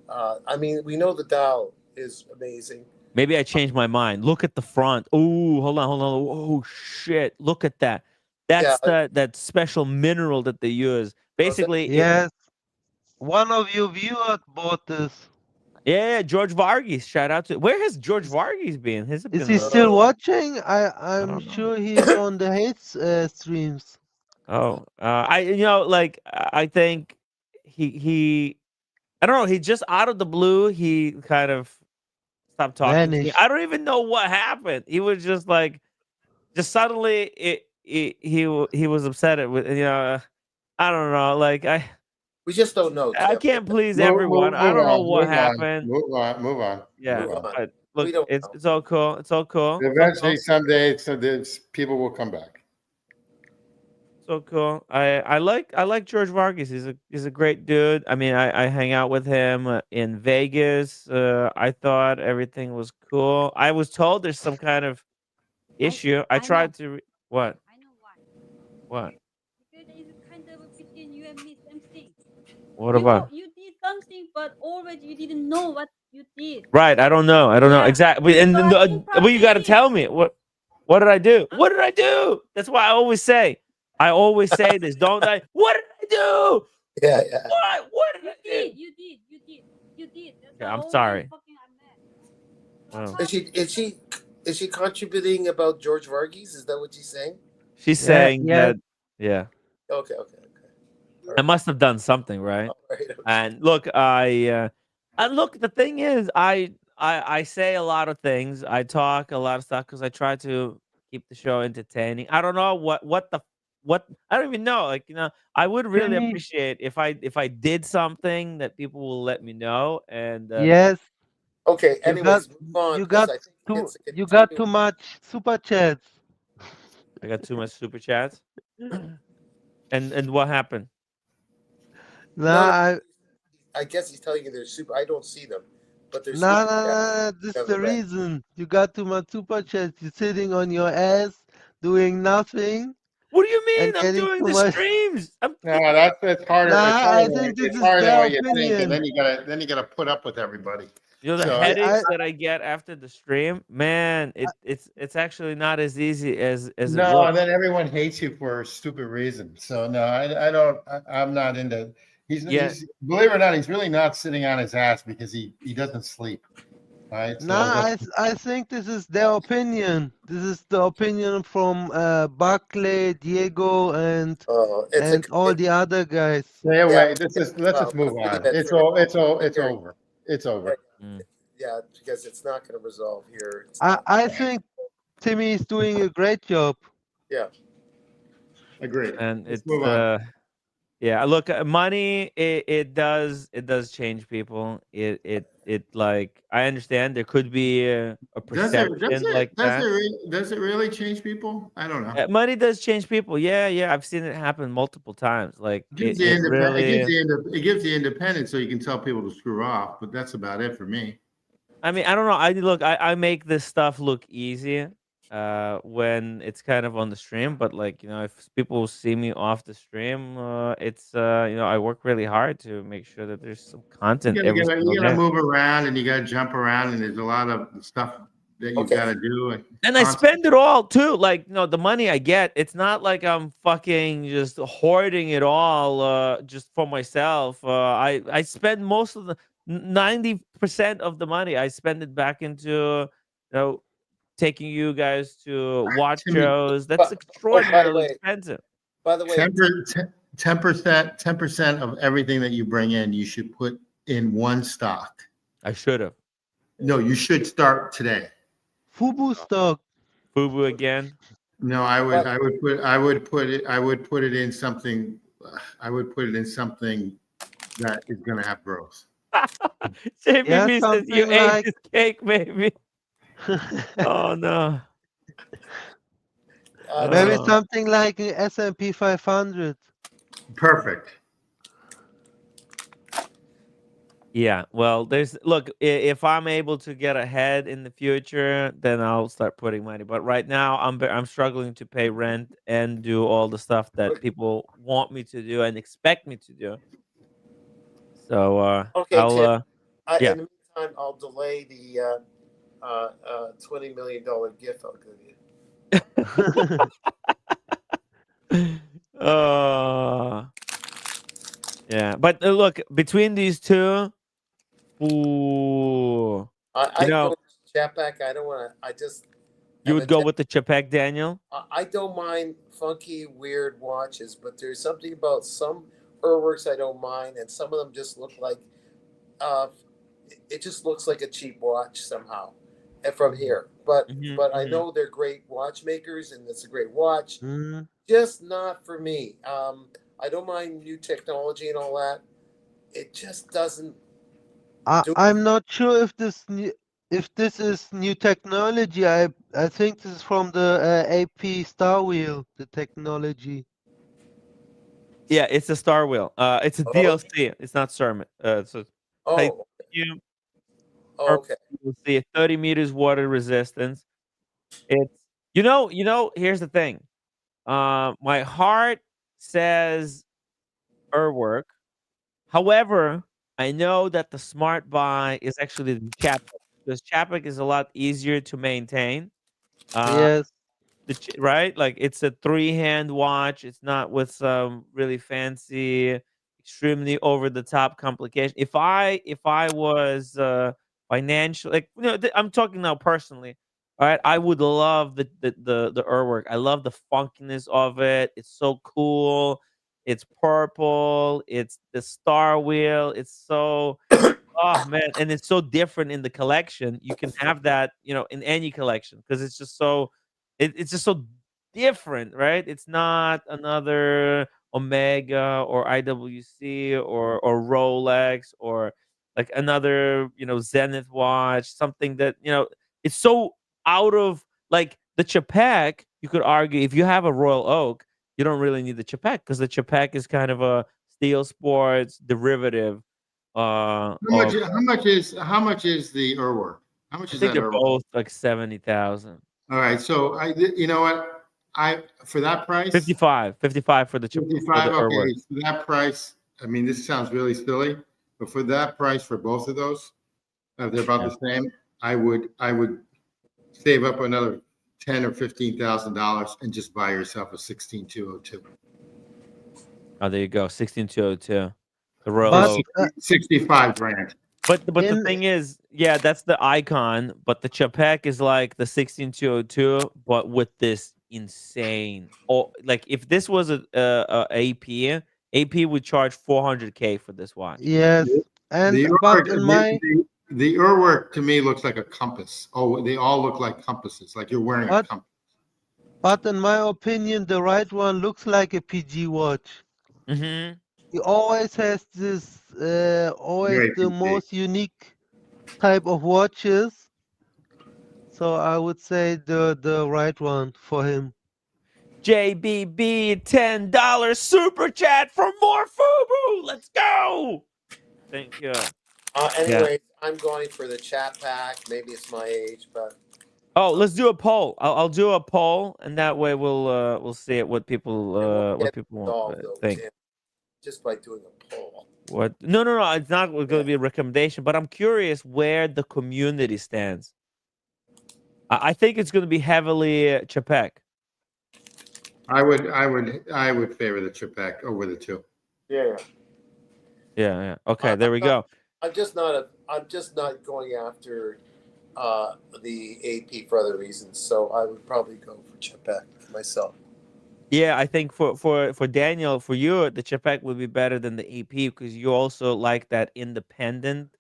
I mean, we know the dial is amazing. Maybe I changed my mind. Look at the front. Oh, hold on. Oh shit! Look at that. That's that special mineral that they use. Basically, yes. One of your viewers bought this. Yeah, George Varghese. Shout out to. Where has George Varghese been? Is he still watching? I'm sure he's on the hate streams. Oh, I think he I don't know. He just out of the blue, he kind of stopped talking to me. I don't even know what happened. He was just like, just suddenly he was upset with I don't know. Like we just don't know. I can't please everyone. I don't know what happened. Move on. Yeah, Move on. but look, it's all cool. It's all cool. Eventually, someday, people will come back. So cool. I like George Varghese. He's a great dude. I mean, I hang out with him in Vegas. I thought everything was cool. I was told there's some kind of issue. I tried to what? I know why. What? Because it's kind of between you and me, same thing. What about? You did something, but already you didn't know what you did. Right. I don't know. Exactly. And well, you got to tell me what did I do? What did I do? That's why I always say this, don't I? What did I do? Yeah. What did I do? You did. Yeah, I'm sorry. Oh. Is she contributing about George Varghese? Is that what she's saying? She's saying that. Yeah. Okay. I must have done something, right? Okay. And look, the thing is, I say a lot of things. I talk a lot of stuff because I try to keep the show entertaining. I don't know what I don't even know. Like, I would really appreciate if I did something that people will let me know. And yes. Okay. Anyways, move on. You got too much super chats. I got too much super chats. And what happened? I guess he's telling you they're super. I don't see them, but there's. This is the reason. You got too much super chats. You're sitting on your ass doing nothing. What do you mean? I'm doing the streams. No, that's harder. I think this is their opinion. And then you gotta put up with everybody. The headaches that I get after the stream, man, it's actually not as easy as it looks. And then everyone hates you for a stupid reason. So no, I don't. I'm not into. He's believe it or not, he's really not sitting on his ass because he doesn't sleep. Right? So I think this is their opinion. This is the opinion from Buckley, Diego, and all the other guys. Anyway, let's just move on. It's over. It's over. Yeah, because it's not going to resolve here. I think Timmy is doing a great job. Yeah. Agreed. And Let's it's move on. yeah, look, money, it does change people. It like, I understand there could be a perception like that. Does it really change people? I don't know. Money does change people. Yeah, yeah, I've seen it happen multiple times. Like It gives you independence so you can tell people to screw off, but that's about it for me. I mean, I don't know. I make this stuff look easy when it's kind of on the stream, but like, if people see me off the stream, it's I work really hard to make sure that there's some content every single You gotta day. move around and you gotta jump around and there's a lot of stuff that you've Okay. got to do. And I spend it all too. Like, the money I get, it's not like I'm fucking just hoarding it all just for myself. I spend most of the 90% of the money. I spend it back into taking you guys to watch Timmy, shows. That's by the extraordinarily way, expensive. by the way, 10% of everything that you bring in, you should put in one stock. I should have. No, you should start today. Fubu stock. Fubu again. No, I would put it in something. I would put it in something that is going to have growth. JPP says you something ate like- this cake, baby. Oh no. Maybe Oh. something like a S&P 500. Perfect. Yeah, well, if I'm able to get ahead in the future, then I'll start putting money. But right now, I'm struggling to pay rent and do all the stuff that people want me to do and expect me to do. So okay, I'll Tim. yeah. In the meantime, I'll delay the $20 million gift I'll give you. Yeah, but look, between these two, ooh, I go with Chapek. I don't want to. I just. you would go with the Chapek, Daniel? I don't mind funky, weird watches, but there's something about some Urwerks I don't mind, and some of them just look like. It just looks like a cheap watch somehow, and from here. But I know they're great watchmakers, and it's a great watch. Just not for me. I don't mind new technology and all that. It just doesn't. I'm not sure if this is new technology. I think this is from the AP Star Wheel, the technology. Yeah, it's a Star Wheel. It's a DLC. It's not Sermon. So titanium. Okay. You'll see 30 meters water resistance. It's here's the thing. My heart says Urwerk. However, I know that the smart buy is actually the Chapek, because Chapek is a lot easier to maintain. Yes. Right? Like, it's a 3-hand watch. It's not with some really fancy, extremely over the top complication. If I was financial, like, I'm talking now personally. All right, I would love the Urwerk. I love the funkiness of it. It's so cool. It's purple. It's the Star Wheel. It's so oh man, and it's so different in the collection. You can have that, in any collection, because it's just so it's just so different, right? It's not another Omega or IWC or Rolex or like another, Zenith watch, something that, it's so out of, like, the Chapek. You could argue, if you have a Royal Oak, you don't really need the Chapek, because the Chapek is kind of a steel sports derivative. How much is the Urwerk? How much I is think that they're Urwerk? both like 70,000. All right, so you know what, for that price, 55 for the 55. Okay, Urwerk. for that price, I mean, this sounds really silly, but for that price, for both of those, they're about the same. I would save up another $10,000 or $15,000 and just buy yourself a 16202. Oh, there you go, 16202. The Royal But, Oak. 65 grand. But the thing is, yeah, that's the icon. But the Chapek is like the 16202, but with this insane. Oh, like, if this was a AP would charge 400K for this watch. yes, and The but Urwerk, in my the the Urwerk to me looks like a compass. Oh, they all look like compasses, like you're wearing a But compass. but in my opinion, the right one looks like a PG watch. Mm-hmm. He always has this, always Very the PG. most unique type of watches. So I would say the right one for him. JBB $10 super chat for more FUBU. Let's go. Thank you. Anyway, I'm going for the Chapek. Maybe it's my age, but Oh, let's do a poll. I'll do a poll, and that way we'll see what people it won't get want solved though, think. Tim, just by doing a poll. What? No. It's not going to be a recommendation, but I'm curious where the community stands. I think it's going to be heavily Chapek. I would favor the Chapek over the two. Yeah. Okay, there we go. I'm just not going after the AP for other reasons. So I would probably go for Chapek myself. Yeah, I think for Daniel, for you, the Chapek would be better than the AP because you also like that independent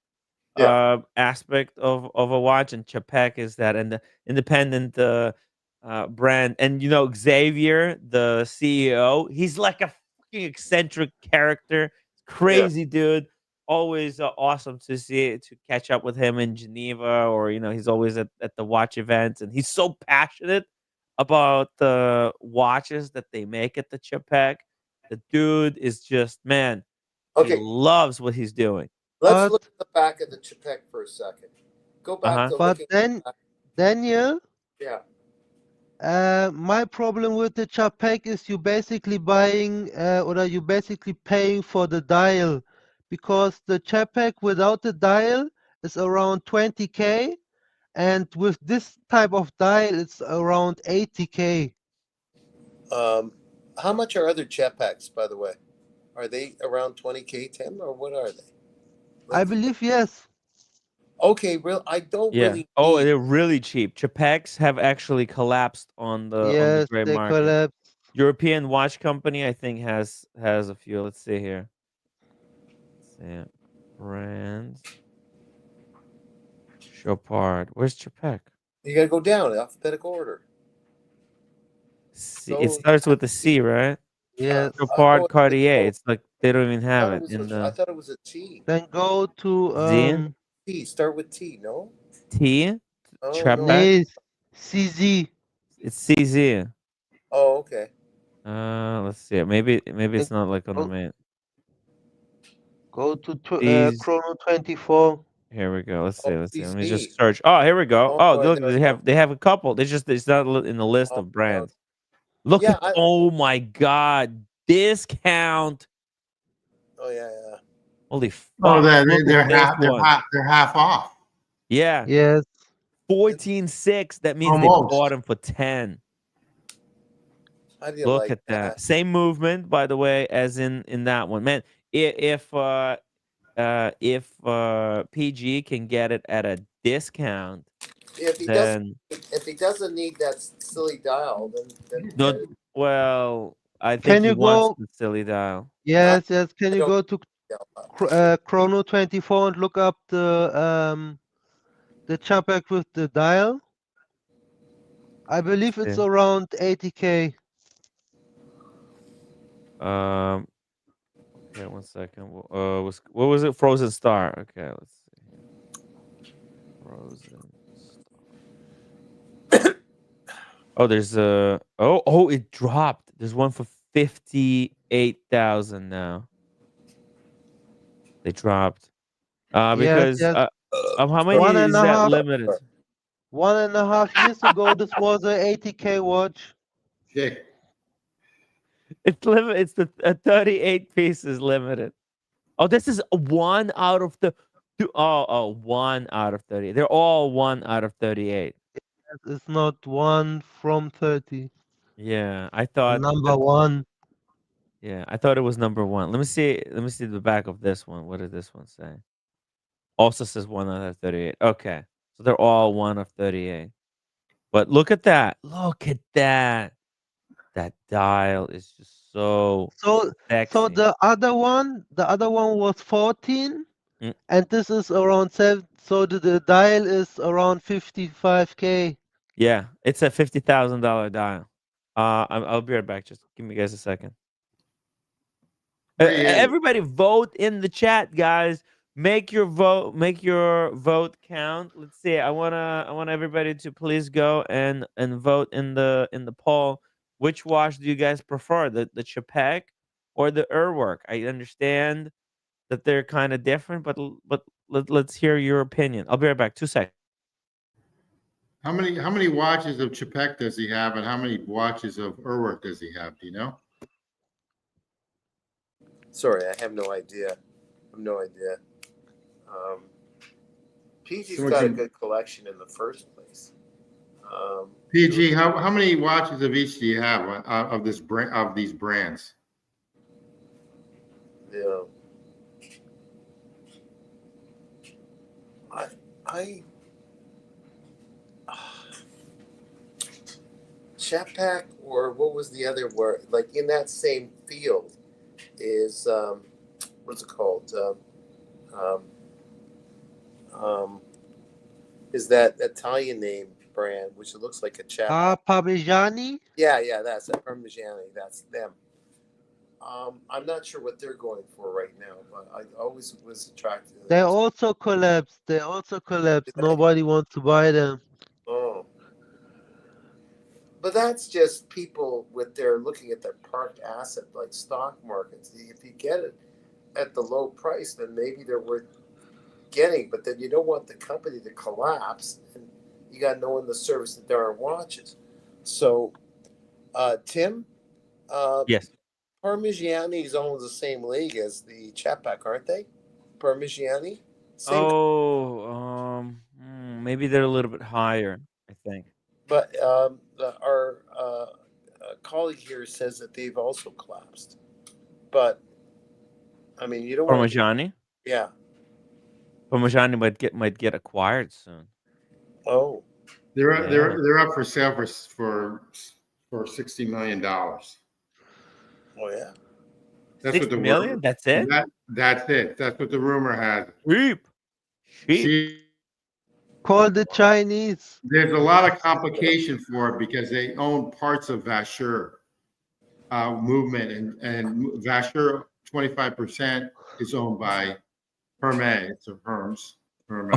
aspect of a watch, and Chapek is that and the independent brand. And Xavier, the CEO, he's like a fucking eccentric character, crazy dude. Always awesome to catch up with him in Geneva, or he's always at the watch events, and he's so passionate about the watches that they make at the Chapek. The dude is just, man, he loves what he's doing. Let's look at the back of the Chapek for a second. Go back to But looking then, Daniel, yeah. my problem with the Chapek is you basically buying or you basically paying for the dial, because the Chapek without the dial is around 20K, and with this type of dial it's around 80K. How much are other Chapeks, by the way? Are they around 20K, Tim, or what are they? I believe yes. Okay, I don't really. Oh, they're really cheap. Chapeks have actually collapsed on the gray they market. collapsed. European watch company, I think, has a few. Let's see here. Let's see. Brands. Chopard. Where's Chapek? You gotta go down alphabetical order. C. It starts with a C, right? Yes. Chopard Cartier. It's like they don't even have it in I the thought it was a T. Then go to Z. T. Start with T. No. T. Oh, Chapek. CZ. It's CZ. Oh, okay. Let's see. Maybe it's not like on the main. Go to Chrono 24. Here we go. Let's see. Let's see. Let me just search. Oh, here we go. Oh, look, they have a couple. It's not in the list of brands. Look at oh my god, discount. Oh yeah. Holy fuck. Oh, they're half off. Yeah. Yes. 14.6. That means they bought them for 10. Look at that. Same movement, by the way, as in that one. Man, if PG can get it at a discount, if he doesn't need that silly dial, then no. Well, I think he wants the silly dial. Yes. Can you go to Chrono 24 and look up the Chapek with the dial? I believe it's around 80K. Okay, 1 second. What was it? Frozen Star. Okay, let's see here. Frozen Star. Oh, there's it dropped. There's one for 58,000 now. They dropped. Because how many is that limited? 1.5 years ago, this was a 80K watch. Yeah. It's limited. It's the 38 pieces limited. Oh, this is 1 out of the 1 out of 30. They're all 1 out of 38. It's not 1 from 30. Yeah, I thought number 1. Yeah, I thought it was number 1. Let me see the back of this one. What did this one say? Also says 1 out of 38. Okay, so they're all 1 of 38. But look at that. Look at that. That dial is just so sexy. So the other one was 14, and this is around So the dial is around 55K. Yeah, it's a $50,000 dial. I'll be right back. Just give me guys a second. 38. Everybody vote in the chat, guys. Make your vote. Make your vote count. Let's see. I want everybody to please go and vote in the poll. Which watch do you guys prefer, the Chapek or the Urwerk? I understand that they're kind of different, but let's hear your opinion. I'll be right back. 2 seconds. How many watches of Chapek does he have, and how many watches of Urwerk does he have? Do you know? Sorry, I have no idea. I have no idea. PG's So got a you- good collection in the first place. PG, how many watches of each do you have of this brand, of these brands? You know, I Chapek, or what was the other word? Like in that same field is what's it called? Is that Italian name brand, which it looks like a Chapek? Parmigiani? Yeah, that's that Parmigiani. That's them. I'm not sure what they're going for right now, but I always was attracted to They them. also collapsed. They also collapsed. Did they? Nobody wants to buy them. Oh, but that's just people with their looking at their parked asset like stock markets. If you get it at the low price, then maybe they're worth getting. But then you don't want the company to collapse, and you got no one to service the darn watches. So, Tim, Yes. Parmigiani is almost the same league as the Chapek, aren't they? Parmigiani, same. Oh, maybe they're a little bit higher, I think. But our colleague here says that they've also collapsed. But I mean, you don't want to. Parmigiani? Yeah. Parmigiani might get acquired soon. Oh. They're up for sale for $60 million. Oh yeah. That's what 6 the million? rumor. That's it? That's it. That's what the rumor had. Cheap. See, Call the Chinese. there's a lot of complication for it because they own parts of Vachur movement, and Vachur 25% is owned by Hermes or Hermes.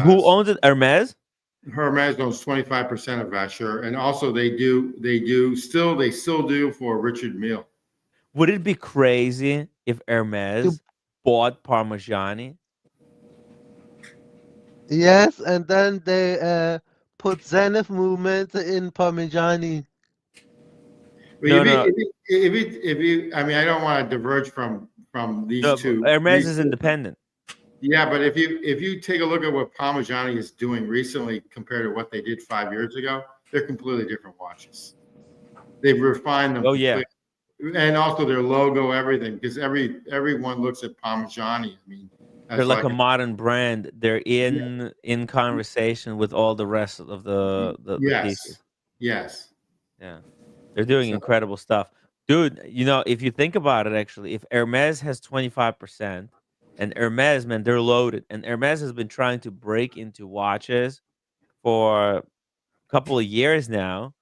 Who owns it? Hermes? Hermes owns 25% of Vachur, and also they still do for Richard Mille. Would it be crazy if Hermes bought Parmigiani? Yes, and then they put Zenith movement in Parmigiani. No. If you, I mean, I don't want to diverge from these No, two. Hermes is independent. Yeah, but if you take a look at what Parmigiani is doing recently compared to what they did 5 years ago, they're completely different watches. They've refined them. Oh yeah, and also their logo, everything, because everyone looks at Parmigiani. I mean, they're like a modern brand. They're in conversation with all the rest of the pieces. Yes. Yeah, they're doing incredible stuff, dude. You know, if you think about it, actually, if Hermes has 25%, and Hermes, man, they're loaded, and Hermes has been trying to break into watches for a couple of years now,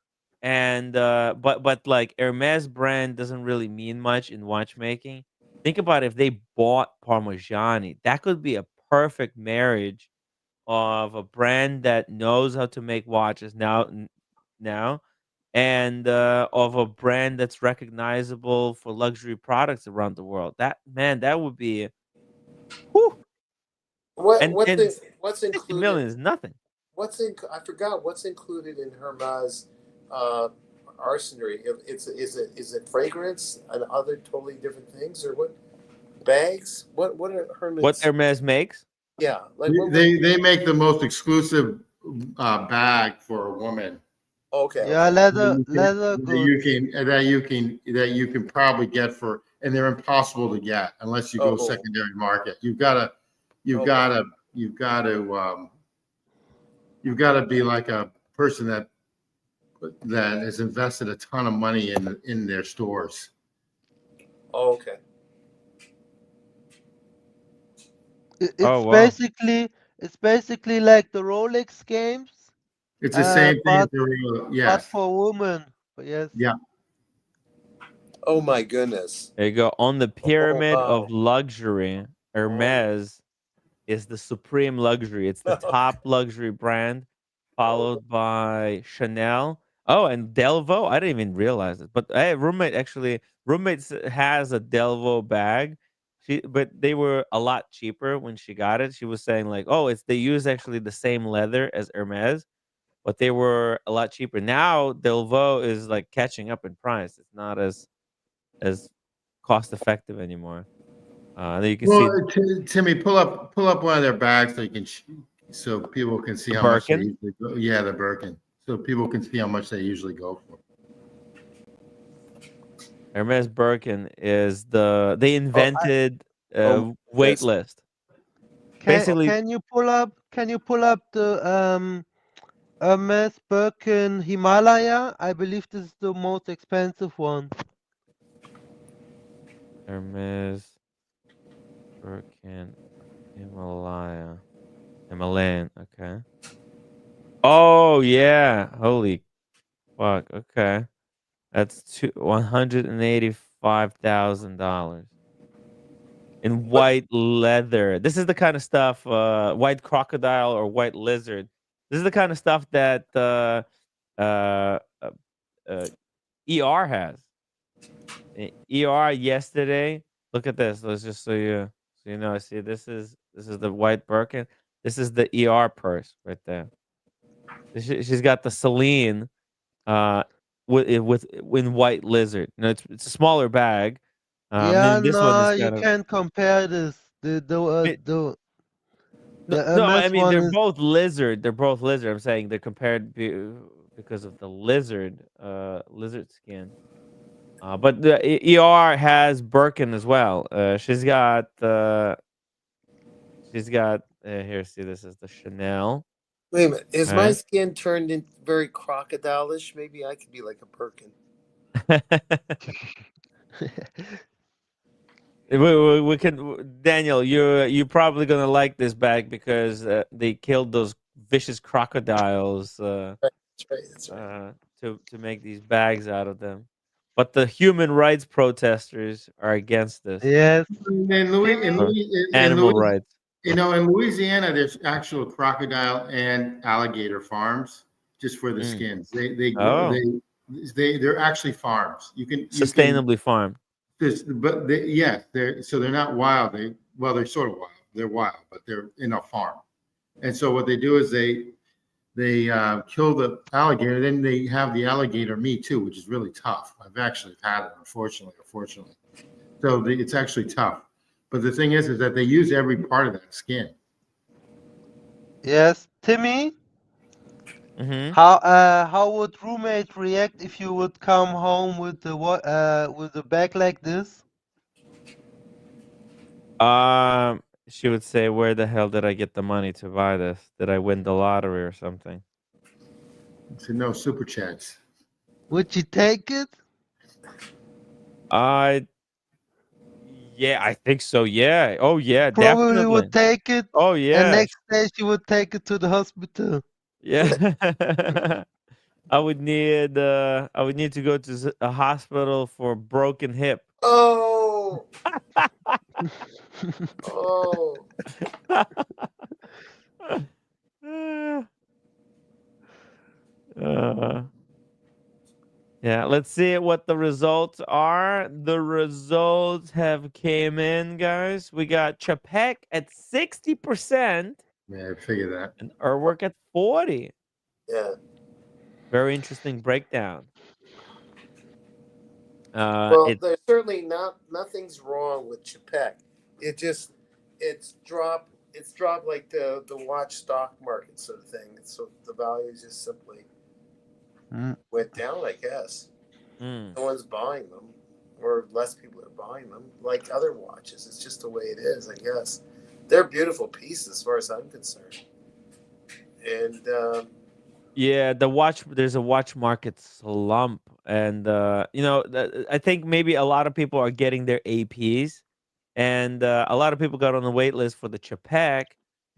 and but like Hermes brand doesn't really mean much in watchmaking. Think about if they bought Parmigiani, that could be a perfect marriage of a brand that knows how to make watches now, and of a brand that's recognizable for luxury products around the world. That man, that would be whew. What's 60 included? million is nothing. I forgot what's included in Hermes arsenal. Is it fragrance and other totally different things, or what? Bags? What are Hermes? What Hermes makes? Yeah, like they make the most exclusive bag for a woman. Okay. Yeah, leather goods. That you can probably get for, and they're impossible to get unless you go secondary market. You've got to be like a person that has invested a ton of money in their stores. Oh, okay. It's basically It's basically like the Rolex games, It's the same thing as but the real. but Yes. for women. Yes. Yeah. Oh my goodness. There you go. On the Oh pyramid wow. of luxury, Oh, Hermes is the supreme luxury. It's the top luxury brand, followed by Chanel. Oh, and Delvo. I didn't even realize it. But hey, roommate has a Delvo bag. But they were a lot cheaper when she got it. She was saying like, oh, they use actually the same leather as Hermes, but they were a lot cheaper. Now Delvo is like catching up in price. It's not as cost effective anymore. And then you can see Well, Timmy, pull up one of their bags so you can so people can see the how much they Birkin. usually go. Yeah, the Birkin, so people can see how much they usually go for. Hermes Birkin is they oh, invented oh my wait goodness. list. Can Basically, can you pull up the Hermes Birkin Himalaya? I believe this is the most expensive one. Hermes Birkin Himalayan. Okay. Oh yeah. Holy fuck. Okay. That's $185,000 in But white leather. This is the kind of stuff, white crocodile or white lizard. This is the kind of stuff that uh, uh, uh, ER has. ER yesterday. Look at this. Let's just so you know. See, this is the white Birkin. This is the ER purse right there. She's got the Celine uh with in white lizard. It's a smaller bag. Yeah, Then this one no, is you kind of can't compare this. no, The no. I Hermes mean, one they're is both lizard. They're both lizard. I'm saying they're compared because of the lizard skin. But the ER has Birkin as well. She's got here. See, this is the Chanel. wait a minute. Is my Right. skin turned into very crocodile-ish? Maybe I could be like a Birkin. We can Daniel. You're probably gonna like this bag because they killed those vicious crocodiles Right. That's right. That's right. to make these bags out of them. But the human rights protesters are against this. yes. In Louis, in Timmy, Or Louis, in animal Louis, rights. in Louisiana, there's actual crocodile and alligator farms just for the Mm. skins. They grow Oh, they're actually farms. You can sustainably farmed. but yeah, they're not wild. They're sort of wild. They're wild, but they're in a farm. And so what they do is they kill the alligator. Then they have the alligator meat too, which is really tough. I've actually had it, unfortunately. So it's actually tough. But the thing is that they use every part of that skin. yes. Timmy, Hmm. how would roommate react if you would come home with with a bag like this? She would say, "Where the hell did I get the money to buy this? Did I win the lottery or something?" So no super chats. Would you take it? I Yeah, I think so. Yeah. Oh yeah, Probably definitely. would take it, Oh and yeah. next day she would take it to the hospital. Yeah. I would need to go to a hospital for broken hip. Oh. Oh. Uh, yeah, let's see what the results are. The results have came in, guys. We got Chapek at 60% Yeah, I figure that. and Urwerk at 40. Yeah. Very interesting breakdown. Well, It there's certainly nothing's wrong with Chapek. It just it's dropped like the watch stock market sort of thing. So the value just simply Mm. went down, I guess. mm. No one's buying them, or less people are buying them, like other watches. It's just the way it is, I guess. They're beautiful pieces, as far as I'm concerned. And Yeah, there's a watch market slump, and I think maybe a lot of people are getting their APs, and a lot of people got on the wait list for the Chapek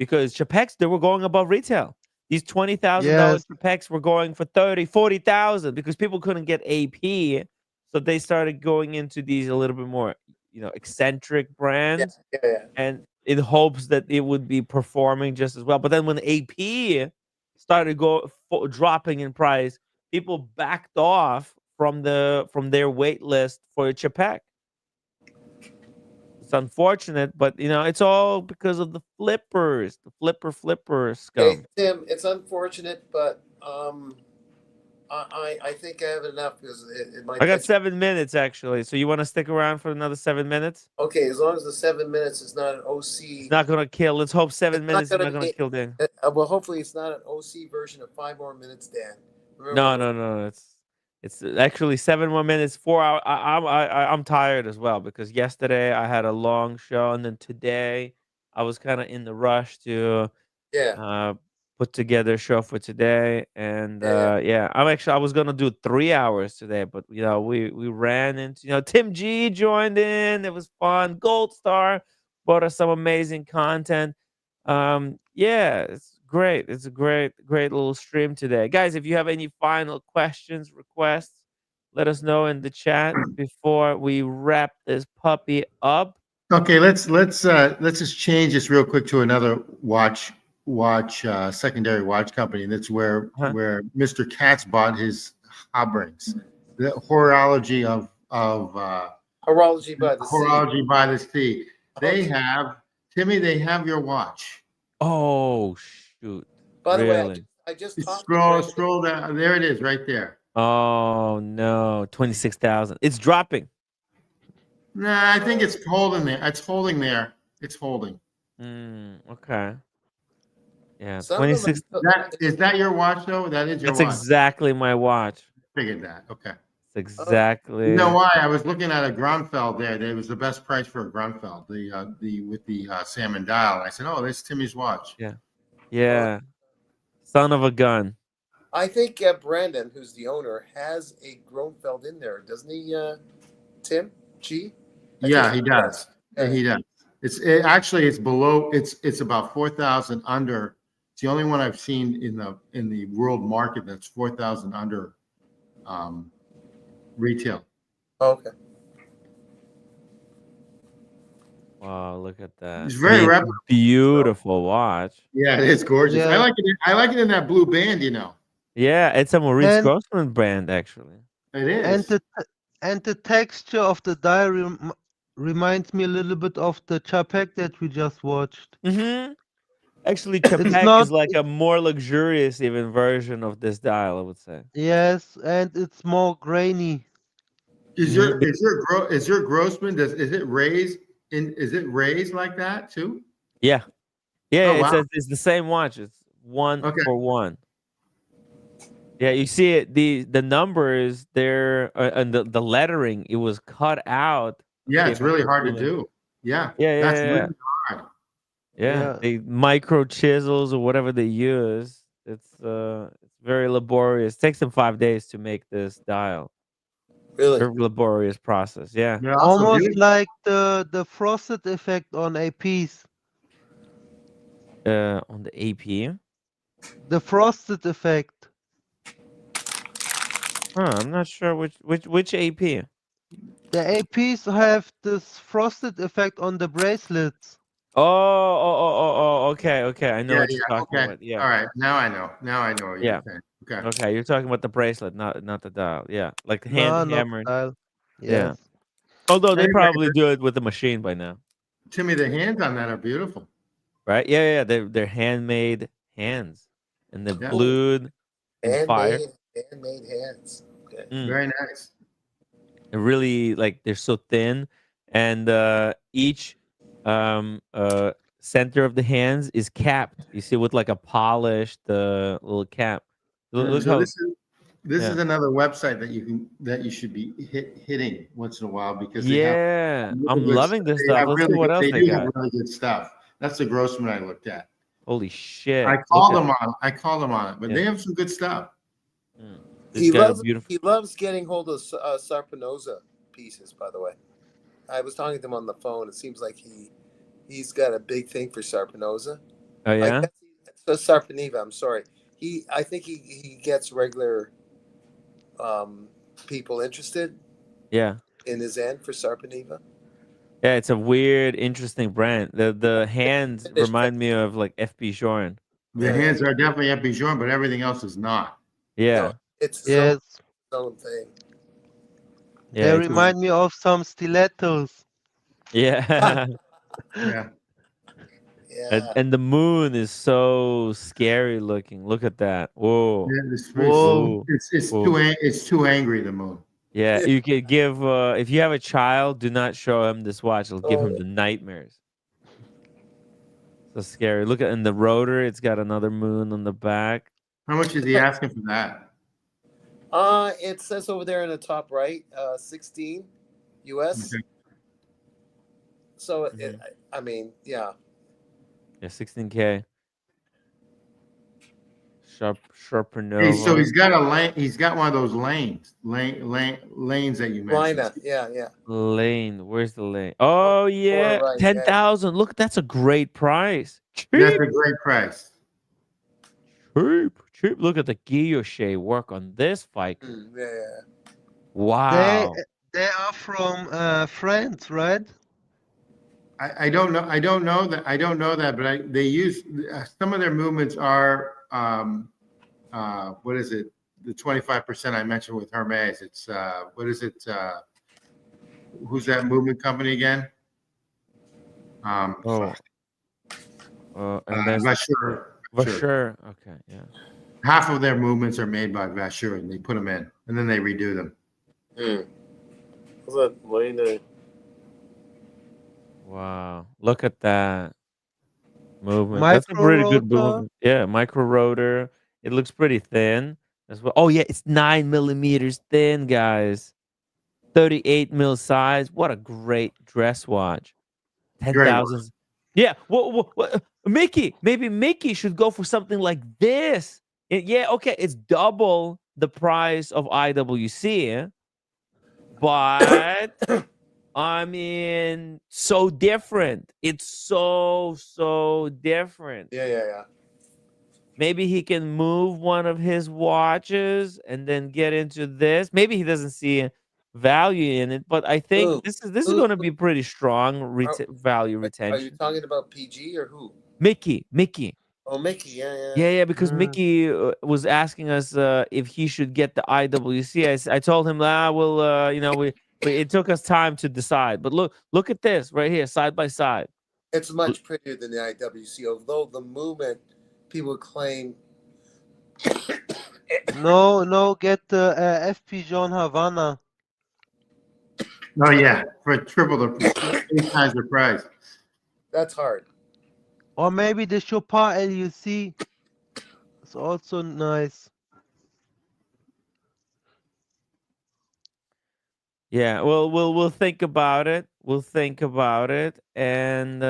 because Chapeks, they were going above retail. These $20,000 Yes. Chapeks were going for 30, 40,000 because people couldn't get AP. So they started going into these a little bit more, eccentric Yeah, brands, yeah. and in hopes that it would be performing just as well. But then when AP started dropping in price, people backed off from their wait list for a Chapek. It's unfortunate, but it's all because of the flippers, the flipper Hey, scum. Tim, it's unfortunate, but I think I have enough because it might I got catch. 7 minutes actually. So you want to stick around for another 7 minutes? Okay, as long as the 7 minutes is not an It's OC. not gonna kill. Let's hope 7 It's not minutes is gonna not gonna be. kill Dan. Well, hopefully it's not an OC version of 5 more minutes, Dan. No, Remember, no. It's actually 7 more minutes. 4 hours. I'm tired as well because yesterday I had a long show, and then today I was kind of in the rush to yeah, put together a show for today. And yeah. yeah, I was gonna do 3 hours today, but we ran into Tim G joined in. It was fun. Gold Star brought us some amazing content. Yeah, it's great. It's a great little stream today, guys. If you have any final questions, requests, let us know in the chat before we wrap this puppy up. Okay, let's just change this real quick to another watch secondary watch company. And that's where Huh? Mr. Katz bought his Hobrings. The horology of Horology by the sea. horology by the sea. They Okay. have Timmy. They have your watch. Oh shoot! By the way, Really? I just talked to Scroll Brandon. down. There it is, right there. Oh no, 26,000. It's dropping. Nah, I think it's holding there. It's holding there. It's holding. Okay. Yeah, Some of them 26. Is that your watch though? That is your That's watch. exactly my watch. Figured that. Okay. It's exactly. You know why? I was looking at a Grunfeld there. There was the best price for a Grunfeld, with the salmon dial. I said, "Oh, that's Timmy's watch." Yeah. Son of a gun. I think Brandon, who's the owner, has a Grunfeld in there, doesn't he? Tim G. Yeah, he does. Okay. He does. It's below. It's about 4,000 under. It's the only one I've seen in the world market that's 4,000 under retail. Okay. Wow, look at that. It's very reputable. Beautiful watch. Yeah, it is gorgeous. Yeah. I like it. I like it in that blue band. Yeah, it's a Maurice And- Grossman brand actually. It is. And the texture of the dial reminds me a little bit of the Chapek that we just watched. Actually, Chapek not- is like a more luxurious even version of this dial, I would say. Yes, and it's more grainy. Is your Grossman? Is it raised? Is it raised like that too? Yeah. Oh, wow. It's the same watch. It's one Okay. for one. Yeah, you see it. The numbers there and the lettering. It was cut out. Yeah, See it's if I really can hard to zoom in. do. Yeah. Yeah, That's yeah. really hard. Yeah, they micro chisels or whatever they use. It's very laborious. Takes them 5 days to make this dial. Really? Very laborious process. Yeah. They're also Almost beautiful. like the frosted effect on APs. On the AP. The frosted effect. I'm not sure which AP. The APs have this frosted effect on the bracelets. Oh, okay. I know Yeah, what you're talking okay. about. Yeah. All right. Now I know. What Yeah. you're saying. Okay. Okay, you're talking about the bracelet, not the dial. Yeah, like the No, hand not hammered. dial. Yeah. Yes. Although they Anyway, probably do it with a machine by now, Timmy, the hands on that are beautiful. right? Yeah. They're handmade hands, and they're Yeah. glued in fire. Handmade hands. Okay. Very nice. They're really like they're so thin, and each center of the hands is capped. You see, with like a polished little cap. Look So how this yeah. is another website that you should be hitting once in a while because they yeah, have I'm good loving this They stuff. have Let's really see what good- else they they do got. have really good stuff. That's the Grossman I looked at. Holy shit! I Look called at- them on. I called them on it, but Yeah. they have some good stuff. This He got a loves beautiful. he loves getting hold of Sarpinoza pieces. By the way, I was talking to him on the phone. It seems like he's got a big thing for Sarpinoza. Oh I yeah, guess so Sarpaniva. I'm sorry. I think he gets regular people interested yeah, in his end for Sarpaniva. yeah. It's a weird, interesting brand. The hands Fish remind me of like FP Journe. The hands are definitely epijorn, but everything else is not. Yeah, No, it's its Yes, own thing. they yeah, it's remind me of some stilettos. yeah. Yeah. Yeah. And the moon is so scary looking. Look at that. Whoa, Yeah, Whoa. whoa, too whoa. it's too angry, the moon. Yeah, you could give if you have a child, do not show him this watch. It'll give him Oh, the nightmares. So scary. Look at in the rotor, it's got another moon on the back. How much is he asking for that? it says over there in the top right, 16 US. Okay. So Mhm. I mean, yeah. Yeah, 16K. Sharper Hey, so Nova. he's got a lane. He's got one of those lanes that you mentioned. Lina, yeah. Lane. Where's the lane? Oh Or yeah, right, yeah. 10,000. Look, that's a great price. That's Cheap, a great price. cheap. Look at the guilloche work on this Fiker. Yeah. They Wow. they are from France, right? I don't know. I don't know that. I don't know that, but they use some of their movements are what is it? The 25% I mentioned with Hermes. It's what is it? Who's that movement company again? Oh. Hermes. Vasseur. For sure. Okay, yeah. Half of their movements are made by Vasseur, and they put them in, and then they redo them. What's that Lina? Wow. Look at that movement. That's a Micro pretty good rotor. movement. Yeah, micro rotor. It looks pretty thin as well. Oh yeah, it's 9 millimeters thin, guys. 38 mil size. What a great dress watch. Great one. 10,000. Yeah. What? Mickey. Maybe Mickey should go for something like this. Yeah. Okay. It's double the price of IWC, but I mean, so different. It's so different. Yeah. Maybe he can move one of his watches and then get into this. Maybe he doesn't see value in it, but I think Who? this is Who? going to be pretty strong value Are you retention. talking about PG or who? Mickey. Oh, Mickey. Yeah. Yeah, because Mm. Mickey was asking us if he should get the IWC. I told him, well, it took us time to decide. But look at this right here, side by side. It's much prettier than the IWC, although the movement people claim. No, get the FP Jean Havana. Oh yeah, for triple the 8 times the price. That's hard. Or maybe the Chopin LUC. It's also nice. Yeah, well, we'll think about it. We'll think about it, and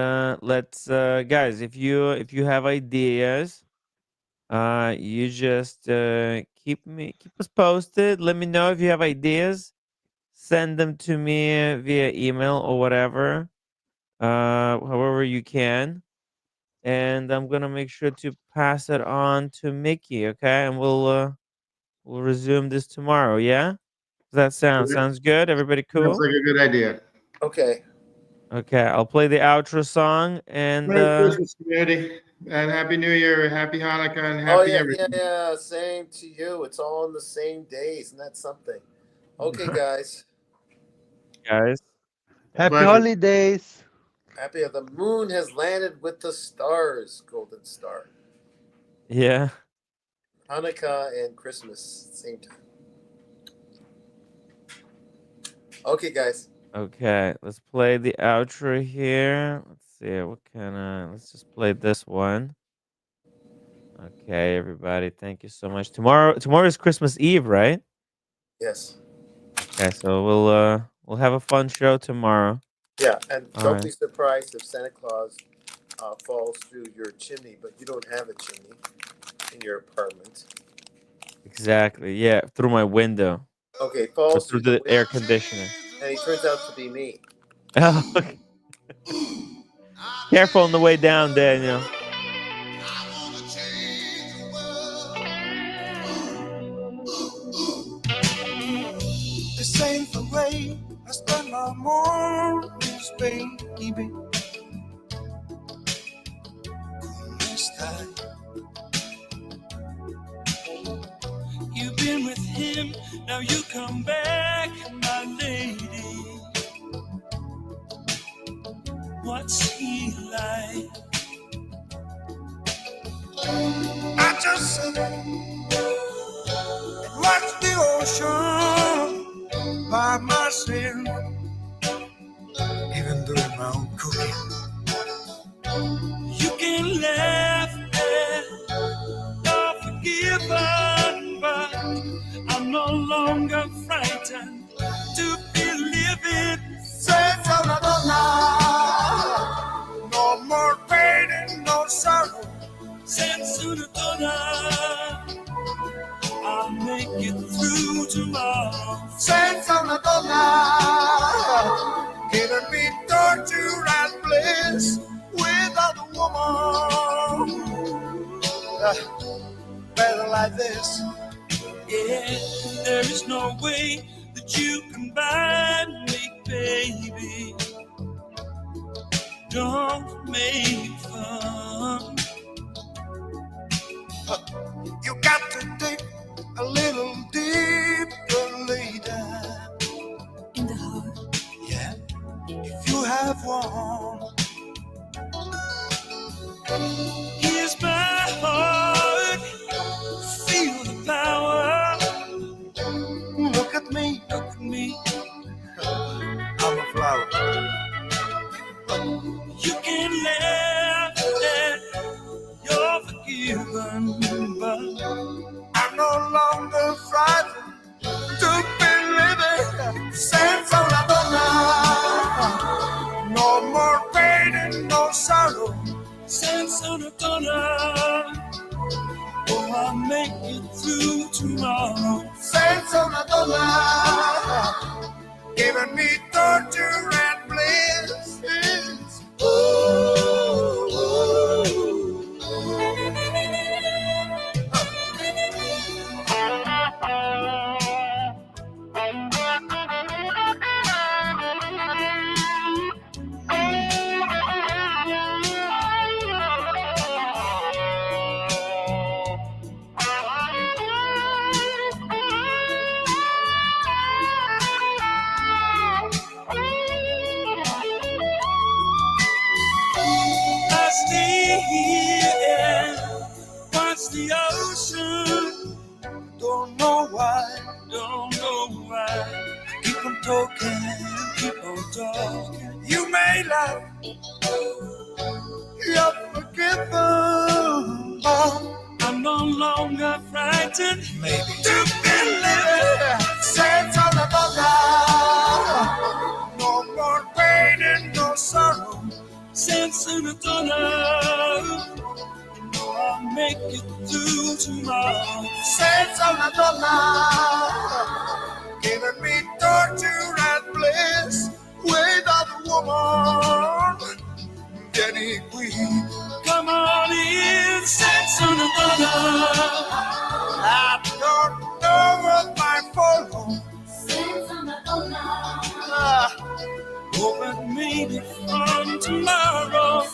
let's guys, if you have ideas, you just keep us posted. Let me know if you have ideas. Send them to me via email or whatever, however you can, and I'm gonna make sure to pass it on to Mickey. Okay, and we'll resume this tomorrow. Yeah, does that sounds good? Everybody Sounds cool? like a good idea. Okay. Okay, I'll play the outro song and Merry Christmas, community, and Happy New Year, Happy Hanukkah, and Happy everything. Yeah. Same to you. It's all on the same days, and that's something. Okay, guys. guys. Happy Pleasure. holidays. Happy the moon has landed with the stars, golden star. Yeah. Hanukkah and Christmas, same time. Okay, guys. Okay, let's play the outro here. Let's see what kind of. Let's just play this one. Okay, everybody, thank you so much. Tomorrow is Christmas Eve, right? Yes. Okay, so we'll have a fun show tomorrow. Yeah, and All don't right. be surprised if Santa Claus falls through your chimney, but you don't have a chimney in your apartment. Exactly. Yeah, through my window. Okay, Or falls through through the air conditioner. and he turns out to be me. Careful on the way down, Daniel. baby. You've been with him, now you come back, my lady. What's he like? I just sit and watch the ocean by myself, even doing my own cooking. You can laugh at or forgiven, but I'm no longer frightened to be living. Sense of the night, no more pain and no sorrow. Sense of the night, I'll make it through tomorrow. Sense of the night, giving me torture and bliss without a woman. Better like this. Yeah, there is no way that you can buy me, baby. Don't make fun. You got to dig a little deeper later. In the heart. Yeah, if you have one. Here's my heart. Feel the power. Look at me, look at me. I'm a flower. You can laugh at you're forgiven, but I'm no longer frightened to be living. Sense of la donna. No more pain and no sorrow. Sense of la donna. Oh, I'll make it through tomorrow. Sense of la donna, giving me torture and bliss. Ooh, I stay here and watch the ocean. Don't know why, don't know why. Keep on talking, keep on talking. You may laugh, you're forgiven. Oh, I'm no longer frightened. Maybe to be living. Sense of the no more pain and no sorrow. Sense of the I'll make it through tomorrow. Sense of the giving me torture and bliss without a woman. Getting weak. Come on in, sense of the I don't know what my follow. Sense of the hope it may be fun tomorrow.